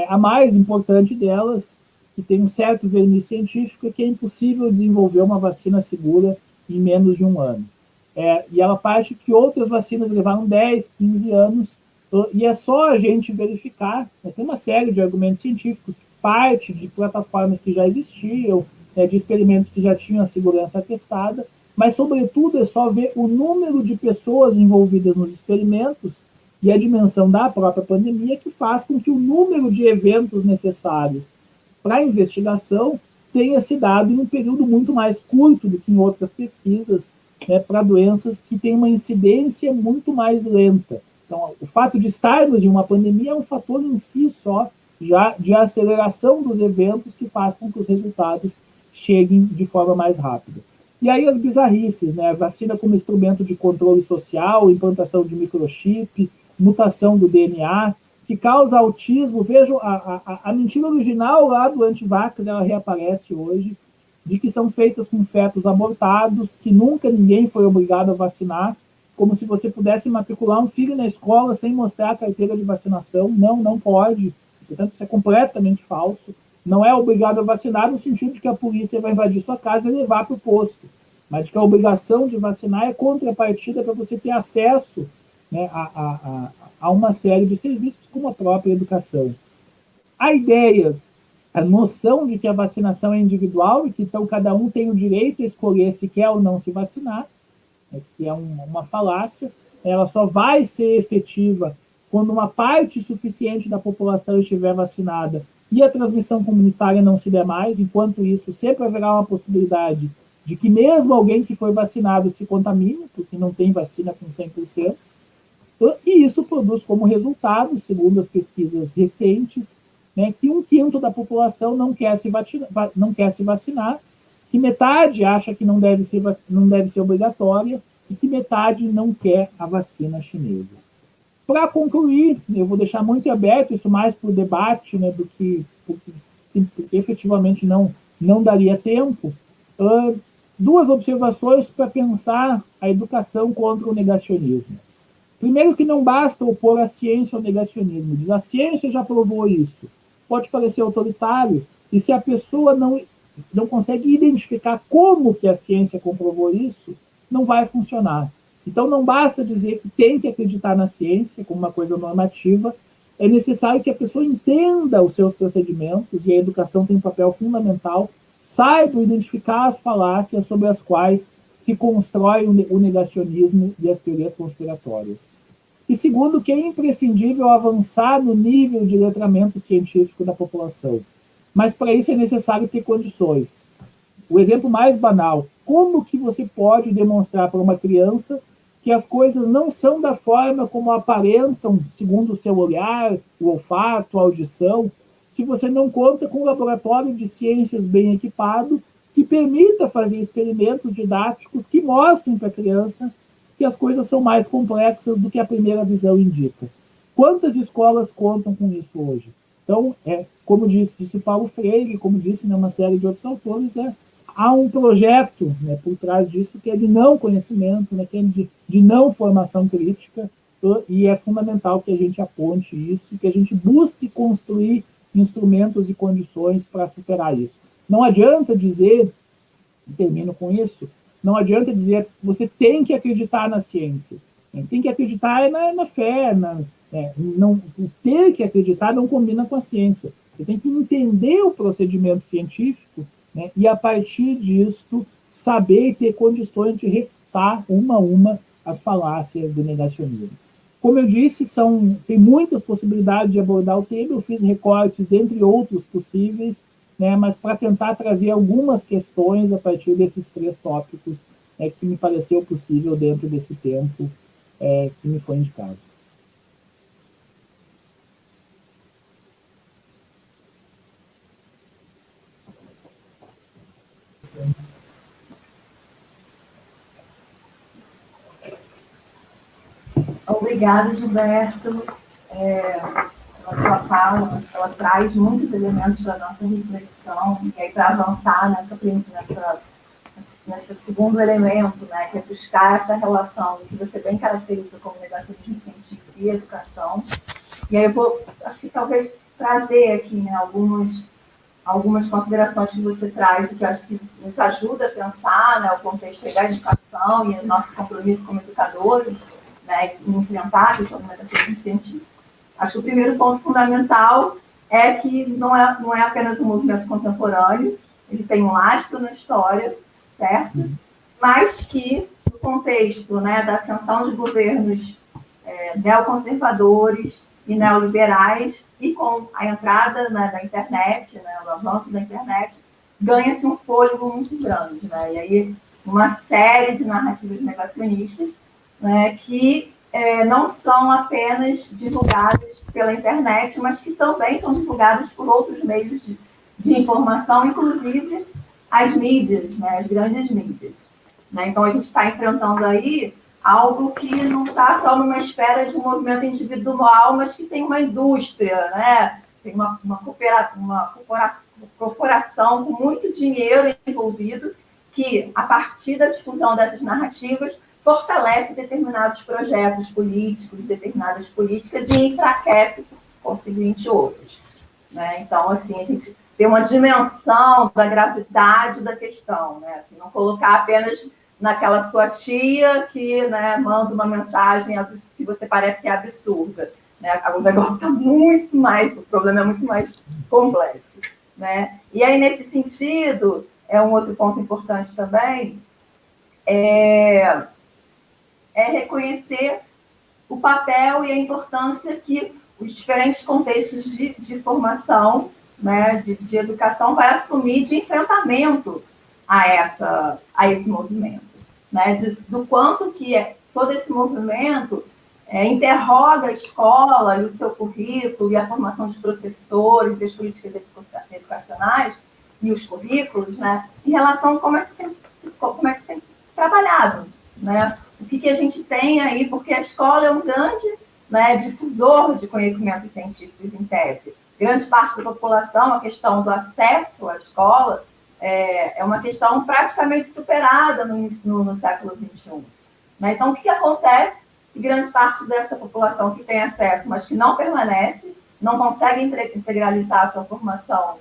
A mais importante delas, que tem um certo verniz científico, é que é impossível desenvolver uma vacina segura em menos de um ano. E ela parte que outras vacinas levaram 10, 15 anos, e é só a gente verificar, tem uma série de argumentos científicos, parte de plataformas que já existiam, de experimentos que já tinham a segurança atestada, mas, sobretudo, é só ver o número de pessoas envolvidas nos experimentos e a dimensão da própria pandemia que faz com que o número de eventos necessários para a investigação tenha se dado em um período muito mais curto do que em outras pesquisas, para doenças que têm uma incidência muito mais lenta. Então, o fato de estarmos em uma pandemia é um fator em si só, já de aceleração dos eventos que faz com que os resultados cheguem de forma mais rápida. E aí as bizarrices, né? A vacina como instrumento de controle social, implantação de microchip, mutação do DNA, que causa autismo. Vejam, a mentira original lá do antivax, ela reaparece hoje, de que são feitas com fetos abortados, que nunca ninguém foi obrigado a vacinar, como se você pudesse matricular um filho na escola sem mostrar a carteira de vacinação. Não, não pode. Portanto, isso é completamente falso. Não é obrigado a vacinar no sentido de que a polícia vai invadir sua casa e levar para o posto, mas de que a obrigação de vacinar é contrapartida para você ter acesso, né, a uma série de serviços, como a própria educação. A ideia, a noção de que a vacinação é individual e que então cada um tem o direito a escolher se quer ou não se vacinar, que é uma falácia, ela só vai ser efetiva quando uma parte suficiente da população estiver vacinada e a transmissão comunitária não se der mais. Enquanto isso, sempre haverá uma possibilidade de que mesmo alguém que foi vacinado se contamine, porque não tem vacina com 100%, e isso produz como resultado, segundo as pesquisas recentes, né, que 1/5 da população não quer se vacinar, que metade acha que não deve ser obrigatória e que metade não quer a vacina chinesa. Para concluir, eu vou deixar muito aberto isso mais para o debate, né, do que porque efetivamente não daria tempo, duas observações para pensar a educação contra o negacionismo. Primeiro, que não basta opor a ciência ao negacionismo. Diz, a ciência já provou isso. Pode parecer autoritário, e se a pessoa não consegue identificar como que a ciência comprovou isso, não vai funcionar. Então, não basta dizer que tem que acreditar na ciência como uma coisa normativa, é necessário que a pessoa entenda os seus procedimentos, e a educação tem um papel fundamental, saiba identificar as falácias sobre as quais se constrói o negacionismo e as teorias conspiratórias. E segundo, que é imprescindível avançar no nível de letramento científico da população. Mas para isso é necessário ter condições. O exemplo mais banal, como que você pode demonstrar para uma criança que as coisas não são da forma como aparentam, segundo o seu olhar, o olfato, a audição, se você não conta com um laboratório de ciências bem equipado que permita fazer experimentos didáticos que mostrem para a criança que as coisas são mais complexas do que a primeira visão indica. Quantas escolas contam com isso hoje? Então, como disse Paulo Freire, como disse uma série de outros autores, há um projeto, por trás disso que é de não conhecimento, que é de não formação crítica, e é fundamental que a gente aponte isso, que a gente busque construir instrumentos e condições para superar isso. Não adianta dizer, e termino com isso, não adianta dizer que você tem que acreditar na ciência. Tem que acreditar na fé. Não, ter que acreditar não combina com a ciência. Você tem que entender o procedimento científico, e, a partir disso, saber e ter condições de refutar uma a uma as falácias do negacionismo. Como eu disse, tem muitas possibilidades de abordar o tema. Eu fiz recortes, dentre outros possíveis, mas para tentar trazer algumas questões a partir desses 3 tópicos que me pareceu possível dentro desse tempo que me foi indicado. Obrigada, Gilberto. A sua fala, acho que ela traz muitos elementos para a nossa reflexão, e aí para avançar nesse segundo elemento, que é buscar essa relação que você bem caracteriza como negacionismo científico e educação. E aí eu vou, acho que talvez trazer aqui algumas considerações que você traz, e que acho que nos ajuda a pensar o contexto da educação e o nosso compromisso como educadores, em enfrentar a questão do negacionismo científico. Acho que o primeiro ponto fundamental é que não é apenas um movimento contemporâneo, ele tem um lastro na história, certo? Mas que, no contexto da ascensão de governos neoconservadores e neoliberais, e com a entrada da internet, o avanço da internet, ganha-se um fôlego muito grande. E aí, uma série de narrativas negacionistas que não são apenas divulgadas pela internet, mas que também são divulgadas por outros meios de informação, inclusive as mídias, as grandes mídias. Então, a gente está enfrentando aí algo que não está só numa esfera de um movimento individual, mas que tem uma indústria, tem uma corporação com muito dinheiro envolvido, que, a partir da difusão dessas narrativas, fortalece determinados projetos políticos, determinadas políticas, e enfraquece, por conseguinte, outros. Então, assim, a gente tem uma dimensão da gravidade da questão, assim, não colocar apenas naquela sua tia que manda uma mensagem que você parece que é absurda. O negócio está muito mais, o problema é muito mais complexo. E aí, nesse sentido, um outro ponto importante também é reconhecer o papel e a importância que os diferentes contextos de formação, de educação, vai assumir de enfrentamento a esse movimento. Do quanto que todo esse movimento interroga a escola e o seu currículo, e a formação dos professores, e as políticas educacionais, e os currículos, em relação a como é que tem trabalhado, o que a gente tem aí, porque a escola é um grande difusor de conhecimentos científicos, em tese, grande parte da população, a questão do acesso à escola é uma questão praticamente superada no século XXI. Né? Então, o que acontece? Grande parte dessa população que tem acesso, mas que não permanece, não consegue integralizar a sua formação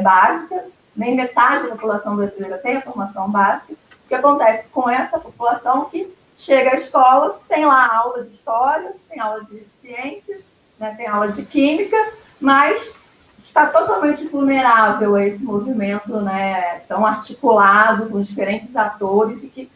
básica, nem metade da população brasileira tem a formação básica. O que acontece com essa população que chega à escola, tem lá aula de história, tem aula de ciências, né, tem aula de química, mas está totalmente vulnerável a esse movimento, né, tão articulado com diferentes atores e que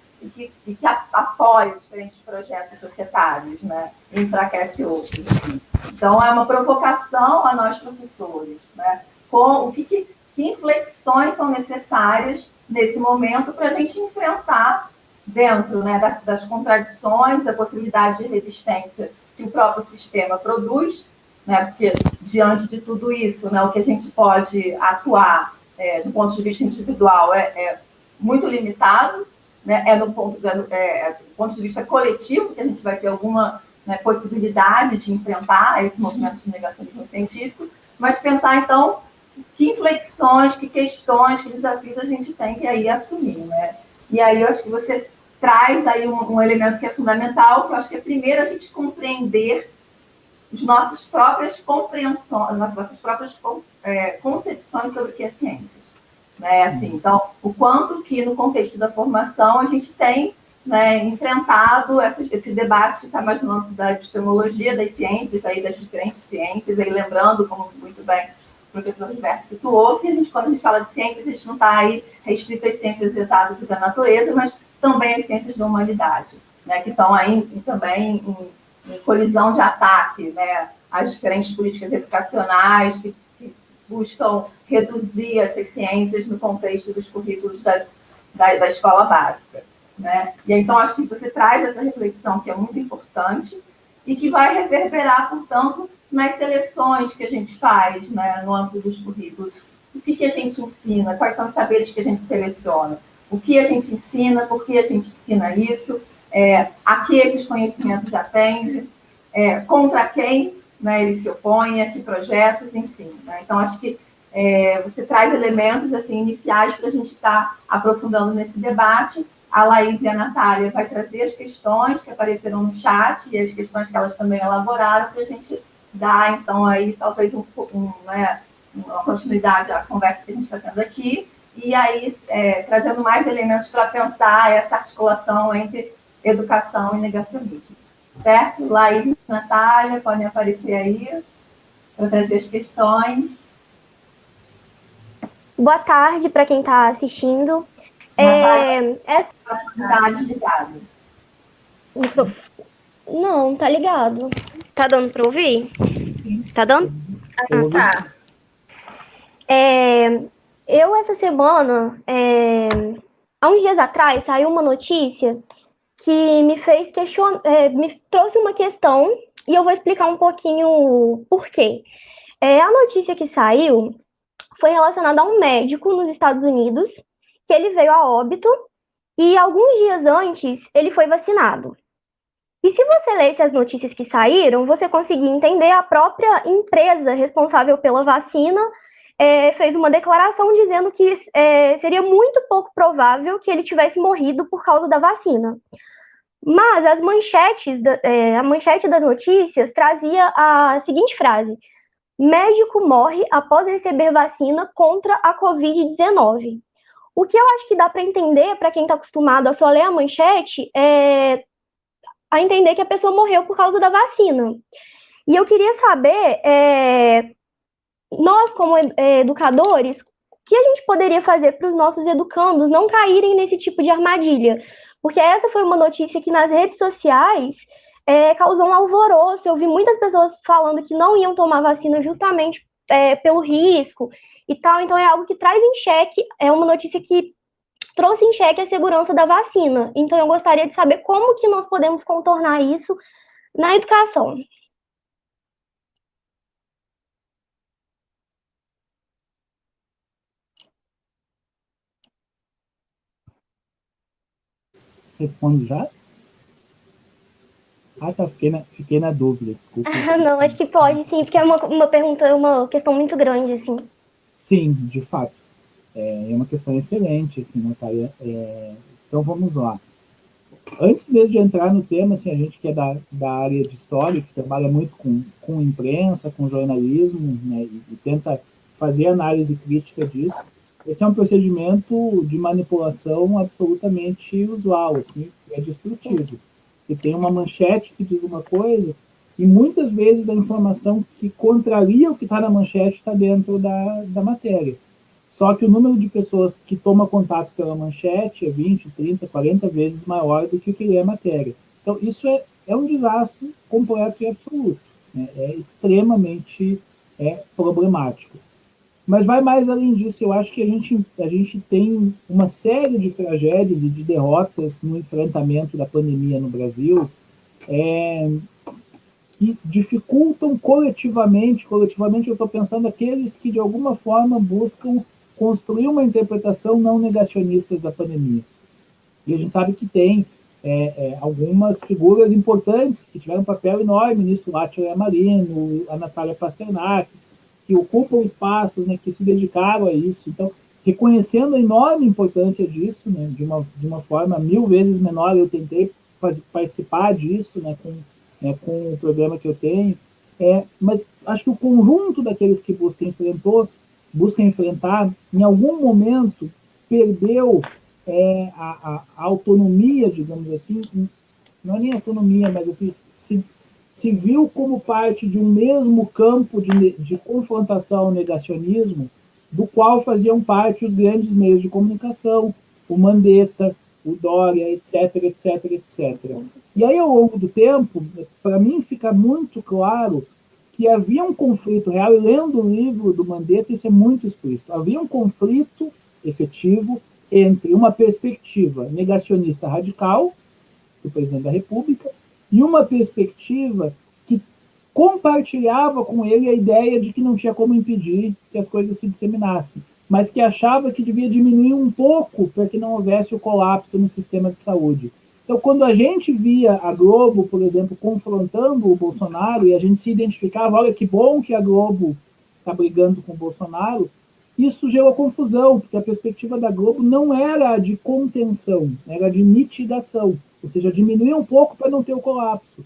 apoia diferentes projetos societários, né, e enfraquece outros. Assim. Então, é uma provocação a nós professores, né, com que inflexões são necessárias nesse momento para a gente enfrentar dentro, né, das contradições, da possibilidade de resistência que o próprio sistema produz, né, porque diante de tudo isso, né, o que a gente pode atuar do ponto de vista individual é muito limitado, né, do ponto de vista coletivo que a gente vai ter alguma, né, possibilidade de enfrentar esse movimento de negacionismo científico, mas pensar, então, que inflexões, que questões, que desafios a gente tem que aí assumir, né? E aí eu acho que você traz aí um elemento que é fundamental, que eu acho que é primeiro a gente compreender as nossas próprias compreensões, as nossas próprias concepções sobre o que é ciências. Né? Assim, então, o quanto que no contexto da formação a gente tem, né, enfrentado esse debate que está mais no âmbito da epistemologia das ciências, aí, das diferentes ciências, aí, lembrando, como muito bem o professor Gilberto situou, que quando a gente fala de ciências, a gente não está aí restrito às ciências exatas e da natureza, mas também às ciências da humanidade, né, que estão aí também em colisão de ataque, né, às diferentes políticas educacionais que buscam reduzir essas ciências no contexto dos currículos da escola básica. Né? E então, acho que você traz essa reflexão que é muito importante e que vai reverberar, portanto, nas seleções que a gente faz, né, no âmbito dos currículos. O que a gente ensina, quais são os saberes que a gente seleciona, o que a gente ensina, por que a gente ensina isso, a que esses conhecimentos atendem, contra quem, né, ele se opõe, a que projetos, enfim. Né? Então, acho que você traz elementos assim, iniciais para a gente estar aprofundando nesse debate. A Laís e a Natália vai trazer as questões que apareceram no chat e as questões que elas também elaboraram para a gente dar, então, aí talvez né, uma continuidade à conversa que a gente está tendo aqui e aí trazendo mais elementos para pensar essa articulação entre educação e negacionismo. Certo? Laís e Natália podem aparecer aí para trazer as questões. Boa tarde para quem está assistindo. Está desligado. Não, tá ligado. Tá dando para ouvir? Tá dando? Tá. Eu, essa semana, há uns dias atrás, saiu uma notícia que me fez me trouxe uma questão e eu vou explicar um pouquinho por quê. A notícia que saiu foi relacionada a um médico nos Estados Unidos, que ele veio a óbito e alguns dias antes ele foi vacinado. E se você lesse as notícias que saíram, você conseguia entender a própria empresa responsável pela vacina fez uma declaração dizendo que seria muito pouco provável que ele tivesse morrido por causa da vacina. Mas as manchetes, a manchete das notícias trazia a seguinte frase: médico morre após receber vacina contra a Covid-19. O que eu acho que dá para entender, para quem está acostumado a só ler a manchete, a entender que a pessoa morreu por causa da vacina. E eu queria saber, nós como educadores, o que a gente poderia fazer para os nossos educandos não caírem nesse tipo de armadilha? Porque essa foi uma notícia que nas redes sociais causou um alvoroço. Eu vi muitas pessoas falando que não iam tomar vacina justamente pelo risco e tal. Então é algo que traz em xeque, é uma notícia que trouxe em xeque a segurança da vacina. Então eu gostaria de saber como que nós podemos contornar isso na educação. Responde já? Tá, fiquei na dúvida, desculpa. Não, acho que pode, sim, porque é uma pergunta, uma questão muito grande, assim. Sim, de fato. É uma questão excelente, assim, Natália. Então, vamos lá. Antes mesmo de entrar no tema, assim, a gente que é da área de história, que trabalha muito com imprensa, com jornalismo, né, e tenta fazer análise crítica disso, esse é um procedimento de manipulação absolutamente usual, assim, é destrutivo. Você tem uma manchete que diz uma coisa, e muitas vezes a informação que contraria o que está na manchete está dentro da matéria. Só que o número de pessoas que toma contato pela manchete é 20, 30, 40 vezes maior do que o que lê a matéria. Então, isso é um desastre completo e absoluto. Né? É extremamente problemático. Mas vai mais além disso. Eu acho que a gente tem uma série de tragédias e de derrotas no enfrentamento da pandemia no Brasil que dificultam coletivamente eu estou pensando aqueles que de alguma forma buscam construir uma interpretação não negacionista da pandemia. E a gente sabe que tem algumas figuras importantes que tiveram um papel enorme nisso, o Átila Marino, a Natália Pasternak, que ocupam espaços, né, que se dedicaram a isso. Então, reconhecendo a enorme importância disso, né, de uma forma 1000 vezes menor, eu tentei participar disso, né, com o programa que eu tenho, mas acho que o conjunto daqueles que buscam enfrentar, em algum momento, perdeu a autonomia, digamos assim, não é nem autonomia, mas assim, se viu como parte de um mesmo campo de confrontação ao negacionismo, do qual faziam parte os grandes meios de comunicação, o Mandetta, o Dória, etc, etc, etc. E aí, ao longo do tempo, para mim fica muito claro que havia um conflito real, e lendo o livro do Mandetta, isso é muito explícito, havia um conflito efetivo entre uma perspectiva negacionista radical, do presidente da República, e uma perspectiva que compartilhava com ele a ideia de que não tinha como impedir que as coisas se disseminassem, mas que achava que devia diminuir um pouco para que não houvesse o colapso no sistema de saúde. Então, quando a gente via a Globo, por exemplo, confrontando o Bolsonaro, e a gente se identificava, olha que bom que a Globo está brigando com o Bolsonaro, isso gerou confusão, porque a perspectiva da Globo não era a de contenção, era a de mitigação, ou seja, diminuir um pouco para não ter o colapso.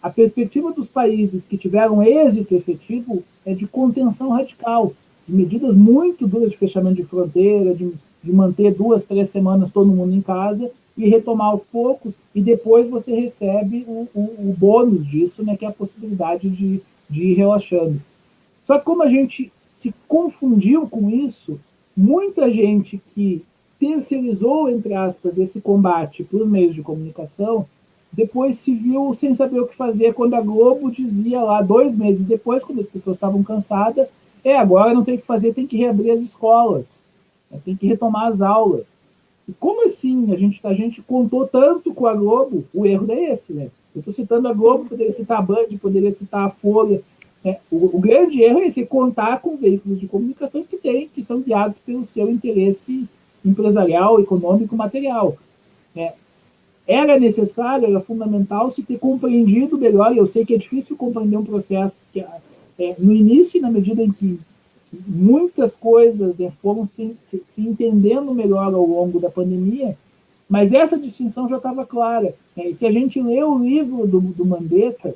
A perspectiva dos países que tiveram êxito efetivo é de contenção radical, de medidas muito duras de fechamento de fronteira, de manter 2, 3 semanas todo mundo em casa e retomar aos poucos, e depois você recebe o bônus disso, né, que é a possibilidade de ir relaxando. Só que como a gente se confundiu com isso, muita gente que terceirizou, entre aspas, esse combate para os meios de comunicação, depois se viu sem saber o que fazer quando a Globo dizia lá, 2 meses depois, quando as pessoas estavam cansadas, agora não tem o que fazer, tem que reabrir as escolas, tem que retomar as aulas. E como assim? A gente contou tanto com a Globo, o erro é esse, né? Eu estou citando a Globo, poderia citar a Band, poderia citar a Folha. O grande erro é esse, contar com veículos de comunicação que são guiados pelo seu interesse empresarial, econômico, material. Era necessário, era fundamental se ter compreendido melhor, e eu sei que é difícil compreender um processo que, no início, na medida em que muitas coisas foram se entendendo melhor ao longo da pandemia, mas essa distinção já estava clara. E se a gente lê o livro do Mandetta,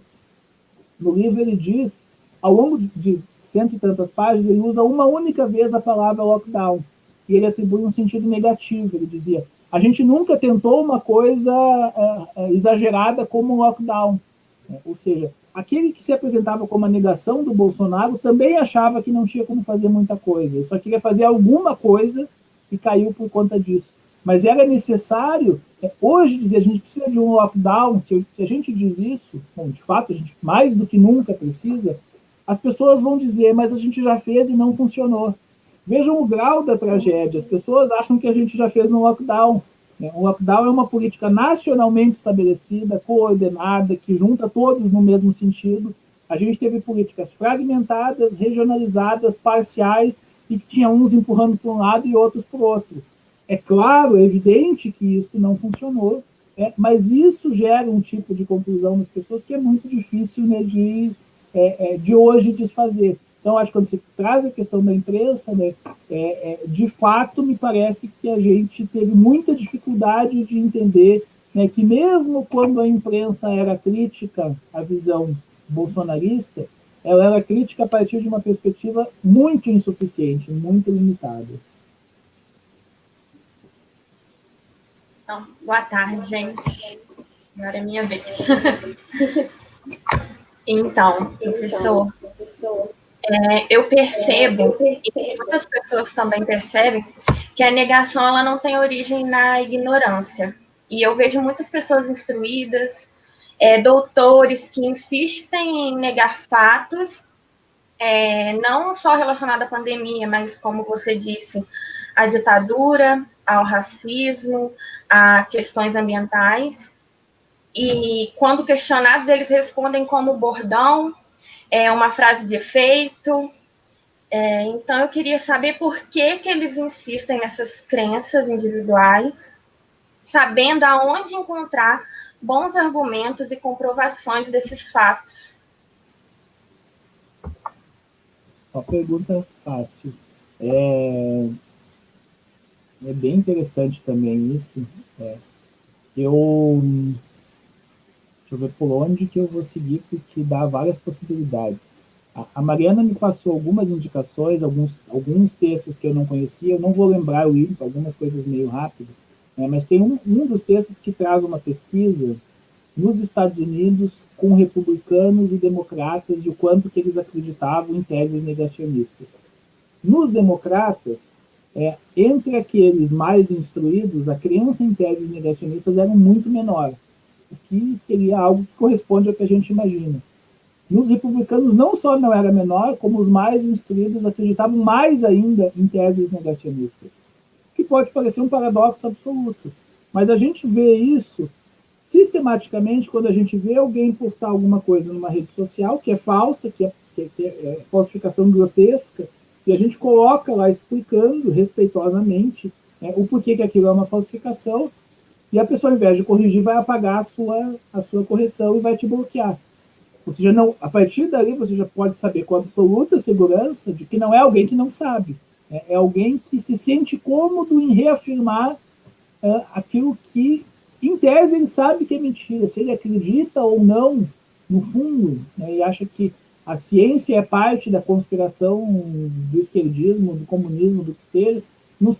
no livro ele diz, ao longo de 100 e tantas páginas, ele usa uma única vez a palavra lockdown, e ele atribui um sentido negativo. Ele dizia, a gente nunca tentou uma coisa exagerada como um lockdown. Ou seja, aquele que se apresentava como a negação do Bolsonaro também achava que não tinha como fazer muita coisa. Ele só queria fazer alguma coisa e caiu por conta disso. Mas era necessário, hoje, dizer a gente precisa de um lockdown. Se a gente diz isso, bom, de fato, a gente mais do que nunca precisa, as pessoas vão dizer, mas a gente já fez e não funcionou. Vejam o grau da tragédia. As pessoas acham que a gente já fez um lockdown. O lockdown é uma política nacionalmente estabelecida, coordenada, que junta todos no mesmo sentido. A gente teve políticas fragmentadas, regionalizadas, parciais, e que tinha uns empurrando para um lado e outros para o outro. É claro, é evidente que isso não funcionou, Mas isso gera um tipo de conclusão nas pessoas que é muito difícil, né, de hoje desfazer. Então, acho que quando você traz a questão da imprensa, né, de fato, me parece que a gente teve muita dificuldade de entender, né, que mesmo quando a imprensa era crítica à visão bolsonarista, ela era crítica a partir de uma perspectiva muito insuficiente, muito limitada. Então, boa tarde, gente. Agora é minha vez. Então, professor, eu percebo, e muitas pessoas também percebem, que a negação ela não tem origem na ignorância. E eu vejo muitas pessoas instruídas, doutores que insistem em negar fatos, não só relacionado à pandemia, mas, como você disse, à ditadura, ao racismo, a questões ambientais. E, quando questionados, eles respondem como bordão, uma frase de efeito. Então, eu queria saber por que eles insistem nessas crenças individuais, sabendo aonde encontrar bons argumentos e comprovações desses fatos. Uma pergunta fácil. É bem interessante também isso. Deixa eu ver por onde que eu vou seguir, porque dá várias possibilidades. A Mariana me passou algumas indicações, alguns textos que eu não conhecia, eu não vou lembrar o livro, algumas coisas meio rápido, né, mas tem um dos textos que traz uma pesquisa nos Estados Unidos com republicanos e democratas e o quanto que eles acreditavam em teses negacionistas. Nos democratas, entre aqueles mais instruídos, a crença em teses negacionistas era muito menor, o que seria algo que corresponde ao que a gente imagina. Nos republicanos, não só não era menor, como os mais instruídos acreditavam mais ainda em teses negacionistas, que pode parecer um paradoxo absoluto. Mas a gente vê isso sistematicamente quando a gente vê alguém postar alguma coisa numa rede social que é falsa, que é falsificação grotesca, e a gente coloca lá explicando respeitosamente, né, o porquê que aquilo é uma falsificação, e a pessoa, ao invés de corrigir, vai apagar a sua correção e vai te bloquear. Ou seja, não, a partir dali você já pode saber com absoluta segurança de que não é alguém que não sabe. É alguém que se sente cômodo em reafirmar aquilo que, em tese, ele sabe que é mentira. Se ele acredita ou não, no fundo, né, e acha que a ciência é parte da conspiração do esquerdismo, do comunismo, do que seja,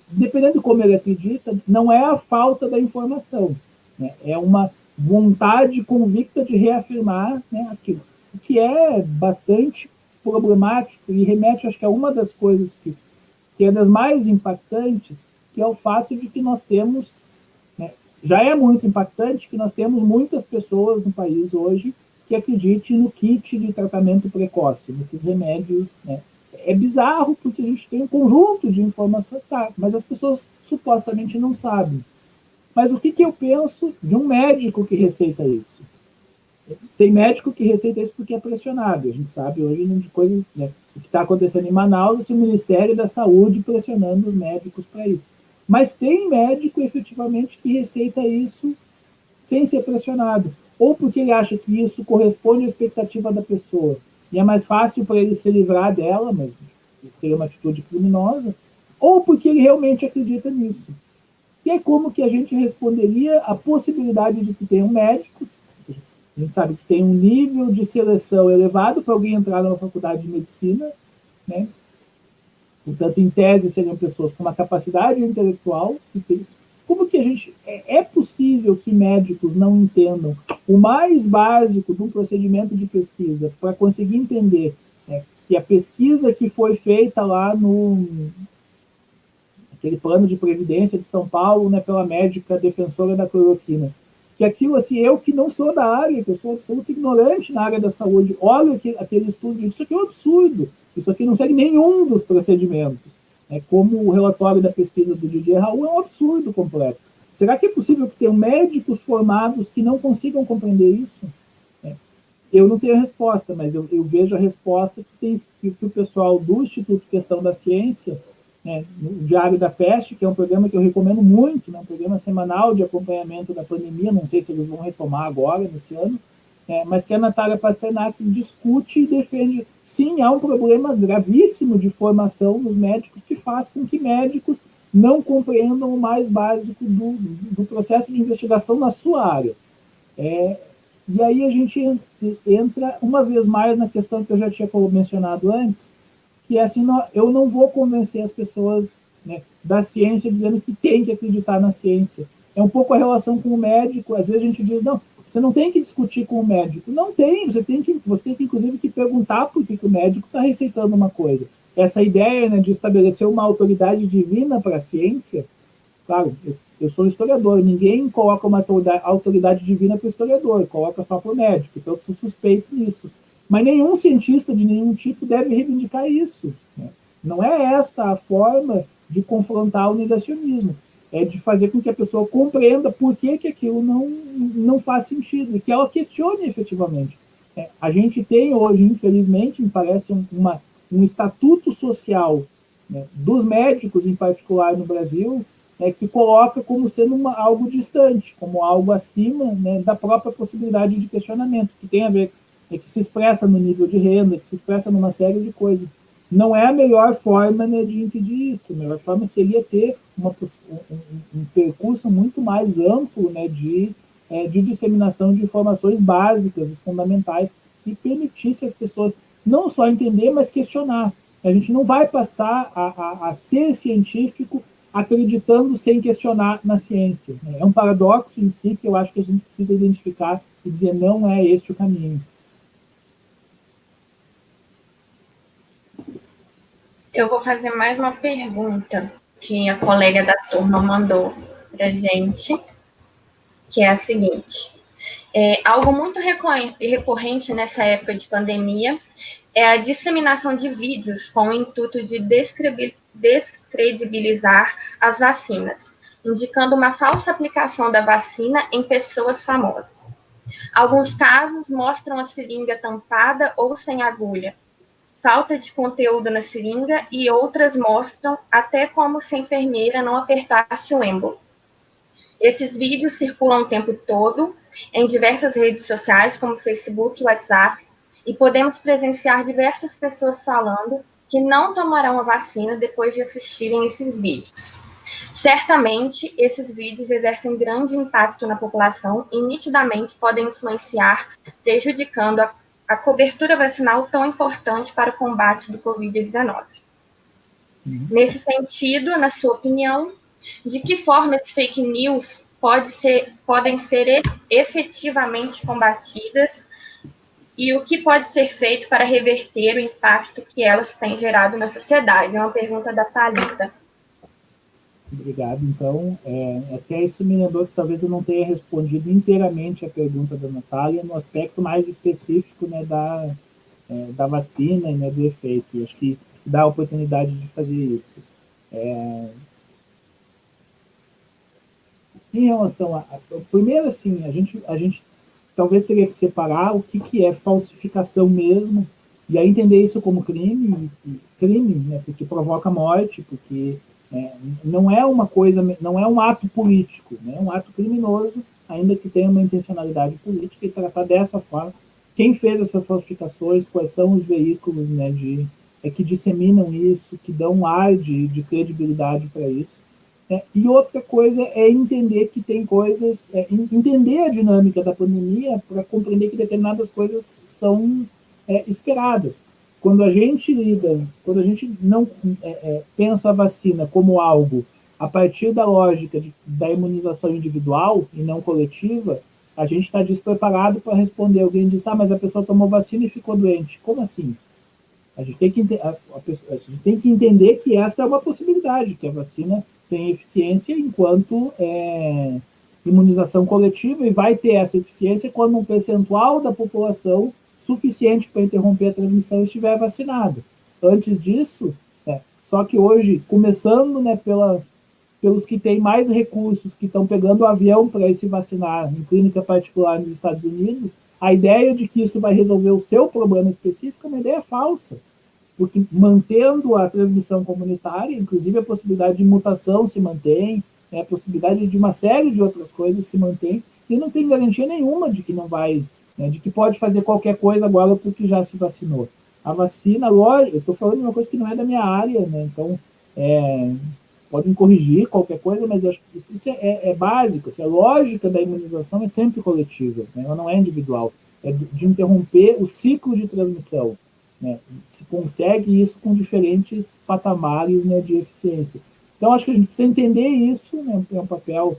dependendo de como ele acredita, não é a falta da informação, né, é uma vontade convicta de reafirmar, né, aquilo, o que é bastante problemático e remete, acho que, a uma das coisas que é das mais impactantes, que é o fato de que nós temos, né, já é muito impactante que nós temos muitas pessoas no país hoje que acreditem no kit de tratamento precoce, nesses remédios, né. É bizarro porque a gente tem um conjunto de informações, tá, mas as pessoas supostamente não sabem. Mas o que eu penso de um médico que receita isso? Tem médico que receita isso porque é pressionado. A gente sabe hoje de coisas, né, o que está acontecendo em Manaus, o Ministério da Saúde pressionando os médicos para isso. Mas tem médico, efetivamente, que receita isso sem ser pressionado. Ou porque ele acha que isso corresponde à expectativa da pessoa. E é mais fácil para ele se livrar dela, mas seria uma atitude criminosa. Ou porque ele realmente acredita nisso. E é como que a gente responderia à possibilidade de que tenham médicos, a gente sabe que tem um nível de seleção elevado para alguém entrar numa faculdade de medicina, né? Portanto, em tese, seriam pessoas com uma capacidade intelectual. Como que a gente... É possível que médicos não entendam o mais básico de um procedimento de pesquisa para conseguir entender, né, que a pesquisa que foi feita lá aquele plano de previdência de São Paulo, né, pela médica defensora da cloroquina, que aquilo, assim, eu que não sou da área, que eu sou absolutamente ignorante na área da saúde, olha aquele estudo, isso aqui é um absurdo, isso aqui não segue nenhum dos procedimentos, né, como o relatório da pesquisa do Didier Raul é um absurdo completo. Será que é possível que tenham médicos formados que não consigam compreender isso? Eu não tenho a resposta, mas eu vejo a resposta que o pessoal do Instituto Questão da Ciência né, no Diário da Peste, que é um programa que eu recomendo muito, né, um programa semanal de acompanhamento da pandemia, não sei se eles vão retomar agora, nesse ano, mas que a Natália Pasternak discute e defende. Sim, há um problema gravíssimo de formação nos médicos que faz com que médicos não compreendam o mais básico do processo de investigação na sua área. E aí a gente entra uma vez mais na questão que eu já tinha mencionado antes, que é assim, eu não vou convencer as pessoas, né, da ciência dizendo que tem que acreditar na ciência. É um pouco a relação com o médico. Às vezes a gente diz, não, você não tem que discutir com o médico. Não tem, você tem que inclusive, que perguntar por que o médico está receitando uma coisa. Essa ideia, né, de estabelecer uma autoridade divina para a ciência, claro, eu sou historiador, ninguém coloca uma autoridade divina para o historiador, coloca só para o médico, então eu sou suspeito nisso. Mas nenhum cientista de nenhum tipo deve reivindicar isso, né? Não é esta a forma de confrontar o negacionismo, é de fazer com que a pessoa compreenda por que aquilo não faz sentido, e que ela questione efetivamente. A gente tem hoje, infelizmente, me parece um estatuto social, né, dos médicos, em particular no Brasil, que coloca como sendo algo distante, como algo acima, né, da própria possibilidade de questionamento, que tem a ver, que se expressa no nível de renda, que se expressa numa série de coisas. Não é a melhor forma, né, de impedir isso. A melhor forma seria ter um percurso muito mais amplo, né, de disseminação de informações básicas e fundamentais que permitisse às pessoas não só entender, mas questionar. A gente não vai passar a ser científico acreditando sem questionar na ciência. É um paradoxo em si que eu acho que a gente precisa identificar e dizer não é este o caminho. Eu vou fazer mais uma pergunta que a colega da turma mandou para a gente, que é a seguinte. Algo muito recorrente nessa época de pandemia é a disseminação de vídeos com o intuito de descredibilizar as vacinas, indicando uma falsa aplicação da vacina em pessoas famosas. Alguns casos mostram a seringa tampada ou sem agulha, falta de conteúdo na seringa, e outras mostram até como se a enfermeira não apertasse o êmbolo. Esses vídeos circulam o tempo todo em diversas redes sociais, como Facebook e WhatsApp, e podemos presenciar diversas pessoas falando que não tomarão a vacina depois de assistirem esses vídeos. Certamente, esses vídeos exercem grande impacto na população e nitidamente podem influenciar, prejudicando a cobertura vacinal tão importante para o combate do Covid-19. Nesse sentido, na sua opinião, de que forma as fake news podem ser efetivamente combatidas e o que pode ser feito para reverter o impacto que elas têm gerado na sociedade? É uma pergunta da Thalita. Obrigado. Então, até isso me lembrou que talvez eu não tenha respondido inteiramente a pergunta da Natália no aspecto mais específico, né, da vacina e, né, do efeito. E acho que dá a oportunidade de fazer isso. Em relação primeiro, assim, a gente talvez teria que separar o que é falsificação mesmo, e aí entender isso como crime, né, porque provoca morte, porque não é uma coisa, não é um ato político, né, é um ato criminoso, ainda que tenha uma intencionalidade política, e tratar dessa forma. Quem fez essas falsificações, quais são os veículos, né, que disseminam isso, que dão um ar de credibilidade para isso. E outra coisa é entender que tem coisas, entender a dinâmica da pandemia para compreender que determinadas coisas são esperadas. Quando a gente não pensa a vacina como algo a partir da lógica da imunização individual e não coletiva, a gente está despreparado para responder. Alguém diz, mas a pessoa tomou vacina e ficou doente. Como assim? A gente tem que entender que esta é uma possibilidade, que a vacina tem eficiência enquanto imunização coletiva, e vai ter essa eficiência quando um percentual da população suficiente para interromper a transmissão estiver vacinada. Antes disso, só que hoje, começando, né, pelos que têm mais recursos, que estão pegando o avião para ir se vacinar em clínica particular nos Estados Unidos, a ideia de que isso vai resolver o seu problema específico é uma ideia falsa. porque mantendo a transmissão comunitária, inclusive a possibilidade de mutação se mantém, a possibilidade de uma série de outras coisas se mantém, e não tem garantia nenhuma de que não vai, de que pode fazer qualquer coisa agora porque já se vacinou. A vacina, lógico, eu estou falando de uma coisa que não é da minha área, né? Então, podem corrigir qualquer coisa, mas eu acho que isso é básico. Assim, a lógica da imunização é sempre coletiva, né? Ela não é individual. É de interromper o ciclo de transmissão. Né? Se consegue isso com diferentes patamares, né, de eficiência. Então, acho que a gente precisa entender isso, né? É um papel,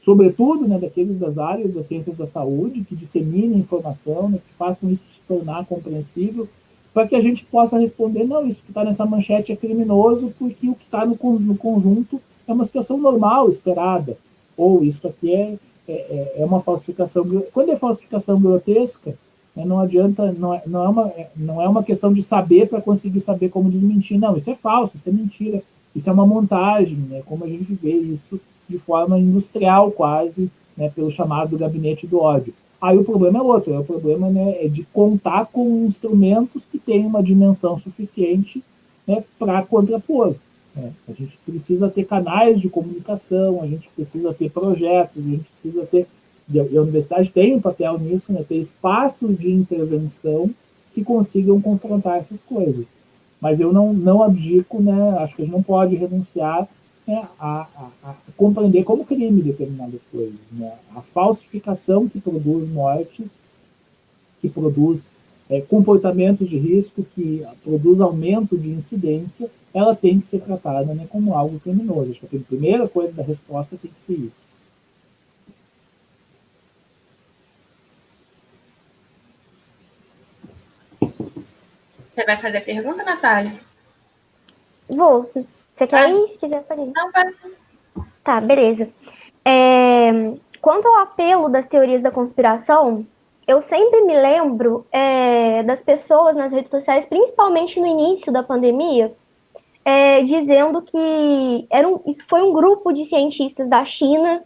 sobretudo, né, daqueles das áreas das ciências da saúde, que disseminem informação, né, que façam isso se tornar compreensível, para que a gente possa responder, não, isso que está nessa manchete é criminoso, porque o que está no conjunto é uma situação normal, esperada, ou isso aqui é uma falsificação. Quando é falsificação grotesca, né, não adianta, não é uma questão de saber para conseguir saber como desmentir, não, isso é falso, isso é mentira, isso é uma montagem, né, como a gente vê isso de forma industrial quase, né, pelo chamado gabinete do ódio. Aí o problema é outro, o problema, né, é de contar com instrumentos que tenham uma dimensão suficiente, né, para contrapor. Né? A gente precisa ter canais de comunicação, a gente precisa ter projetos, a gente precisa ter, e a universidade tem um papel nisso, né, ter espaços de intervenção que consigam confrontar essas coisas. Mas eu não abdico, né, acho que a gente não pode renunciar, né, a compreender como crime determinadas coisas. Né? A falsificação que produz mortes, que produz comportamentos de risco, que produz aumento de incidência, ela tem que ser tratada, né, como algo criminoso. Acho que a primeira coisa da resposta tem que ser isso. Você vai fazer pergunta, Natália? Vou. Você quer ir? Se quiser, pode ir. Não, pode. Tá, beleza. Quanto ao apelo das teorias da conspiração, eu sempre me lembro das pessoas nas redes sociais, principalmente no início da pandemia, dizendo que isso foi um grupo de cientistas da China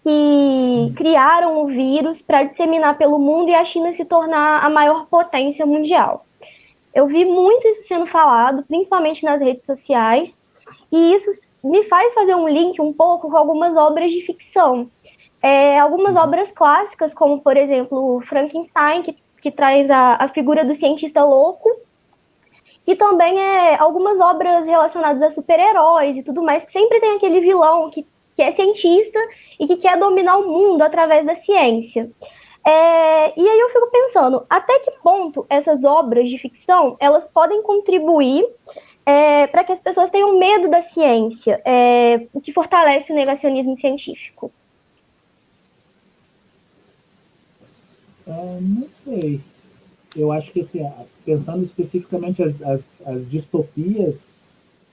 que criaram o vírus para disseminar pelo mundo e a China se tornar a maior potência mundial. Eu vi muito isso sendo falado, principalmente nas redes sociais, e isso me faz fazer um link um pouco com algumas obras de ficção. Algumas obras clássicas, como, por exemplo, Frankenstein, que traz a figura do cientista louco, e também algumas obras relacionadas a super-heróis e tudo mais, que sempre tem aquele vilão que é cientista e que quer dominar o mundo através da ciência. E aí eu fico pensando, até que ponto essas obras de ficção, elas podem contribuir para que as pessoas tenham medo da ciência, o que fortalece o negacionismo científico? Não sei. Eu acho que, assim, pensando especificamente as distopias,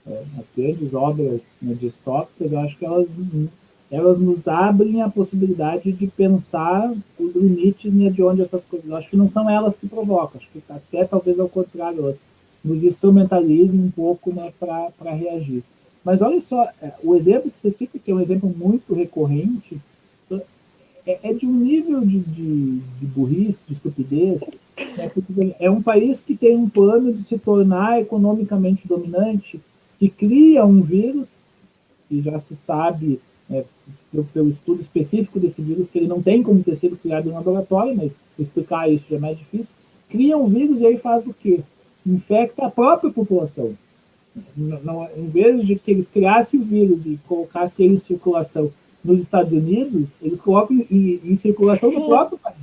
as grandes obras, né, distópicas, eu acho que elas nos abrem a possibilidade de pensar os limites, né, de onde essas coisas... Eu acho que não são elas que provocam, acho que até talvez ao contrário, elas nos instrumentalizem um pouco, né, para reagir. Mas olha só, o exemplo que você cita, que é um exemplo muito recorrente, é de um nível de burrice, de estupidez, né, porque é um país que tem um plano de se tornar economicamente dominante, que cria um vírus, que já se sabe, pelo estudo específico desse vírus, que ele não tem como ter sido criado em laboratório, mas explicar isso já é mais difícil, cria um vírus e aí faz o quê? Infecta a própria população. Em vez de que eles criassem o vírus e colocassem ele em circulação nos Estados Unidos, eles colocam em circulação no próprio país.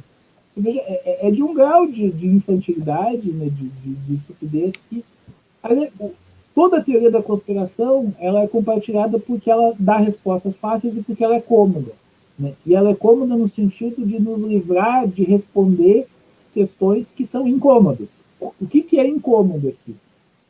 Veja, é de um grau de infantilidade, né, de estupidez, que toda a teoria da conspiração ela é compartilhada porque ela dá respostas fáceis e porque ela é cômoda. Né? E ela é cômoda no sentido de nos livrar de responder questões que são incômodas. O que é incômodo aqui?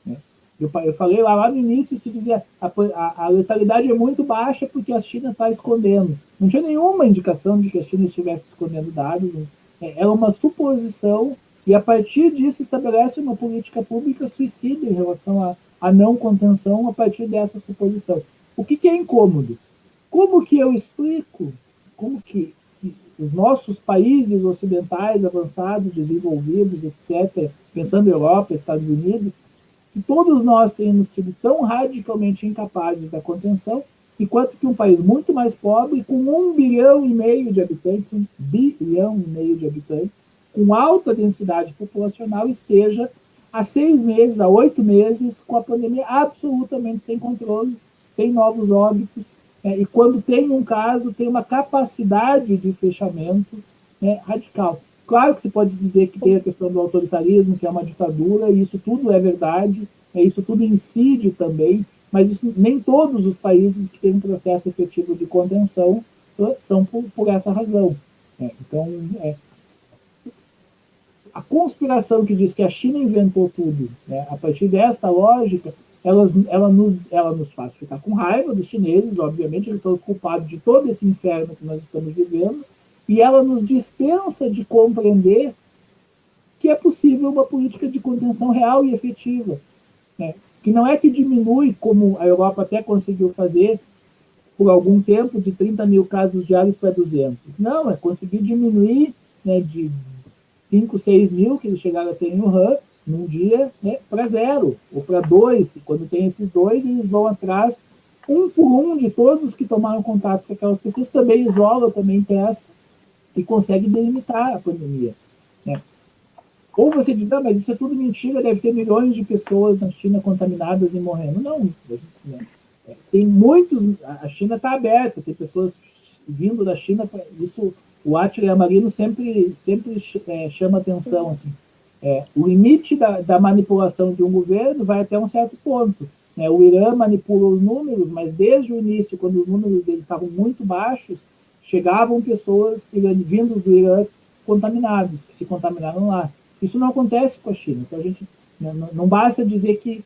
Né? Eu falei lá no início, se dizia a letalidade é muito baixa porque a China está escondendo. Não tinha nenhuma indicação de que a China estivesse escondendo dados. Né? É uma suposição e a partir disso estabelece uma política pública suicida em relação a não contenção a partir dessa suposição. O que é incômodo? Como que eu explico? Como que os nossos países ocidentais avançados, desenvolvidos, etc., pensando em Europa, Estados Unidos, que todos nós tenhamos sido tão radicalmente incapazes da contenção, enquanto que um país muito mais pobre, com 1,5 bilhão de habitantes, 1,5 bilhão de habitantes, com alta densidade populacional, esteja há 6 meses, há 8 meses, com a pandemia absolutamente sem controle, sem novos óbitos, e quando tem um caso, tem uma capacidade de fechamento radical. Claro que se pode dizer que tem a questão do autoritarismo, que é uma ditadura, e isso tudo é verdade, isso tudo incide também, mas isso, nem todos os países que têm um processo efetivo de contenção são por essa razão. Então, a conspiração que diz que a China inventou tudo, a partir desta lógica, ela nos faz ficar com raiva dos chineses, obviamente, eles são os culpados de todo esse inferno que nós estamos vivendo, e ela nos dispensa de compreender que é possível uma política de contenção real e efetiva, que não é que diminui, como a Europa até conseguiu fazer por algum tempo, de 30 mil casos diários para 200. Não, é conseguir diminuir de 5, 6 mil, que eles chegaram a ter em Wuhan, num dia, para 0, ou para 2. E quando tem esses 2, eles vão atrás, um por um, de todos os que tomaram contato com aquelas pessoas, também isola, também testa, e consegue delimitar a pandemia. Ou você diz, mas isso é tudo mentira, deve ter milhões de pessoas na China contaminadas e morrendo. Não, tem muitos, a China está aberta, tem pessoas vindo da China, isso o Átila Yamarino sempre chama atenção, assim, o limite da manipulação de um governo vai até um certo ponto. O Irã manipula os números, mas desde o início, quando os números deles estavam muito baixos, chegavam pessoas vindos do Irã contaminados, que se contaminaram lá. Isso não acontece com a China. Então, a gente não basta dizer que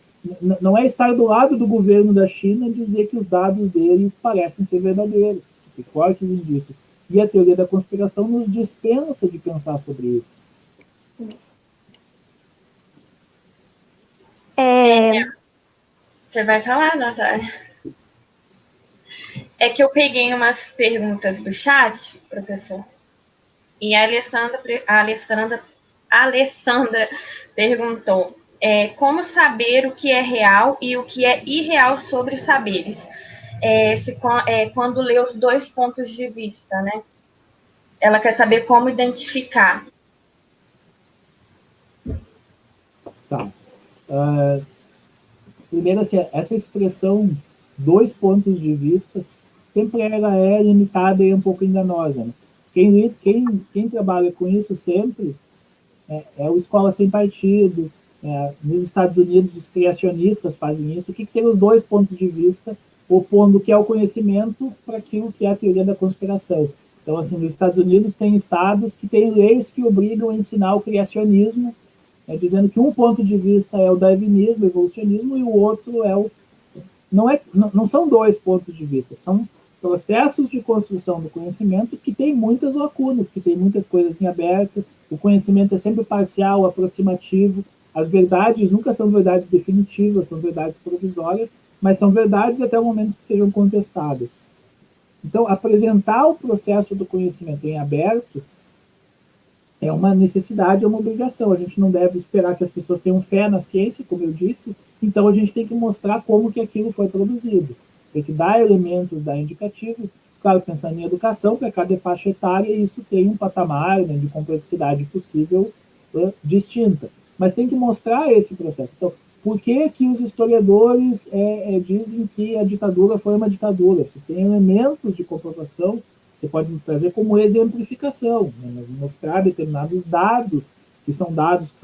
não é estar do lado do governo da China dizer que os dados deles parecem ser verdadeiros, tem fortes indícios. E a teoria da conspiração nos dispensa de pensar sobre isso. Você vai falar, Natália? É que eu peguei umas perguntas do chat, professor, e a Alessandra perguntou como saber o que é real e o que é irreal sobre os saberes, quando lê os 2 pontos de vista, né? Ela quer saber como identificar. Tá. Primeiro, assim, essa expressão 2 pontos de vista sempre ela é limitada e um pouco enganosa. Né? Quem trabalha com isso sempre é o Escola Sem Partido. Nos Estados Unidos, os criacionistas fazem isso. O que seriam os 2 pontos de vista, opondo o que é o conhecimento para aquilo que é a teoria da conspiração? Então, assim, nos Estados Unidos tem estados que têm leis que obrigam a ensinar o criacionismo, dizendo que um ponto de vista é o darwinismo, o evolucionismo, e o outro é o... Não são 2 pontos de vista, são processos de construção do conhecimento que tem muitas lacunas, que tem muitas coisas em aberto. O conhecimento é sempre parcial, aproximativo. As verdades nunca são verdades definitivas, são verdades provisórias, mas são verdades até o momento que sejam contestadas. Então, apresentar o processo do conhecimento em aberto é uma necessidade, é uma obrigação. A gente não deve esperar que as pessoas tenham fé na ciência, como eu disse, então a gente tem que mostrar como que aquilo foi produzido. Tem que dar elementos, dar indicativos, claro, pensando em educação, para cada faixa etária, isso tem um patamar de complexidade possível distinta. Mas tem que mostrar esse processo. Então, por que os historiadores dizem que a ditadura foi uma ditadura? Se tem elementos de comprovação, você pode trazer como exemplificação, mostrar determinados dados, que são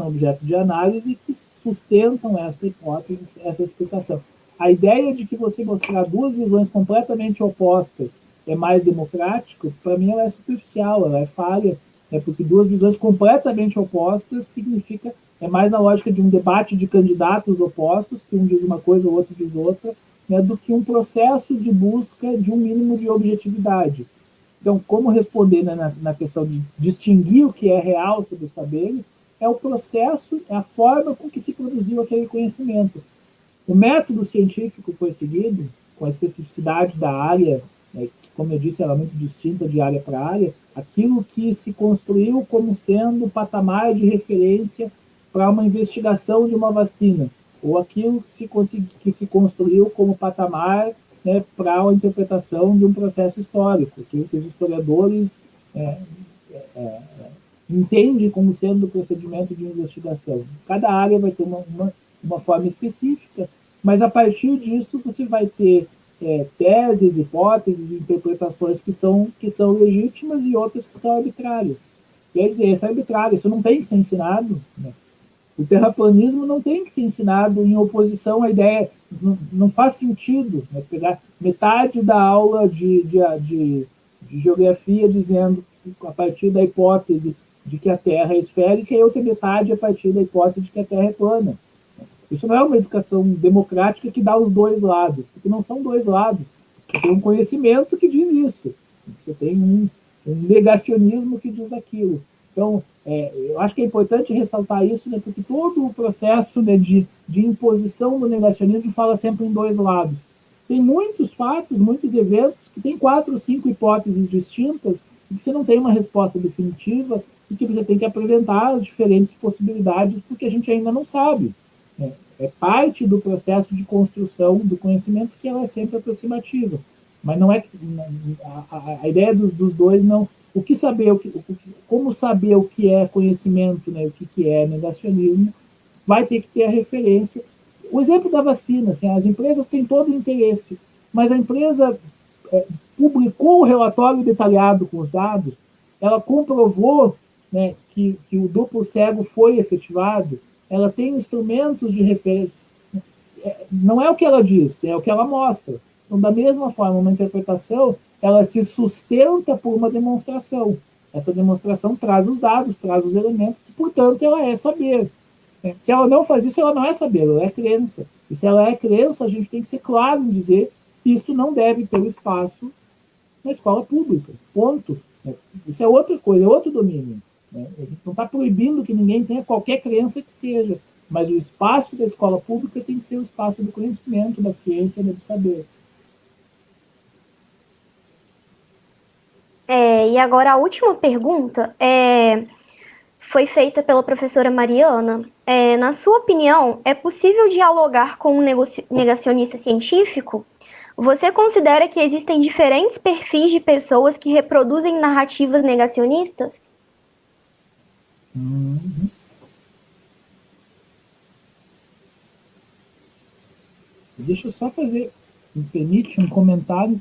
objeto de análise, que sustentam essa hipótese, essa explicação. A ideia de que você mostrar 2 visões completamente opostas é mais democrático, para mim ela é superficial, ela é falha, porque 2 visões completamente opostas significa, mais na lógica de um debate de candidatos opostos, que um diz uma coisa, o outro diz outra, do que um processo de busca de um mínimo de objetividade. Então, como responder na questão de distinguir o que é real sobre os saberes, é o processo, é a forma com que se produziu aquele conhecimento. O método científico foi seguido, com a especificidade da área, que, como eu disse, ela é muito distinta de área para área, aquilo que se construiu como sendo o patamar de referência para uma investigação de uma vacina. ou aquilo que se construiu como patamar, né, para a interpretação de um processo histórico, aquilo que os historiadores entendem como sendo o procedimento de investigação. Cada área vai ter uma forma específica, mas a partir disso você vai ter teses, hipóteses, interpretações que são legítimas e outras que são arbitrárias. Quer dizer, isso é arbitrário, isso não tem que ser ensinado, né? O terraplanismo não tem que ser ensinado em oposição à ideia, não faz sentido, né, pegar metade da aula de geografia dizendo, a partir da hipótese de que a Terra é esférica, e outra metade a partir da hipótese de que a Terra é plana. Isso não é uma educação democrática que dá os dois lados, porque não são dois lados. Você tem um conhecimento que diz isso, você tem um negacionismo que diz aquilo. Então, eu acho que é importante ressaltar isso, né, porque todo o processo, né, de imposição do negacionismo fala sempre em dois lados. Tem muitos fatos, muitos eventos que têm 4 ou 5 hipóteses distintas e que você não tem uma resposta definitiva e que você tem que apresentar as diferentes possibilidades porque a gente ainda não sabe. É parte do processo de construção do conhecimento que ela é sempre aproximativa. Mas não é que a ideia dos dois não. O que saber, como saber o que é conhecimento, né, o que é negacionismo, vai ter que ter a referência. O exemplo da vacina, assim, as empresas têm todo o interesse, mas a empresa publicou o relatório detalhado com os dados, ela comprovou, né, que o duplo cego foi efetivado, ela tem instrumentos de referência. Não é o que ela diz, é o que ela mostra. Então, da mesma forma, uma interpretação, ela se sustenta por uma demonstração. Essa demonstração traz os dados, traz os elementos, e, portanto, ela é saber. Se ela não faz isso, ela não é saber, ela é crença. E se ela é crença, a gente tem que ser claro em dizer que isso não deve ter espaço na escola pública. Ponto. Isso é outra coisa, é outro domínio. A gente não está proibindo que ninguém tenha qualquer crença que seja, mas o espaço da escola pública tem que ser o espaço do conhecimento, da ciência, do saber. E agora a última pergunta foi feita pela professora Mariana. Na sua opinião, é possível dialogar com um negacionista científico? Você considera que existem diferentes perfis de pessoas que reproduzem narrativas negacionistas? Deixa eu só fazer, me permite, um comentário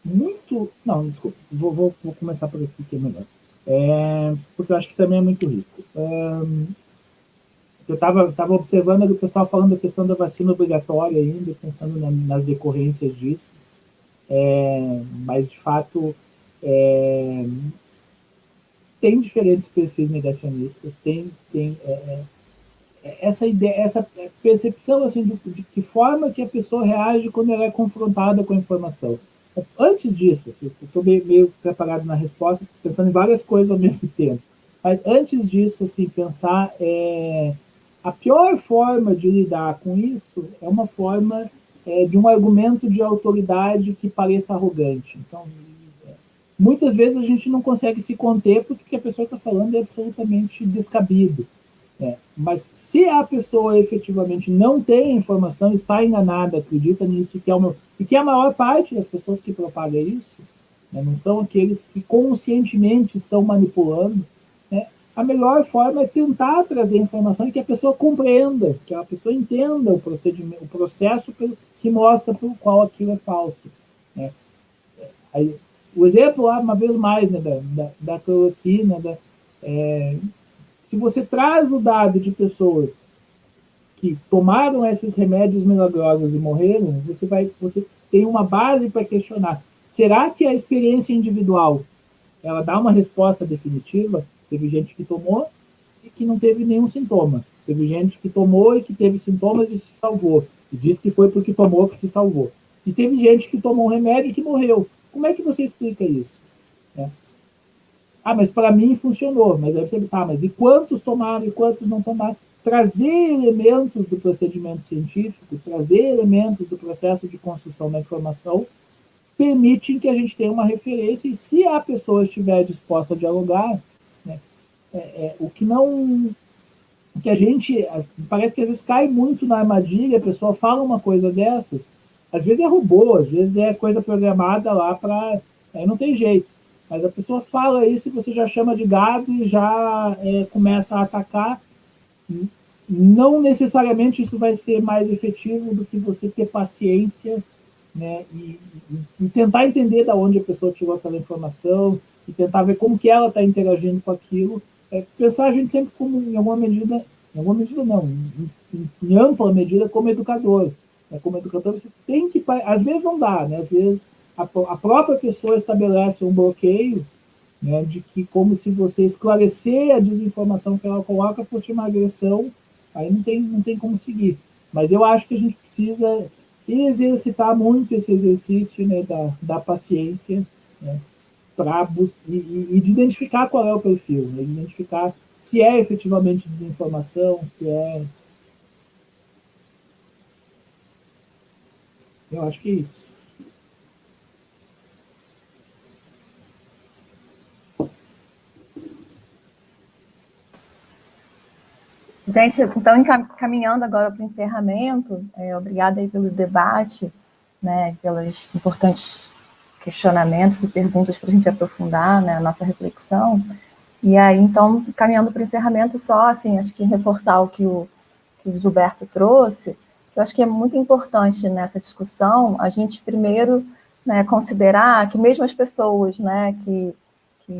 muito... Não, desculpa, vou começar por aqui, que é melhor. Porque eu acho que também é muito rico. Eu estava observando o pessoal falando da questão da vacina obrigatória ainda, pensando nas decorrências disso. Mas, de fato, tem diferentes perfis negacionistas, tem essa ideia, essa percepção assim, de que forma que a pessoa reage quando ela é confrontada com a informação. Antes disso, assim, eu estou meio preparado na resposta, pensando em várias coisas ao mesmo tempo. Mas antes disso, assim, pensar a pior forma de lidar com isso é uma forma de um argumento de autoridade que pareça arrogante. Então, muitas vezes a gente não consegue se conter porque o que a pessoa está falando é absolutamente descabido. Mas se a pessoa efetivamente não tem informação, está enganada, acredita nisso, e que a maior parte das pessoas que propagam isso, né, não são aqueles que conscientemente estão manipulando, né, a melhor forma é tentar trazer informação e que a pessoa compreenda, que a pessoa entenda o procedimento, o processo que mostra pelo qual aquilo é falso. Né. Aí, o exemplo lá, uma vez mais, né, da cloroquina, se você traz o dado de pessoas que tomaram esses remédios milagrosos e morreram, você tem uma base para questionar. Será que a experiência individual ela dá uma resposta definitiva? Teve gente que tomou e que não teve nenhum sintoma. Teve gente que tomou e que teve sintomas e se salvou. E disse que foi porque tomou que se salvou. E teve gente que tomou um remédio e que morreu. Como é que você explica isso? Mas para mim funcionou. Mas aí você mas e quantos tomaram e quantos não tomaram? Trazer elementos do procedimento científico, trazer elementos do processo de construção da informação, permite que a gente tenha uma referência e se a pessoa estiver disposta a dialogar, né, o que não que a gente, parece que às vezes cai muito na armadilha, a pessoa fala uma coisa dessas, às vezes é robô, às vezes é coisa programada lá para... Aí não tem jeito. Mas a pessoa fala isso e você já chama de gado e já começa a atacar. Não necessariamente isso vai ser mais efetivo do que você ter paciência, né, e tentar entender de onde a pessoa tirou aquela informação e tentar ver como que ela está interagindo com aquilo. Pensar a gente sempre como, em alguma medida não, em ampla medida, como educador. Como educador, você tem que... Às vezes não dá, né? Às vezes a própria pessoa estabelece um bloqueio, né, de que como se você esclarecer a desinformação que ela coloca fosse uma agressão, aí não tem como seguir. Mas eu acho que a gente precisa exercitar muito esse exercício, né, da paciência, né, e de identificar qual é o perfil, né, de identificar se é efetivamente desinformação, se é... Eu acho que é isso. Gente, então, encaminhando agora para o encerramento, obrigada aí pelo debate, né, pelos importantes questionamentos e perguntas para a gente aprofundar, né, a nossa reflexão. E aí, então, caminhando para o encerramento, só, assim, acho que reforçar o que o Gilberto trouxe, que eu acho que é muito importante nessa discussão, a gente primeiro, né, considerar que mesmo as pessoas, né, que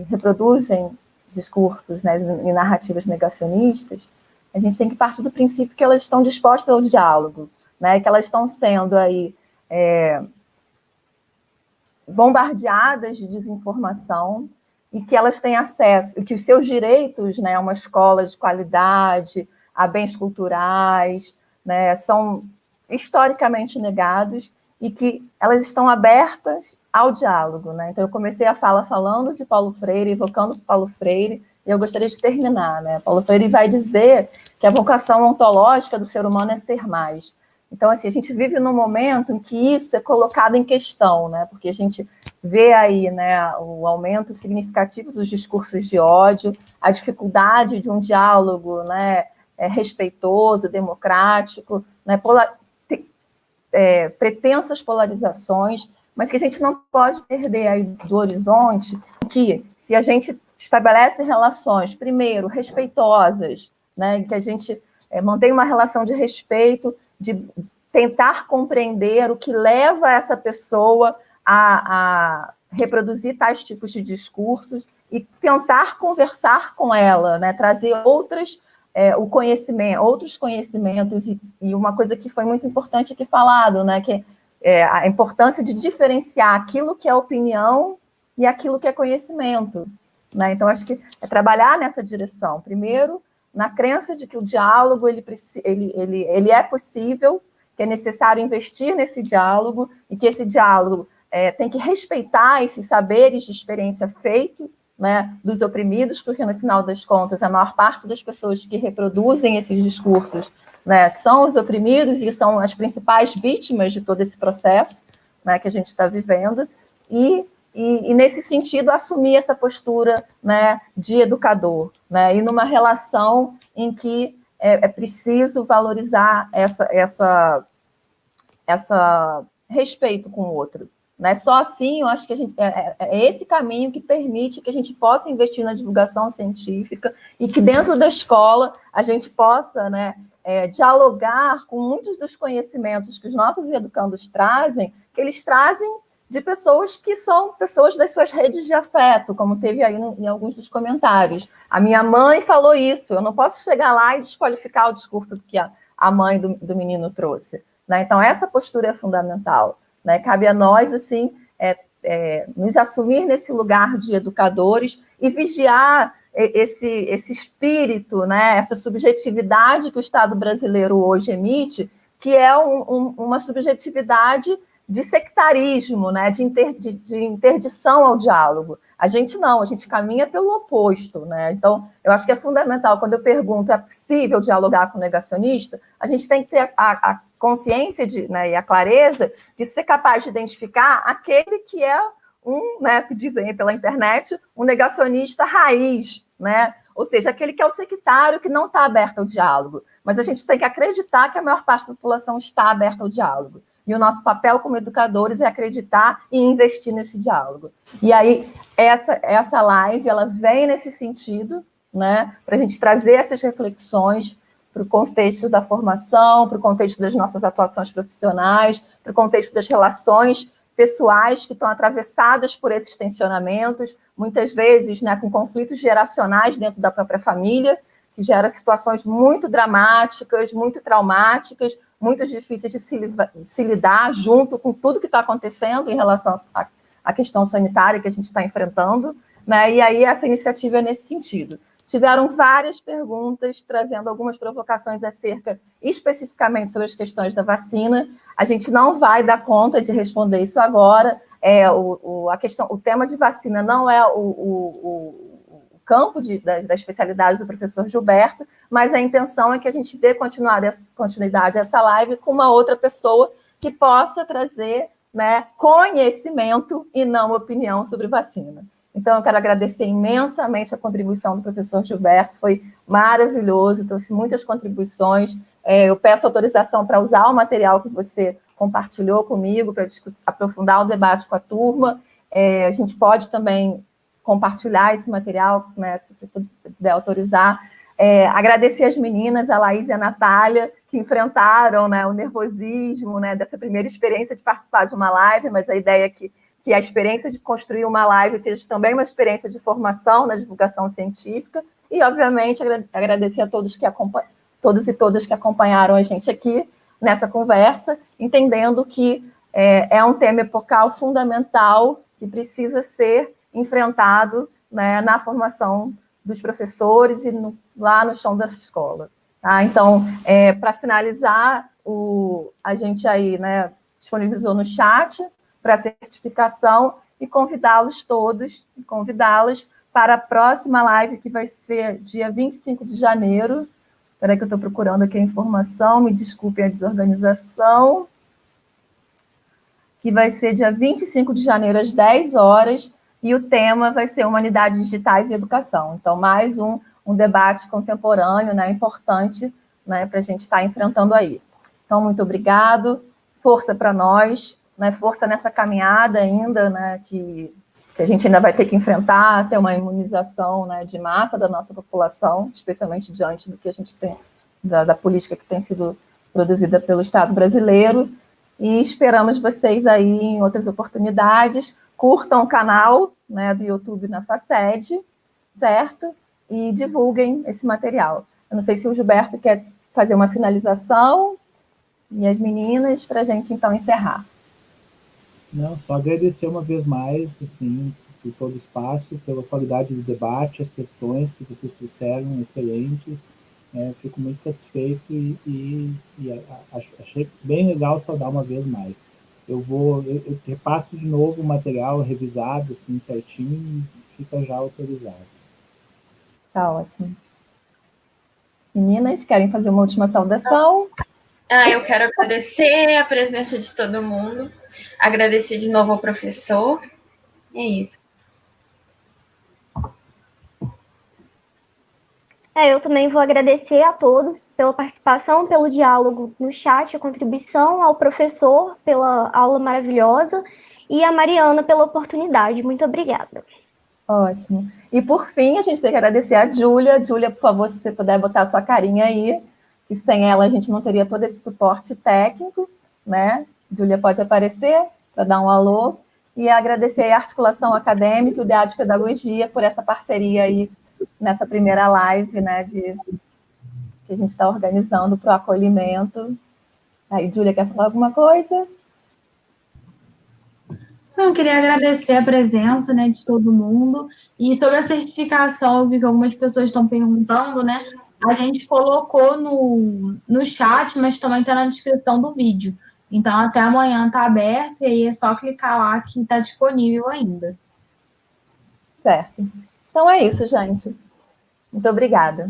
reproduzem discursos, né, e narrativas negacionistas, a gente tem que partir do princípio que elas estão dispostas ao diálogo, né, que elas estão sendo aí bombardeadas de desinformação e que elas têm acesso, e que os seus direitos, né, a uma escola de qualidade, a bens culturais, né, são historicamente negados e que elas estão abertas ao diálogo, né? Então, eu comecei a fala falando de Paulo Freire, evocando Paulo Freire, e eu gostaria de terminar, né? Paulo Freire vai dizer que a vocação ontológica do ser humano é ser mais. Então, assim, a gente vive num momento em que isso é colocado em questão, né? Porque a gente vê aí, né, o aumento significativo dos discursos de ódio, a dificuldade de um diálogo, né, respeitoso, democrático, né, pretensas polarizações, mas que a gente não pode perder aí do horizonte que, se a gente estabelece relações, primeiro, respeitosas, né, que a gente mantém uma relação de respeito, de tentar compreender o que leva essa pessoa a reproduzir tais tipos de discursos e tentar conversar com ela, né, trazer outros conhecimentos e uma coisa que foi muito importante aqui falado, né, que é a importância de diferenciar aquilo que é opinião e aquilo que é conhecimento, né? Então, acho que é trabalhar nessa direção. Primeiro, na crença de que o diálogo ele é possível, que é necessário investir nesse diálogo e que esse diálogo tem que respeitar esses saberes de experiência feito, né, dos oprimidos, porque, no final das contas, a maior parte das pessoas que reproduzem esses discursos, né, são os oprimidos e são as principais vítimas de todo esse processo, né, que a gente está vivendo, e nesse sentido, assumir essa postura, né, de educador, né, e numa relação em que é preciso valorizar essa respeito com o outro. Né? Só assim, eu acho que é esse caminho que permite que a gente possa investir na divulgação científica e que dentro da escola a gente possa, né, dialogar com muitos dos conhecimentos que os nossos educandos trazem, que eles trazem de pessoas que são pessoas das suas redes de afeto, como teve aí em alguns dos comentários. A minha mãe falou isso, eu não posso chegar lá e desqualificar o discurso que a mãe do menino trouxe. Né? Então, essa postura é fundamental. Né? Cabe a nós, assim, nos assumir nesse lugar de educadores e vigiar esse espírito, né? Essa subjetividade que o Estado brasileiro hoje emite, que é uma subjetividade de sectarismo, né? de interdição ao diálogo. A gente não, a gente caminha pelo oposto. Né? Então, eu acho que é fundamental, quando eu pergunto, é possível dialogar com o negacionista? A gente tem que ter a consciência né, e a clareza de ser capaz de identificar aquele que é né, que dizem pela internet, um negacionista raiz, né? ou seja, aquele que é o sectário, que não está aberto ao diálogo. Mas a gente tem que acreditar que a maior parte da população está aberta ao diálogo. E o nosso papel como educadores é acreditar e investir nesse diálogo. E aí, essa live, ela vem nesse sentido, né, para a gente trazer essas reflexões para o contexto da formação, para o contexto das nossas atuações profissionais, para o contexto das relações pessoais que estão atravessadas por esses tensionamentos, muitas vezes, né, com conflitos geracionais dentro da própria família, que gera situações muito dramáticas, muito traumáticas, muito difíceis de se lidar junto com tudo que está acontecendo em relação à questão sanitária que a gente está enfrentando, né? E aí essa iniciativa é nesse sentido. Tiveram várias perguntas, trazendo algumas provocações acerca, especificamente, sobre as questões da vacina. A gente não vai dar conta de responder isso agora. O tema de vacina não é o campo da especialidade do professor Gilberto, mas a intenção é que a gente dê continuidade a essa live com uma outra pessoa que possa trazer, né, conhecimento e não opinião sobre vacina. Então, eu quero agradecer imensamente a contribuição do professor Gilberto, foi maravilhoso, trouxe muitas contribuições. Eu peço autorização para usar o material que você compartilhou comigo, para aprofundar o debate com a turma. A gente pode também compartilhar esse material, né, se você puder autorizar. Agradecer as meninas, a Laís e a Natália, que enfrentaram, né, o nervosismo, né, dessa primeira experiência de participar de uma live, mas a ideia é que a experiência de construir uma live seja também uma experiência de formação na divulgação científica, e, obviamente, agradecer a todos e todas que acompanharam a gente aqui nessa conversa, entendendo que é um tema epocal fundamental que precisa ser enfrentado, né, na formação dos professores e lá no chão dessa escola. Tá? Então, para finalizar, a gente aí, né, disponibilizou no chat para certificação e convidá-los todos, convidá-las para a próxima live, que vai ser dia 25 de janeiro. Espera aí que eu estou procurando aqui a informação, me desculpem a desorganização. Que vai ser dia 25 de janeiro, às 10 horas, e o tema vai ser Humanidades Digitais e Educação. Então, mais um debate contemporâneo, né, importante, né, para a gente estar enfrentando aí. Então, muito obrigado, força para nós, né, força nessa caminhada ainda, né, que a gente ainda vai ter que enfrentar até uma imunização, né, de massa da nossa população, especialmente diante do que a gente tem, da política que tem sido produzida pelo Estado brasileiro, e esperamos vocês aí em outras oportunidades. Curtam o canal, né, do YouTube na Faced, certo? E divulguem esse material. Eu não sei se o Gilberto quer fazer uma finalização, e as meninas, para a gente, então, encerrar. Não, só agradecer uma vez mais, assim, por todo o espaço, pela qualidade do debate, as questões que vocês trouxeram, excelentes. Fico muito satisfeito e achei bem legal saudar uma vez mais. Eu repasso de novo o material revisado, assim, certinho, fica já autorizado. Tá ótimo. Meninas, querem fazer uma última saudação? Eu quero agradecer a presença de todo mundo, agradecer de novo ao professor, é isso. Eu também vou agradecer a todos pela participação, pelo diálogo no chat, a contribuição, ao professor pela aula maravilhosa e a Mariana pela oportunidade. Muito obrigada. Ótimo. E, por fim, a gente tem que agradecer a Júlia. Júlia, por favor, se você puder botar a sua carinha aí, que sem ela a gente não teria todo esse suporte técnico, né? Júlia pode aparecer para dar um alô. E agradecer a Articulação Acadêmica e o DEA de Pedagogia por essa parceria aí nessa primeira live, né, que a gente está organizando para o acolhimento. Aí, Júlia, quer falar alguma coisa? Eu queria agradecer a presença, né, de todo mundo. E sobre a certificação, eu vi que algumas pessoas estão perguntando, né? A gente colocou no chat, mas também está na descrição do vídeo. Então, até amanhã está aberto, e aí é só clicar lá que está disponível ainda. Certo. Então é isso, gente. Muito obrigada.